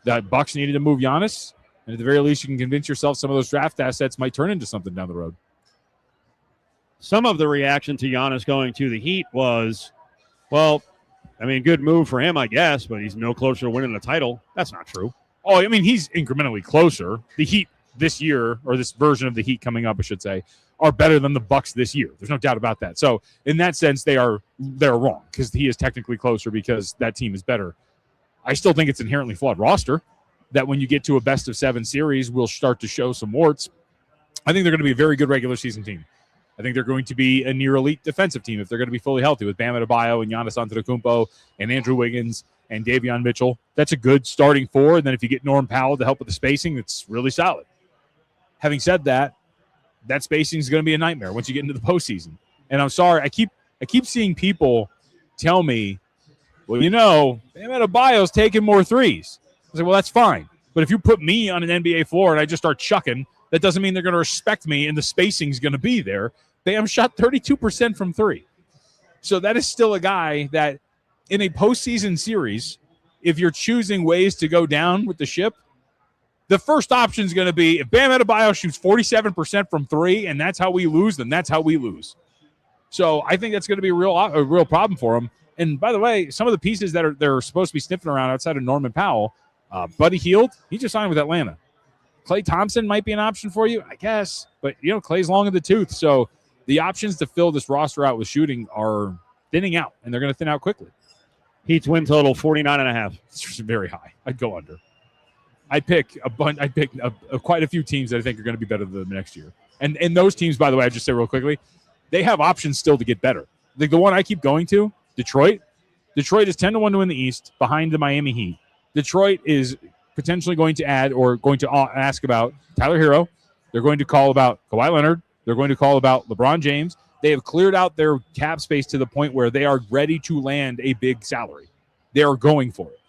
Speaker 7: The Bucks needed to move Giannis. And at the very least, you can convince yourself some of those draft assets might turn into something down the road.
Speaker 5: Some of the reaction to Giannis going to the Heat was, well, I mean, good move for him, I guess, but he's no closer to winning the title. That's not true.
Speaker 7: Oh, I mean, he's incrementally closer. The Heat this year, or this version of the Heat coming up, I should say, are better than the Bucks this year. There's no doubt about that. So in that sense, they're wrong because he is technically closer because that team is better. I still think it's inherently flawed roster that when you get to a best-of-7 series will start to show some warts. I think they're going to be a very good regular season team. I think they're going to be a near-elite defensive team if they're going to be fully healthy with Bam Adebayo and Giannis Antetokounmpo and Andrew Wiggins and Davion Mitchell. That's a good starting four. And then if you get Norm Powell to help with the spacing, it's really solid. Having said that, that spacing is going to be a nightmare once you get into the postseason. And I'm sorry, I keep seeing people tell me, well, you know, Bam Adebayo's taking more threes. I say, well, that's fine. But if you put me on an NBA floor and I just start chucking, that doesn't mean they're going to respect me and the spacing is going to be there. Bam shot 32% from three. So that is still a guy that in a postseason series, if you're choosing ways to go down with the ship, the first option is going to be if Bam Adebayo shoots 47% from three and that's how we lose, then that's how we lose. So I think that's going to be a real problem for him. And by the way, some of the pieces that they're supposed to be sniffing around outside of Norman Powell, Buddy Hield, he just signed with Atlanta. Klay Thompson might be an option for you, I guess. But, you know, Klay's long in the tooth. So the options to fill this roster out with shooting are thinning out, and they're going to thin out quickly.
Speaker 5: Heat's win total 49.5.
Speaker 7: It's very high. I'd go under. I'd pick quite a few teams that I think are going to be better than them next year. And those teams, by the way, I just say real quickly, they have options still to get better. Like the one I keep going to, Detroit. Detroit is 10-1 to win the East behind the Miami Heat. Detroit is potentially going to add or going to ask about Tyler Hero. They're going to call about Kawhi Leonard. They're going to call about LeBron James. They have cleared out their cap space to the point where they are ready to land a big salary. They are going for it.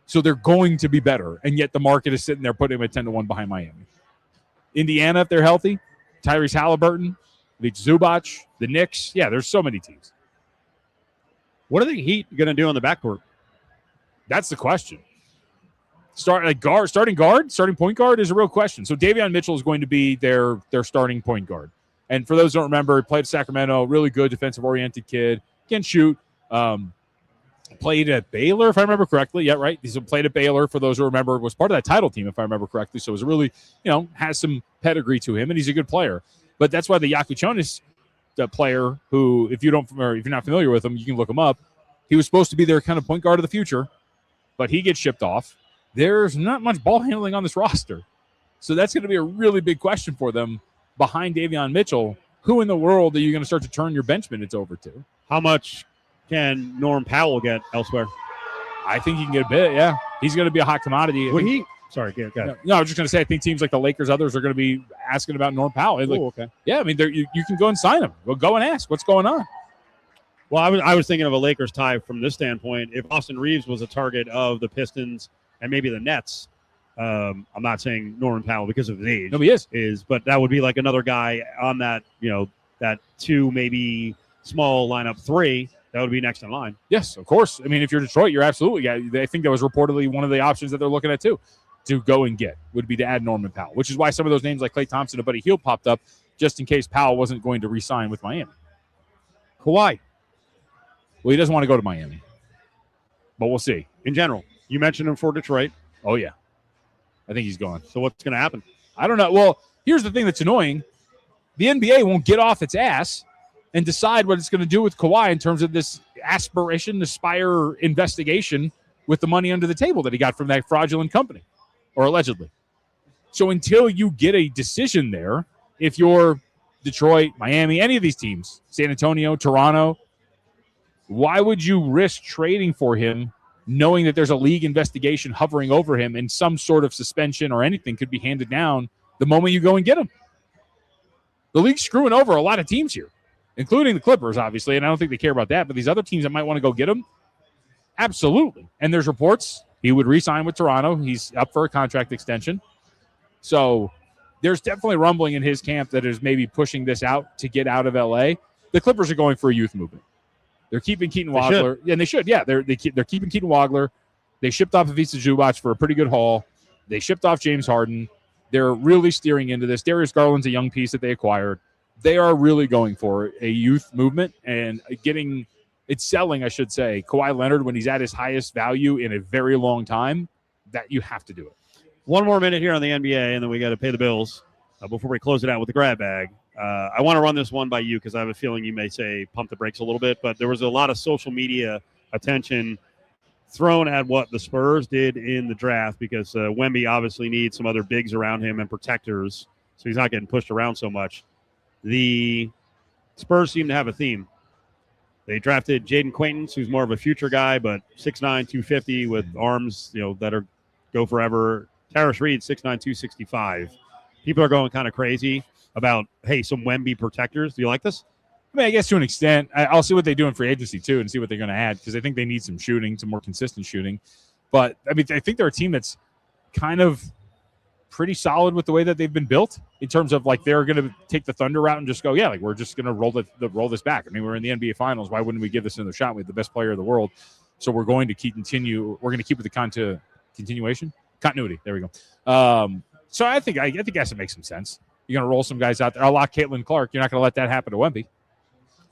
Speaker 7: So they're going to be better, and yet the market is sitting there putting them at 10-1 behind Miami. Indiana, if they're healthy, Tyrese Halliburton, Vich Zubac, the Knicks. Yeah, there's so many teams.
Speaker 5: What are the Heat going to do on the backcourt?
Speaker 7: That's the question. Starting point guard is a real question. So Davion Mitchell is going to be their starting point guard. And for those who don't remember, he played at Sacramento, really good defensive-oriented kid, can shoot. Played at Baylor, if I remember correctly. Yeah, right. He's played at Baylor, for those who remember, was part of that title team, if I remember correctly. So it was really, has some pedigree to him, and he's a good player. But that's why the Yakuchonis player, who, if you're not familiar with him, you can look him up. He was supposed to be their kind of point guard of the future, but he gets shipped off. There's not much ball handling on this roster. So that's going to be a really big question for them behind Davion Mitchell. Who in the world are you going to start to turn your bench minutes over to?
Speaker 5: How much can Norm Powell get elsewhere?
Speaker 7: I think he can get a bit, yeah. He's going to be a hot commodity.
Speaker 5: Sorry, go ahead.
Speaker 7: No, I was just going to say, I think teams like the Lakers, others are going to be asking about Norm Powell.
Speaker 5: Okay.
Speaker 7: Yeah, I mean, you can go and sign him. Well, go and ask what's going on.
Speaker 5: Well, I was thinking of a Lakers tie from this standpoint. If Austin Reeves was a target of the Pistons and maybe the Nets, I'm not saying Norman Powell because of his age.
Speaker 7: No, he is.
Speaker 5: But that would be like another guy on that, that 2, maybe small lineup 3. That would be next in line.
Speaker 7: Yes, of course. I mean, if you're Detroit, you're absolutely. Yeah, I think that was reportedly one of the options that they're looking at too, to go and get would be to add Norman Powell, which is why some of those names like Klay Thompson and Buddy Hield popped up just in case Powell wasn't going to re-sign with Miami.
Speaker 5: Kawhi.
Speaker 7: Well, he doesn't want to go to Miami, but we'll see.
Speaker 5: In general, you mentioned him for Detroit.
Speaker 7: Oh yeah, I think he's gone.
Speaker 5: So what's going to happen?
Speaker 7: I don't know. Well, here's the thing that's annoying: the NBA won't get off its ass and decide what it's going to do with Kawhi in terms of this aspire investigation with the money under the table that he got from that fraudulent company, or allegedly. So until you get a decision there, if you're Detroit, Miami, any of these teams, San Antonio, Toronto, why would you risk trading for him knowing that there's a league investigation hovering over him and some sort of suspension or anything could be handed down the moment you go and get him? The league's screwing over a lot of teams here, including the Clippers, obviously, and I don't think they care about that, but these other teams that might want to go get him, absolutely. And there's reports he would re-sign with Toronto. He's up for a contract extension. So there's definitely rumbling in his camp that is maybe pushing this out to get out of L.A. The Clippers are going for a youth movement. They're keeping Keaton Wagler. And they should. Yeah, they're keeping Keaton Wagler. They shipped off Ivica Zubac for a pretty good haul. They shipped off James Harden. They're really steering into this. Darius Garland's a young piece that they acquired. They are really going for a youth movement and selling, I should say, Kawhi Leonard when he's at his highest value in a very long time, that you have to do it.
Speaker 5: One more minute here on the NBA, and then we got to pay the bills before we close it out with the grab bag. I want to run this one by you because I have a feeling you may say pump the brakes a little bit, but there was a lot of social media attention thrown at what the Spurs did in the draft because Wemby obviously needs some other bigs around him and protectors, so he's not getting pushed around so much. The Spurs seem to have a theme. They drafted Jaden Quaintance, who's more of a future guy, but 6'9", 250 with arms, that are go forever. Tarish Reed, 6'9", 265. People are going kind of crazy about, hey, some Wemby protectors. Do you like this?
Speaker 7: I mean, I guess to an extent. I'll see what they do in free agency, too, and see what they're going to add, because I think they need some shooting, some more consistent shooting. But, I mean, I think they're a team that's kind of pretty solid with the way that they've been built in terms of, like, they're going to take the Thunder route and just go, yeah, like, we're just going to roll this back. I mean, we're in the NBA Finals. Why wouldn't we give this another shot? We have the best player in the world. So we're going to keep with the continuation. Continuity. There we go. So I think it has to make some sense. You're going to roll some guys out there. I'll lock Caitlin Clark. You're not going to let that happen to Wemby.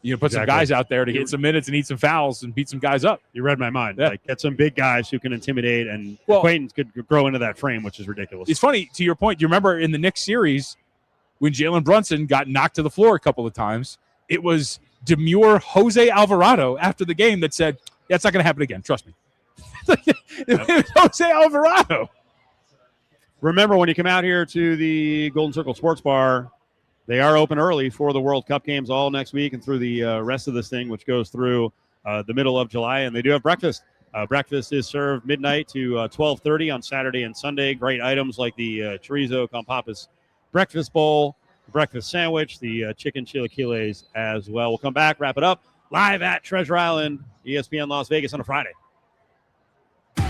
Speaker 7: You're going to put some guys out there to get some minutes and eat some fouls and beat some guys up.
Speaker 5: You read my mind. Yeah. Like, get some big guys who can intimidate, and Quaintance could grow into that frame, which is ridiculous.
Speaker 7: It's funny, to your point, you remember in the Knicks series when Jalen Brunson got knocked to the floor a couple of times, it was demure Jose Alvarado after the game that said, yeah, it's not going to happen again. Trust me. It was Jose Alvarado.
Speaker 5: Remember, when you come out here to the Golden Circle Sports Bar, they are open early for the World Cup games all next week and through the rest of this thing, which goes through the middle of July. And they do have breakfast. Breakfast is served midnight to 12:30 on Saturday and Sunday. Great items like the chorizo con papas breakfast bowl, breakfast sandwich, the chicken chilaquiles as well. We'll come back, wrap it up, live at Treasure Island, ESPN Las Vegas on a Friday.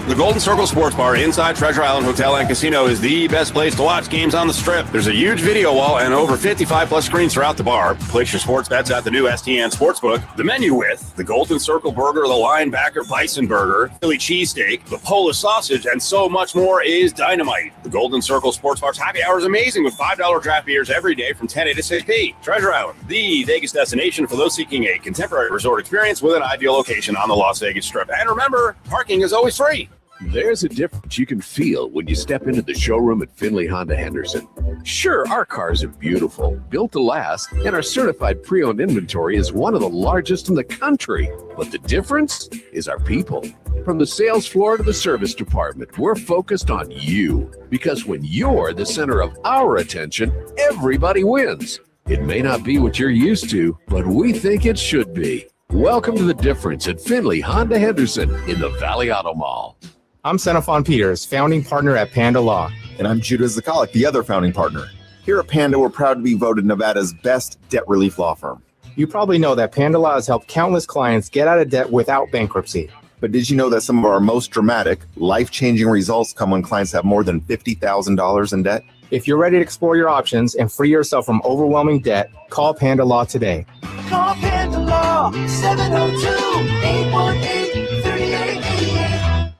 Speaker 1: The Golden Circle Sports Bar inside Treasure Island Hotel and Casino is the best place to watch games on the Strip. There's a huge video wall and over 55-plus screens throughout the bar. Place your sports bets at the new STN Sportsbook. The menu with the Golden Circle Burger, the Linebacker Bison Burger, Philly Cheesesteak, the Polish Sausage, and so much more is dynamite. The Golden Circle Sports Bar's happy hour is amazing with $5 draft beers every day from 10 a to 6 p. Treasure Island, the Vegas destination for those seeking a contemporary resort experience with an ideal location on the Las Vegas Strip. And remember, parking is always free.
Speaker 4: There's a difference you can feel when you step into the showroom at Finley Honda Henderson. Sure, our cars are beautiful, built to last, and our certified pre-owned inventory is one of the largest in the country. But the difference is our people. From the sales floor to the service department, we're focused on you. Because when you're the center of our attention, everybody wins. It may not be what you're used to, but we think it should be. Welcome to the difference at Finley Honda Henderson in the Valley Auto Mall.
Speaker 6: I'm Xenophon Peters, founding partner at Panda Law.
Speaker 10: And I'm Judah Zakalik, the other founding partner. Here at Panda, we're proud to be voted Nevada's best debt relief law firm.
Speaker 6: You probably know that Panda Law has helped countless clients get out of debt without bankruptcy.
Speaker 10: But did you know that some of our most dramatic, life-changing results come when clients have more than $50,000 in debt?
Speaker 6: If you're ready to explore your options and free yourself from overwhelming debt, call Panda Law today.
Speaker 18: Call Panda Law 702-818-3888.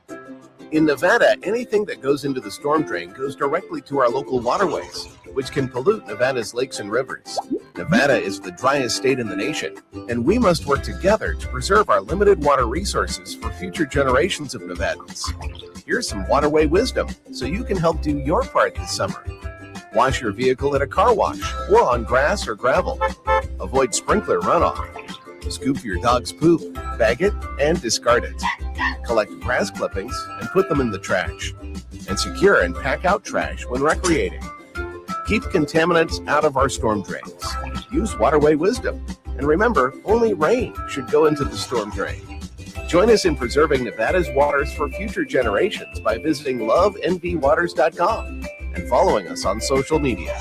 Speaker 4: In Nevada, anything that goes into the storm drain goes directly to our local waterways, which can pollute Nevada's lakes and rivers. Nevada is the driest state in the nation, and we must work together to preserve our limited water resources for future generations of Nevadans. Here's some waterway wisdom so you can help do your part this summer. Wash your vehicle at a car wash or on grass or gravel. Avoid sprinkler runoff. Scoop your dog's poop, bag it, and discard it. Collect grass clippings and put them in the trash. And secure and pack out trash when recreating. Keep contaminants out of our storm drains. Use waterway wisdom. And remember, only rain should go into the storm drain. Join us in preserving Nevada's waters for future generations by visiting lovenvwaters.com and following us on social media.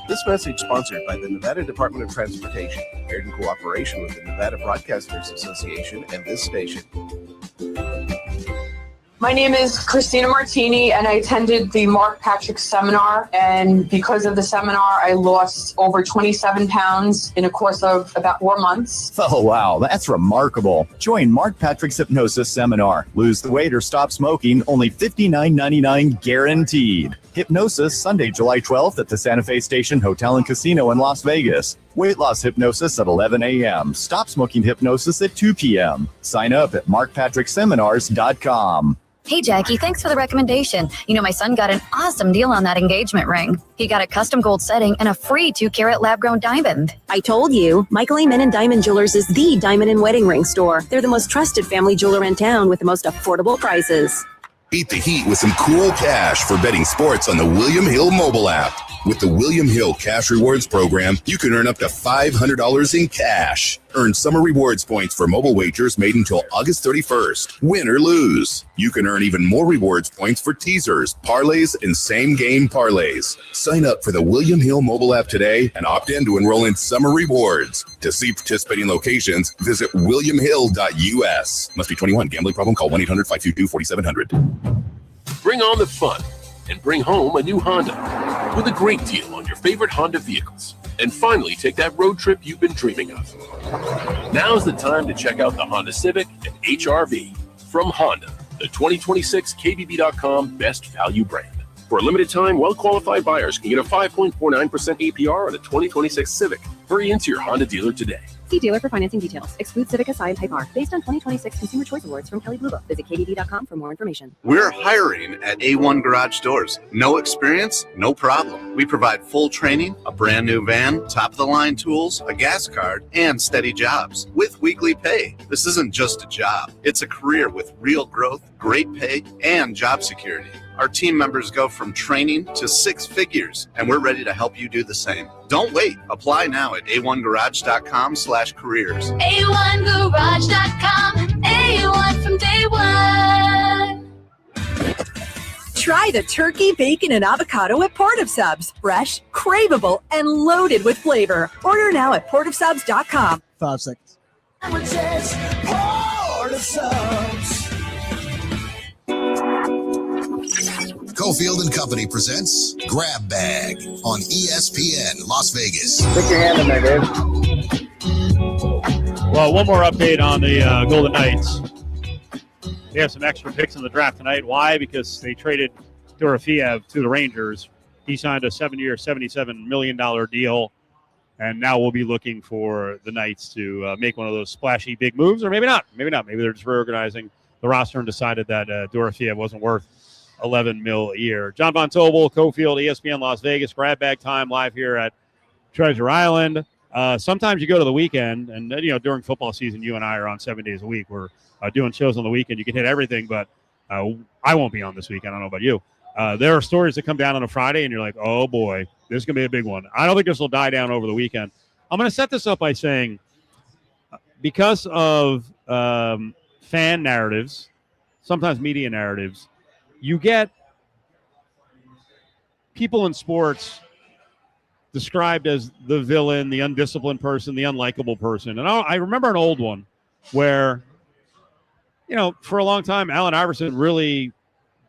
Speaker 4: This message sponsored by the Nevada Department of Transportation, aired in cooperation with the Nevada Broadcasters Association and this station.
Speaker 3: My name is Christina Martini, and I attended the Mark Patrick seminar. And because of the seminar, I lost over 27 pounds in a course of about 4 months.
Speaker 8: Oh, wow. That's remarkable. Join Mark Patrick's Hypnosis Seminar. Lose the weight or stop smoking, only $59.99 guaranteed. Hypnosis, Sunday, July 12th at the Santa Fe Station Hotel and Casino in Las Vegas. Weight loss hypnosis at 11 a.m. Stop smoking hypnosis at 2 p.m. Sign up at markpatrickseminars.com.
Speaker 11: Hey, Jackie, thanks for the recommendation. You know, my son got an awesome deal on that engagement ring. He got a custom gold setting and a free 2-carat lab-grown diamond.
Speaker 12: I told you, Michael Amen and Diamond Jewelers is the diamond and wedding ring store. They're the most trusted family jeweler in town with the most affordable prices.
Speaker 15: Beat the heat with some cool cash for betting sports on the William Hill mobile app. With the William Hill Cash Rewards program, you can earn up to $500 in cash. Earn summer rewards points for mobile wagers made until August 31st. Win or lose. You can earn even more rewards points for teasers, parlays, and same-game parlays. Sign up for the William Hill mobile app today and opt in to enroll in summer rewards. To see participating locations, visit williamhill.us. Must be 21. Gambling problem? Call 1-800-522-4700.
Speaker 17: Bring on the fun and bring home a new Honda with a great deal on your favorite Honda vehicles. And finally, take that road trip you've been dreaming of. Now's the time to check out the Honda Civic and HR-V from Honda, the 2026 KBB.com best value brand. For a limited time, well-qualified buyers can get a 5.49% APR on a 2026 Civic. Hurry into your Honda dealer today.
Speaker 26: See dealer for financing details. Exclude Civic SI and Type R. Based on 2026 Consumer Choice Awards from Kelley Blue Book. Visit KBB.com for more information.
Speaker 27: We're hiring at A1 Garage Doors. No experience? No problem. We provide full training, a brand new van, top-of-the-line tools, a gas card, and steady jobs with weekly pay. This isn't just a job. It's a career with real growth, great pay, and job security. Our team members go from training to 6 figures, and we're ready to help you do the same. Don't wait. Apply now at a1garage.com/careers.
Speaker 9: A1garage.com. A1 from day one.
Speaker 33: Try the turkey, bacon, and avocado at Port of Subs. Fresh, craveable, and loaded with flavor. Order now at portofsubs.com.
Speaker 28: 5 seconds.
Speaker 18: Sandwiches, Port of Subs.
Speaker 15: Cofield and Company presents Grab Bag on ESPN Las Vegas.
Speaker 28: Stick your hand in there, Dave.
Speaker 5: Well, one more update on the Golden Knights. They have some extra picks in the draft tonight. Why? Because they traded Dorofeyev to the Rangers. He signed a 7-year, $77 million deal, and now we'll be looking for the Knights to make one of those splashy big moves, or maybe not. Maybe not. Maybe they're just reorganizing the roster and decided that Dorofeyev wasn't worth $11 million a year. John Von Tobel, Cofield, ESPN Las Vegas, grab bag time live here at Treasure Island. Sometimes you go to the weekend, and during football season, you and I are on 7 days a week. We're doing shows on the weekend. You can hit everything, but I won't be on this weekend. I don't know about you. There are stories that come down on a Friday, and you're like, oh boy, this is going to be a big one. I don't think this will die down over the weekend. I'm going to set this up by saying, because of fan narratives, sometimes media narratives, you get people in sports described as the villain, the undisciplined person, the unlikable person. And I remember an old one where, for a long time, Allen Iverson really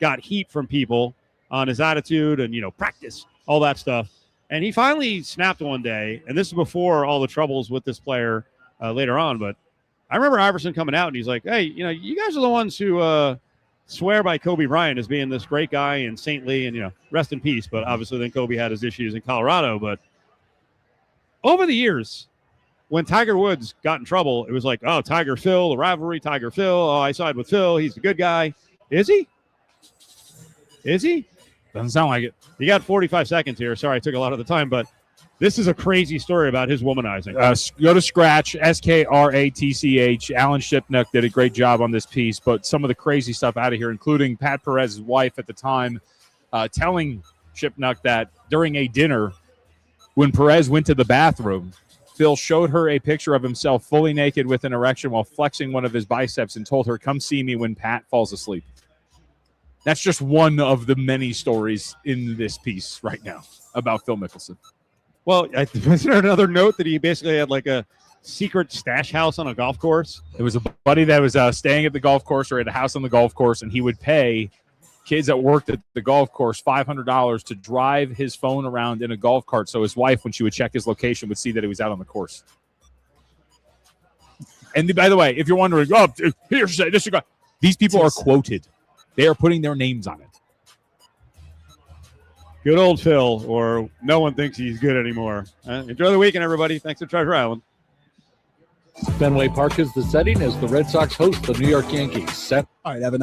Speaker 5: got heat from people on his attitude and, practice, all that stuff. And he finally snapped one day, and this is before all the troubles with this player later on. But I remember Iverson coming out, and he's like, hey, you guys are the ones who swear by Kobe Bryant as being this great guy and saintly and, rest in peace. But obviously then Kobe had his issues in Colorado. But over the years, when Tiger Woods got in trouble, it was like, oh, Tiger Phil, the rivalry, Tiger Phil. Oh, I side with Phil. He's the good guy. Is he? Is he?
Speaker 7: Doesn't sound like it.
Speaker 5: You got 45 seconds here. Sorry, I took a lot of the time, but this is a crazy story about his womanizing.
Speaker 7: Go to Scratch, SKRATCH. Alan Shipnuck did a great job on this piece, but some of the crazy stuff out of here, including Pat Perez's wife at the time telling Shipnuck that during a dinner, when Perez went to the bathroom, Phil showed her a picture of himself fully naked with an erection while flexing one of his biceps and told her, come see me when Pat falls asleep. That's just one of the many stories in this piece right now about Phil Mickelson.
Speaker 5: Well, was there another note that he basically had like a secret stash house on a golf course?
Speaker 7: It was a buddy that was staying at the golf course or at a house on the golf course, and he would pay kids that worked at the golf course $500 to drive his phone around in a golf cart so his wife, when she would check his location, would see that he was out on the course. And by the way, if you're wondering, here's this guy, these people are quoted. They are putting their names on it.
Speaker 5: Good old Phil, or no one thinks he's good anymore. Enjoy the weekend, everybody. Thanks to Treasure Island.
Speaker 13: Fenway Park is the setting as the Red Sox host the New York Yankees.
Speaker 14: All right, Evan.